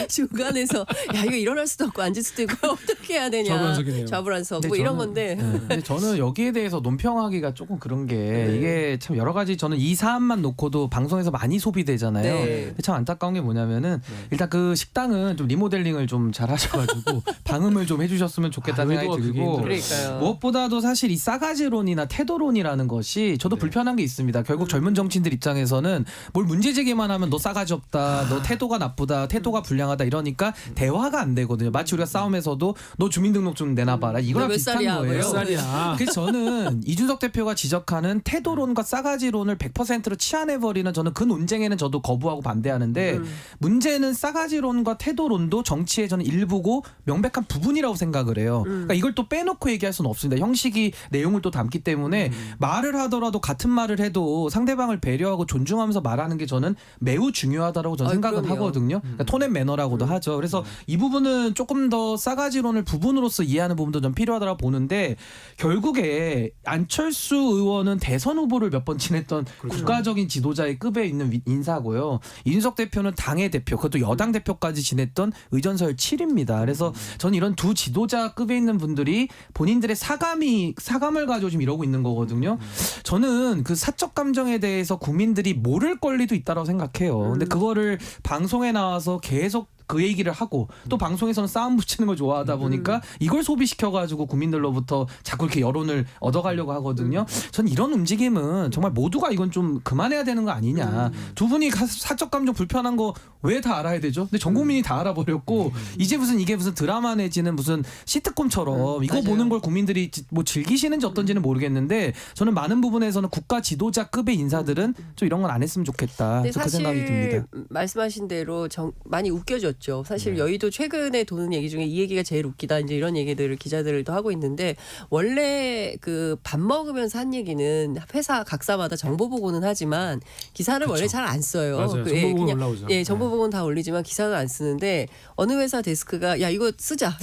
중간에서 야 이거 일어날 수도 없고 앉을 수도 있고 어떻게 해야 되냐. 좌불안석이네요. 좌불안석 뭐 이런 건데. 근데 저는 여기에 대해서 논평하기가 조금 그런 게 이게 참 여러 가지 저는 이 사안만 놓고도 방송에서 많이 소비되잖아요. 네. 근데 참 안타까운 게 뭐냐면은 일단 그 식당은 좀 리모델링을 좀 잘 하셔가지고 방음을 좀 해주셨으면 좋겠다는 생각이 들고 그러니까요. 무엇보다도 사실 이 싸가지론이나 태도론이라는 것이 저도 불편한 게 있습니다. 결국 젊은 정치인들 입장에서는 뭘 문제 제기만 하면 너 싸가지 없다, 너 태도가 나쁘다, 태도가 불량하다 이러니까 대화가 안 되거든요. 마치 우리가 싸움에서도 너 주민등록증 내놔봐라 이거랑 몇 비슷한 살이야? 거예요. 몇 살이야? 그래서 저는 이준석 대표가 지적하는 태도론과 싸가지론을 100%로 치환해버리는 저는 그 논쟁에는 저도 거부하고 반대하는데 문제는 싸가지론과 태도론도 정치의 저는 일부고 명백한 부분이라고 생각을 해요. 그러니까 이걸 또 빼놓고 얘기할 수는 없습니다. 형식이 내용을 또 담기 때문에 말을 하더라도 같은 말을 해도 상대방을 배려하고 존중하면서 말하는 게 저는 매우 중요하다고 저는 생각은 그럼요. 하거든요. 그러니까 톤앤 매너라고도 하죠. 그래서 이 부분은 조금 더 싸가지론을 부분으로서 이해하는 부분도 좀 필요하다고 보는데 결국에 안철수 의원은 대선 후보를 몇 번 지냈던 국가적인 지도자의 급에 있는 인사고요. 이준석 대표는 당의 대표, 그것도 여당 대표까지 지냈던 의전설 7입니다. 그래서 저는 이런 두 지도자급에 있는 분들이 본인들의 사감을 가지고 지금 이러고 있는 거거든요. 저는 그 사적 감정에 대해서 국민들이 모를 권리도 있다고 생각해요. 근데 그거를 방송에 나와서 계속 그 얘기를 하고 또 방송에서는 싸움 붙이는 걸 좋아하다 보니까 이걸 소비시켜가지고 국민들로부터 자꾸 이렇게 여론을 얻어가려고 하거든요. 전 이런 움직임은 정말 모두가 이건 좀 그만해야 되는 거 아니냐. 두 분이 사적 감정 불편한 거 왜 다 알아야 되죠? 근데 전 국민이 다 알아버렸고 이제 이게 무슨 드라마 내지는 무슨 시트콤처럼 이거 맞아요. 보는 걸 국민들이 뭐 즐기시는지 어떤지는 모르겠는데 저는 많은 부분에서는 국가 지도자급의 인사들은 좀 이런 건 안 했으면 좋겠다. 근데 그 생각이 듭니다. 말씀하신 대로 많이 웃겨졌죠. 사실 여의도 최근에 도는 얘기 중에 이 얘기가 제일 웃기다. 이제 이런 얘기들을 기자들도 하고 있는데 원래 그 밥 먹으면서 한 얘기는 회사 각사마다 정보 보고는 하지만 기사를 원래 잘 안 써요. 맞아요. 정보 보고는 올라오죠. 정보 보고는 다 올리지만 기사는 안 쓰는데 어느 회사 데스크가 야 이거 쓰자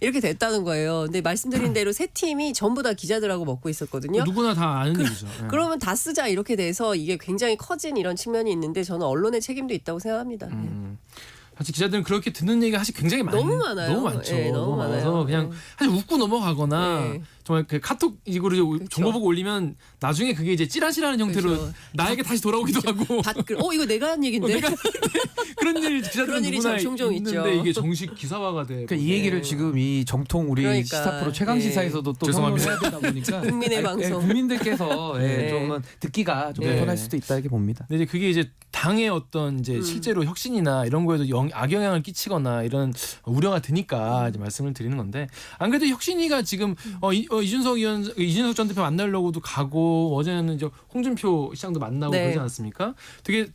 이렇게 됐다는 거예요. 근데 말씀드린 대로 세 팀이 전부 다 기자들하고 먹고 있었거든요. 누구나 다 아는 얘기죠. 그러면 다 쓰자 이렇게 돼서 이게 굉장히 커진 이런 측면이 있는데 저는 언론의 책임도 있다고 생각합니다. 사실 기자들은 그렇게 듣는 얘기가 사실 굉장히 너무 많아요. 너무 많죠. 네, 너무 많아서 많아요. 그냥 사실 웃고 넘어가거나 네. 정말 그 카톡 이거를 정보 보고 올리면 나중에 그게 이제 찌라시라는 형태로 나에게 다시 돌아오기도 하고. 이거 내가 한 얘긴데. 그런 일 기자들은 그런 일이 누구나 종종 있는데 있죠. 이게 정식 기사화가 돼. 그러니까 이 얘기를 지금 이 정통 우리 그러니까, 시사 프로 최강 시사에서도 또 죄송합니다. 해야 되다 보니까 국민의 방송. 국민들께서 네. 좀 듣기가 좀 네. 불편할 수도 있다 이렇게 봅니다. 근데 이제 그게 이제 당의 어떤 이제 실제로 혁신이나 이런 거에도 악영향을 끼치거나 이런 우려가 드니까 이제 말씀을 드리는 건데 안 그래도 혁신이가 지금 이준석 전 대표 만나려고도 가고 어제는 이제 홍준표 시장도 만나고 네. 그러지 않았습니까? 되게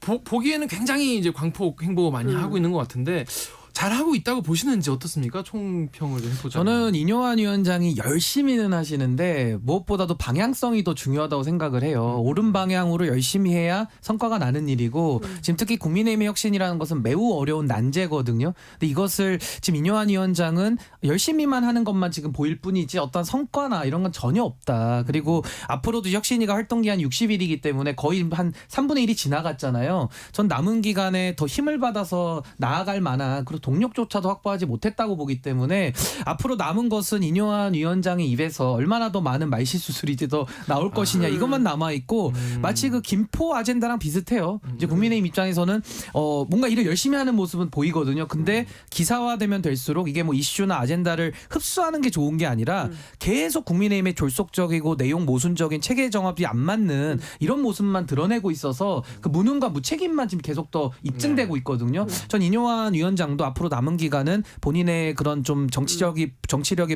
보기에는 굉장히 이제 광폭 행보 많이 하고 있는 것 같은데. 잘하고 있다고 보시는지 어떻습니까? 총평을 좀 해보자면. 저는 인효환 위원장이 열심히는 하시는데 무엇보다도 방향성이 더 중요하다고 생각을 해요. 옳은 방향으로 열심히 해야 성과가 나는 일이고 지금 특히 국민의힘의 혁신이라는 것은 매우 어려운 난제거든요. 근데 이것을 지금 인효환 위원장은 열심히만 하는 것만 지금 보일 뿐이지 어떤 성과나 이런 건 전혀 없다. 그리고 앞으로도 혁신이가 활동기한 60일이기 때문에 거의 한 3분의 1이 지나갔잖아요. 전 남은 기간에 더 힘을 받아서 나아갈 만한 그리고 동력조차도 확보하지 못했다고 보기 때문에 앞으로 남은 것은 인효환 위원장의 입에서 얼마나 더 많은 말실수술이 더 나올 것이냐 이것만 남아 있고 마치 그 김포 아젠다랑 비슷해요. 이제 국민의힘 입장에서는 뭔가 일을 열심히 하는 모습은 보이거든요. 근데 기사화되면 될수록 이게 뭐 이슈나 아젠다를 흡수하는 게 좋은 게 아니라 계속 국민의힘의 졸속적이고 내용 모순적인 체계 정합이 안 맞는 이런 모습만 드러내고 있어서 그 무능과 무책임만 지금 계속 더 입증되고 있거든요. 전 인효환 위원장도 앞으로 남은 기간은 본인의 그런 좀 정치력의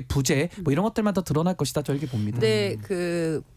부재 뭐 이런 것들만 더 드러날 것이다. 저 이렇게 봅니다. 네,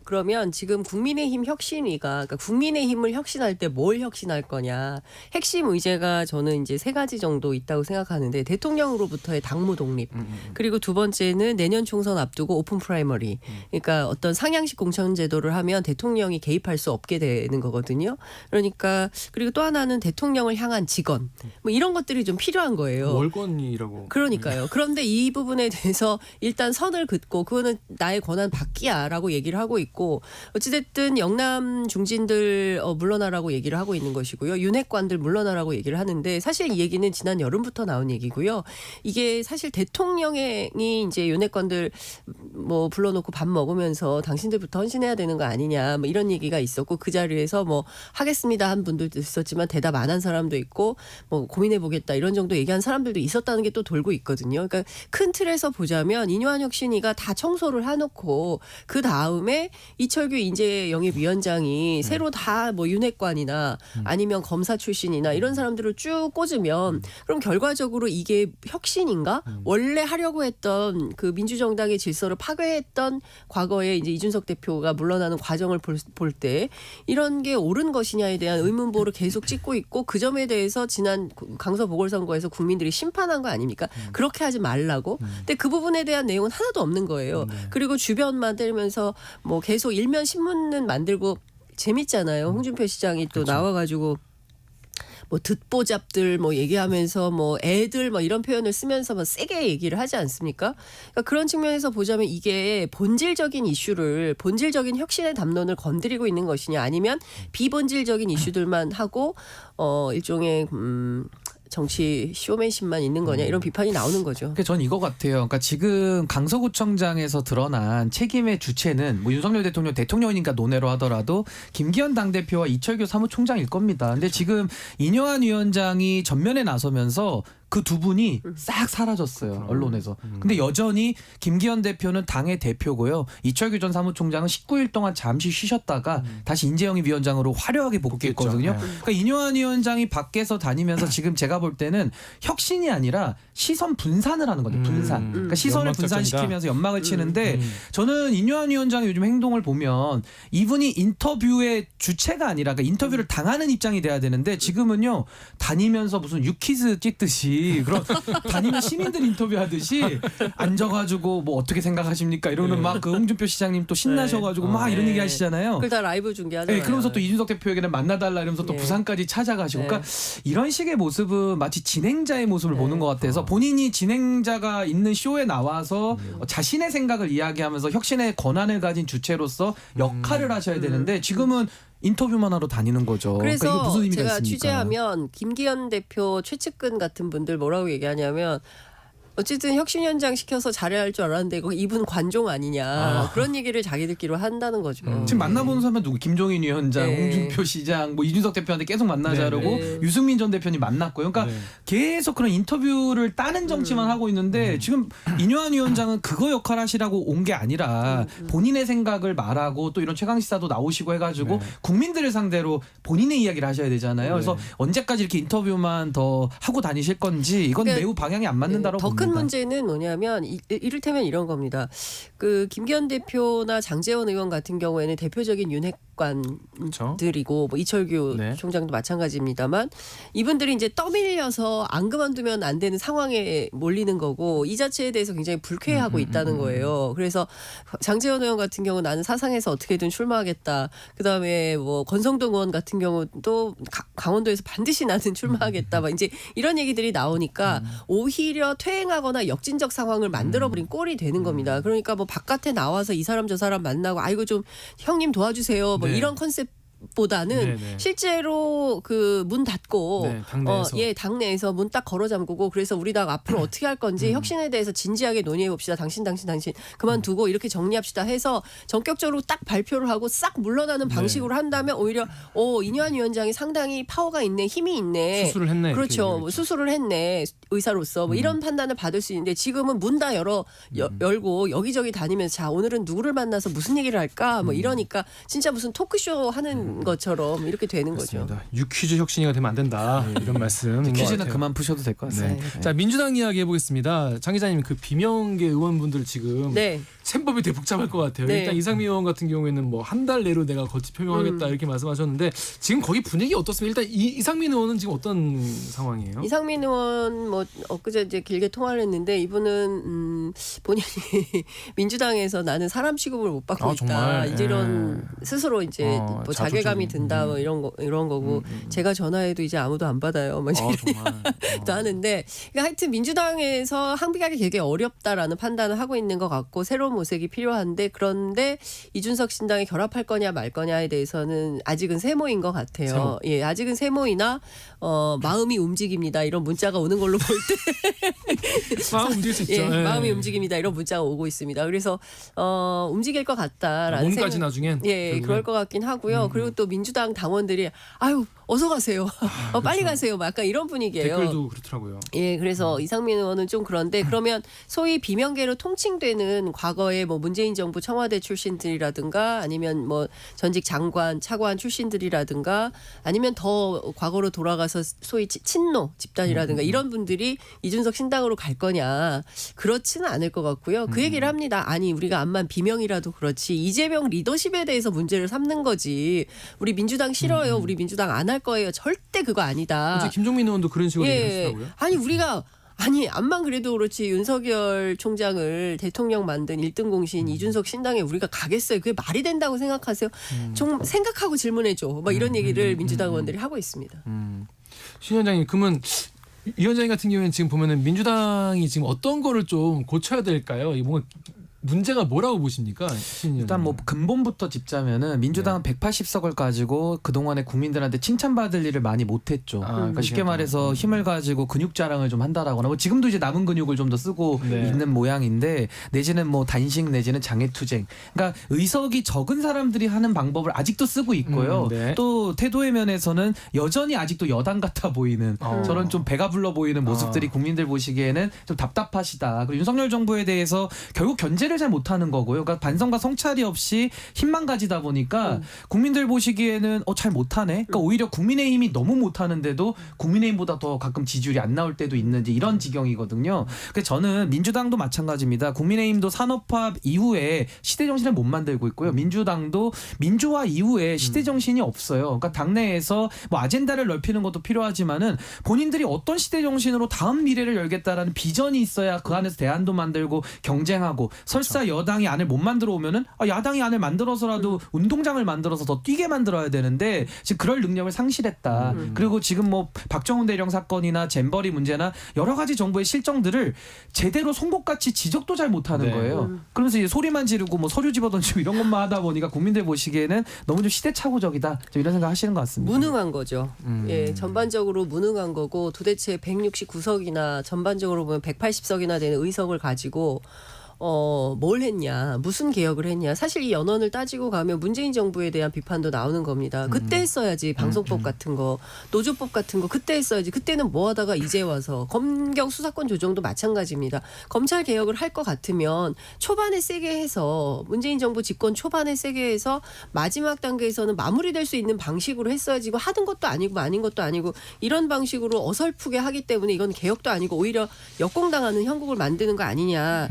그러면 지금 국민의힘 혁신위가 그러니까 국민의힘을 혁신할 때 뭘 혁신할 거냐. 핵심 의제가 저는 이제 세 가지 정도 있다고 생각하는데 대통령으로부터의 당무 독립. 그리고 두 번째는 내년 총선 앞두고 오픈 프라이머리. 그러니까 어떤 상향식 공천 제도를 하면 대통령이 개입할 수 없게 되는 거거든요. 그러니까 그리고 또 하나는 대통령을 향한 직원. 뭐 이런 것들이 좀 필요한 거예요. 월권이라고. 그러니까요. 그런데 이 부분에 대해서 일단 선을 긋고 그거는 나의 권한 밖이야라고 얘기를 하고 있고 있고 어찌됐든 영남 중진들 물러나라고 얘기를 하고 있는 것이고요. 윤핵관들 물러나라고 얘기를 하는데 사실 이 얘기는 지난 여름부터 나온 얘기고요. 이게 사실 대통령이 이제 윤핵관들 뭐 불러놓고 밥 먹으면서 당신들부터 헌신해야 되는 거 아니냐 뭐 이런 얘기가 있었고 그 자리에서 뭐 하겠습니다 한 분들도 있었지만 대답 안 한 사람도 있고 뭐 고민해보겠다 이런 정도 얘기한 사람들도 있었다는 게 또 돌고 있거든요. 그러니까 큰 틀에서 보자면 인유한 혁신위가 다 청소를 해놓고 그 다음에 이철규 인재영입위원장이 새로 다 뭐 윤핵관이나 아니면 검사 출신이나 이런 사람들을 쭉 꽂으면 그럼 결과적으로 이게 혁신인가? 원래 하려고 했던 그 민주정당의 질서를 파괴했던 과거에 이제 이준석 대표가 물러나는 과정을 볼 때 이런 게 옳은 것이냐에 대한 의문보를 계속 찍고 있고 그 점에 대해서 지난 강서 보궐선거에서 국민들이 심판한 거 아닙니까? 그렇게 하지 말라고. 근데 그 부분에 대한 내용은 하나도 없는 거예요. 그리고 주변만 때리면서 뭐 계속 일면 신문은 만들고 재밌잖아요. 홍준표 시장이 또 나와가지고 뭐 듣보잡들 뭐 얘기하면서 뭐 애들 뭐 이런 표현을 쓰면서 뭐 세게 얘기를 하지 않습니까? 그러니까 그런 측면에서 보자면 이게 본질적인 이슈를 본질적인 혁신의 담론을 건드리고 있는 것이냐 아니면 비본질적인 이슈들만 하고 일종의 정치 쇼맨십만 있는 거냐 이런 비판이 나오는 거죠. 그러니까 전 이거 같아요. 그러니까 지금 강서구청장에서 드러난 책임의 주체는 뭐 윤석열 대통령이니까 논외로 하더라도 김기현 당대표와 이철규 사무총장일 겁니다. 근데 지금 이뇨한 위원장이 전면에 나서면서 그 두 분이 싹 사라졌어요. 언론에서. 근데 여전히 김기현 대표는 당의 대표고요. 이철규 전 사무총장은 19일 동안 잠시 쉬셨다가 다시 인재영입 위원장으로 화려하게 복귀했거든요. 그러니까 이뇨한 위원장이 밖에서 다니면서 지금 제가 볼 때는 혁신이 아니라 시선 분산을 하는 거죠. 분산. 그러니까 시선을 분산시키면서 연막을 치는데 저는 이뇨한 위원장의 요즘 행동을 보면 이분이 인터뷰의 주체가 아니라 그러니까 인터뷰를 당하는 입장이 돼야 되는데 지금은요. 다니면서 무슨 유퀴즈 찍듯이 그런 다니는 시민들 인터뷰하듯이 앉아가지고 뭐 어떻게 생각하십니까 이러는 막 그 홍준표 시장님 또 신나셔가지고 막 이런 얘기 하시잖아요. 그걸 다 라이브 중계하잖아요. 네, 그러면서 또 이준석 대표에게는 만나달라 이러면서 또 부산까지 찾아가시고 그러니까 이런 식의 모습은 마치 진행자의 모습을 보는 것 같아서 본인이 진행자가 있는 쇼에 나와서 자신의 생각을 이야기하면서 혁신의 권한을 가진 주체로서 역할을 하셔야 되는데 지금은 인터뷰만 하러 다니는 거죠. 그래서 그러니까 이거 무슨 의미가 제가 있습니까? 취재하면 김기현 대표 최측근 같은 분들 뭐라고 얘기하냐면 어쨌든 혁신 현장 시켜서 잘해야 할 줄 알았는데 이분 관종 아니냐 그런 얘기를 자기들끼리 한다는 거죠. 지금 만나보는 사람은 누구? 김종인 위원장, 홍준표 시장, 뭐 이준석 대표한테 계속 만나자라고 유승민 전 대표님 만났고요. 그러니까 계속 그런 인터뷰를 따는 정치만 하고 있는데 지금 이뇨한 위원장은 그거 역할 하시라고 온 게 아니라 본인의 생각을 말하고 또 이런 최강시사도 나오시고 해가지고 국민들을 상대로 본인의 이야기를 하셔야 되잖아요. 그래서 언제까지 이렇게 인터뷰만 더 하고 다니실 건지 이건 그러니까 매우 방향이 안 맞는다고 봅니다. 큰 문제는 뭐냐면 이를테면 이런 겁니다. 그 김기현 대표나 장제원 의원 같은 경우에는 대표적인 윤핵관들이고 뭐 이철규 총장도 마찬가지입니다만 이분들이 이제 떠밀려서 안 그만두면 안 되는 상황에 몰리는 거고 이 자체에 대해서 굉장히 불쾌해하고 있다는 거예요. 그래서 장제원 의원 같은 경우 나는 사상에서 어떻게든 출마하겠다. 그다음에 뭐 권성동 의원 같은 경우도 강원도에서 반드시 나는 출마하겠다. 막 이제 이런 얘기들이 나오니까 오히려 퇴행하거나 역진적 상황을 만들어버린 꼴이 되는 겁니다. 그러니까 뭐 바깥에 나와서 이 사람 저 사람 만나고 아이고 좀 형님 도와주세요. 뭐 이런 컨셉 보다는 실제로 그 문 닫고 당내에서 문 딱 걸어 잠그고 그래서 우리 당 앞으로 어떻게 할 건지 혁신에 대해서 진지하게 논의해 봅시다. 당신 그만두고 이렇게 정리합시다 해서 전격적으로 딱 발표를 하고 싹 물러나는 방식으로 한다면 오히려 이뇨한 위원장이 상당히 파워가 있네, 힘이 있네. 수술을 했네. 그렇죠. 뭐 수술을 했네. 의사로서 뭐 이런 판단을 받을 수 있는데 지금은 문 다 열고 여기저기 다니면서 자 오늘은 누구를 만나서 무슨 얘기를 할까 뭐 이러니까 진짜 무슨 토크쇼 하는 것처럼 이렇게 되는 거죠. 유퀴즈 혁신이가 되면 안 된다 이런 말씀. 퀴즈는 그만 푸셔도 될 것 같습니다. 자 민주당 이야기 해보겠습니다. 장 기자님 그 비명계 의원분들 지금 셈법이 되게 복잡할 것 같아요. 일단 이상민 의원 같은 경우에는 뭐 한 달 내로 내가 거치 표명하겠다 이렇게 말씀하셨는데 지금 거기 분위기 어떻습니까? 일단 이상민 의원은 지금 어떤 상황이에요? 이상민 의원 뭐 엊그제 이제 길게 통화를 했는데 이분은 본인이 민주당에서 나는 사람 취급을 못 받고 있다. 이제 이런 스스로 이제 뭐 자괴감이 든다 뭐 이런 거고 제가 전화해도 이제 아무도 안 받아요. 뭐 또 하는데 그러니까 하여튼 민주당에서 항비하기 되게 어렵다라는 판단을 하고 있는 것 같고 새로운 모색이 필요한데 그런데 이준석 신당에 결합할 거냐 말 거냐에 대해서는 아직은 세모인 것 같아요. 세모. 예, 아직은 세모이나 마음이 움직입니다. 이런 문자가 오는 걸로 볼 때 마음 움직일 수 있죠. 예, 예. 마음이 움직입니다. 이런 문자가 오고 있습니다. 그래서 움직일 것 같다라는 몸까지 나중엔 예, 결국엔. 그럴 것 같긴 하고요. 그리고 또 민주당 당원들이 아유 어서 가세요. 빨리 가세요. 막 약간 이런 분위기예요. 댓글도 그렇더라고요. 예, 그래서 이상민 의원은 좀 그런데 그러면 소위 비명계로 통칭되는 과거에 뭐 문재인 정부 청와대 출신들이라든가 아니면 뭐 전직 장관, 차관 출신들이라든가 아니면 더 과거로 돌아가서 소위 친노 집단이라든가 이런 분들이 이준석 신당으로 갈 거냐 그렇지는 않을 것 같고요. 그 얘기를 합니다. 아니 우리가 암만 비명이라도 그렇지 이재명 리더십에 대해서 문제를 삼는 거지. 우리 민주당 싫어요. 우리 민주당 안 할 거예요. 절대 그거 아니다. 어제 김종민 의원도 그런 식으로 얘기하시더라고요. 아니 우리가 암만 그래도 그렇지 윤석열 총장을 대통령 만든 1등 공신 이준석 신당에 우리가 가겠어요. 그게 말이 된다고 생각하세요? 좀 생각하고 질문해줘. 막 이런 얘기를 민주당 의원들이 하고 있습니다. 신 위원장님, 그러면 위원장님 같은 경우에는 지금 보면은 민주당이 지금 어떤 거를 좀 고쳐야 될까요? 이 뭔가 문제가 뭐라고 보십니까? 일단 뭐 근본부터 짚자면은 민주당은 180석을 가지고 그동안에 국민들한테 칭찬받을 일을 많이 못했죠. 그러니까 쉽게 말해서 힘을 가지고 근육 자랑을 좀 한다라거나 뭐 지금도 이제 남은 근육을 좀 더 쓰고 있는 모양인데 내지는 뭐 단식 내지는 장애투쟁. 그러니까 의석이 적은 사람들이 하는 방법을 아직도 쓰고 있고요. 또 태도의 면에서는 여전히 아직도 여당 같아 보이는 저런 좀 배가 불러 보이는 모습들이 국민들 보시기에는 좀 답답하시다. 그리고 윤석열 정부에 대해서 결국 견제를 잘 못하는 거고요. 그러니까 반성과 성찰이 없이 힘만 가지다 보니까 국민들 보시기에는 잘 못하네. 그러니까 오히려 국민의힘이 너무 못하는데도 국민의힘보다 더 가끔 지지율이 안 나올 때도 있는지 이런 지경이거든요. 그래서 저는 민주당도 마찬가지입니다. 국민의힘도 산업화 이후에 시대정신을 못 만들고 있고요. 민주당도 민주화 이후에 시대정신이 없어요. 그러니까 당내에서 뭐 아젠다를 넓히는 것도 필요하지만은 본인들이 어떤 시대정신으로 다음 미래를 열겠다라는 비전이 있어야 그 안에서 대안도 만들고 경쟁하고 설사 여당이 안을 못 만들어 오면은 야당이 안을 만들어서라도 운동장을 만들어서 더 뛰게 만들어야 되는데 지금 그럴 능력을 상실했다. 그리고 지금 뭐 박정훈 대령 사건이나 잼버리 문제나 여러 가지 정부의 실정들을 제대로 송곳같이 지적도 잘 못하는 거예요. 그러면서 이제 소리만 지르고 뭐 서류 집어던지고 이런 것만 하다 보니까 국민들 보시기에는 너무 좀 시대착오적이다. 좀 이런 생각 하시는 것 같습니다. 무능한 거죠. 예, 전반적으로 무능한 거고 도대체 169석이나 전반적으로 보면 180석이나 되는 의석을 가지고 뭘 했냐, 무슨 개혁을 했냐. 사실 이 연원을 따지고 가면 문재인 정부에 대한 비판도 나오는 겁니다. 그때 했어야지 방송법 같은 거, 노조법 같은 거 그때 했어야지. 그때는 뭐 하다가 이제 와서 검경 수사권 조정도 마찬가지입니다. 검찰 개혁을 할 것 같으면 초반에 세게 해서 문재인 정부 집권 초반에 세게 해서 마지막 단계에서는 마무리될 수 있는 방식으로 했어야지. 이거 하던 것도 아니고 아닌 것도 아니고 이런 방식으로 어설프게 하기 때문에 이건 개혁도 아니고 오히려 역공당하는 형국을 만드는 거 아니냐.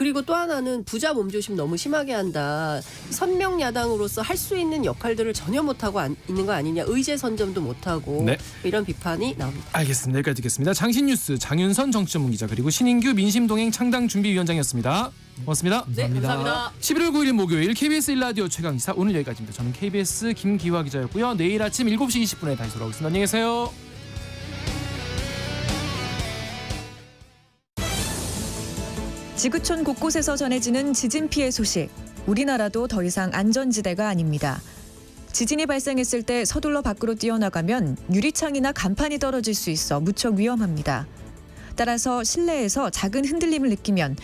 그리고 또 하나는 부자 몸조심 너무 심하게 한다. 선명 야당으로서 할 수 있는 역할들을 전혀 못하고 있는 거 아니냐. 의제 선점도 못하고 이런 비판이 나옵니다. 알겠습니다. 여기까지 듣겠습니다. 장신뉴스 장윤선 정치전문기자 그리고 신인규 민심동행 창당준비위원장이었습니다. 고맙습니다. 네, 감사합니다. 11월 9일 목요일 KBS 1라디오 최강시사 오늘 여기까지입니다. 저는 KBS 김기화 기자였고요. 내일 아침 7시 20분에 다시 돌아오겠습니다. 안녕히 계세요. 지구촌 곳곳에서 전해지는 지진 피해 소식. 우리나라도 더 이상 안전지대가 아닙니다. 지진이 발생했을 때 서둘러 밖으로 뛰어나가면 유리창이나 간판이 떨어질 수 있어 무척 위험합니다. 따라서 실내에서 작은 흔들림을 느끼면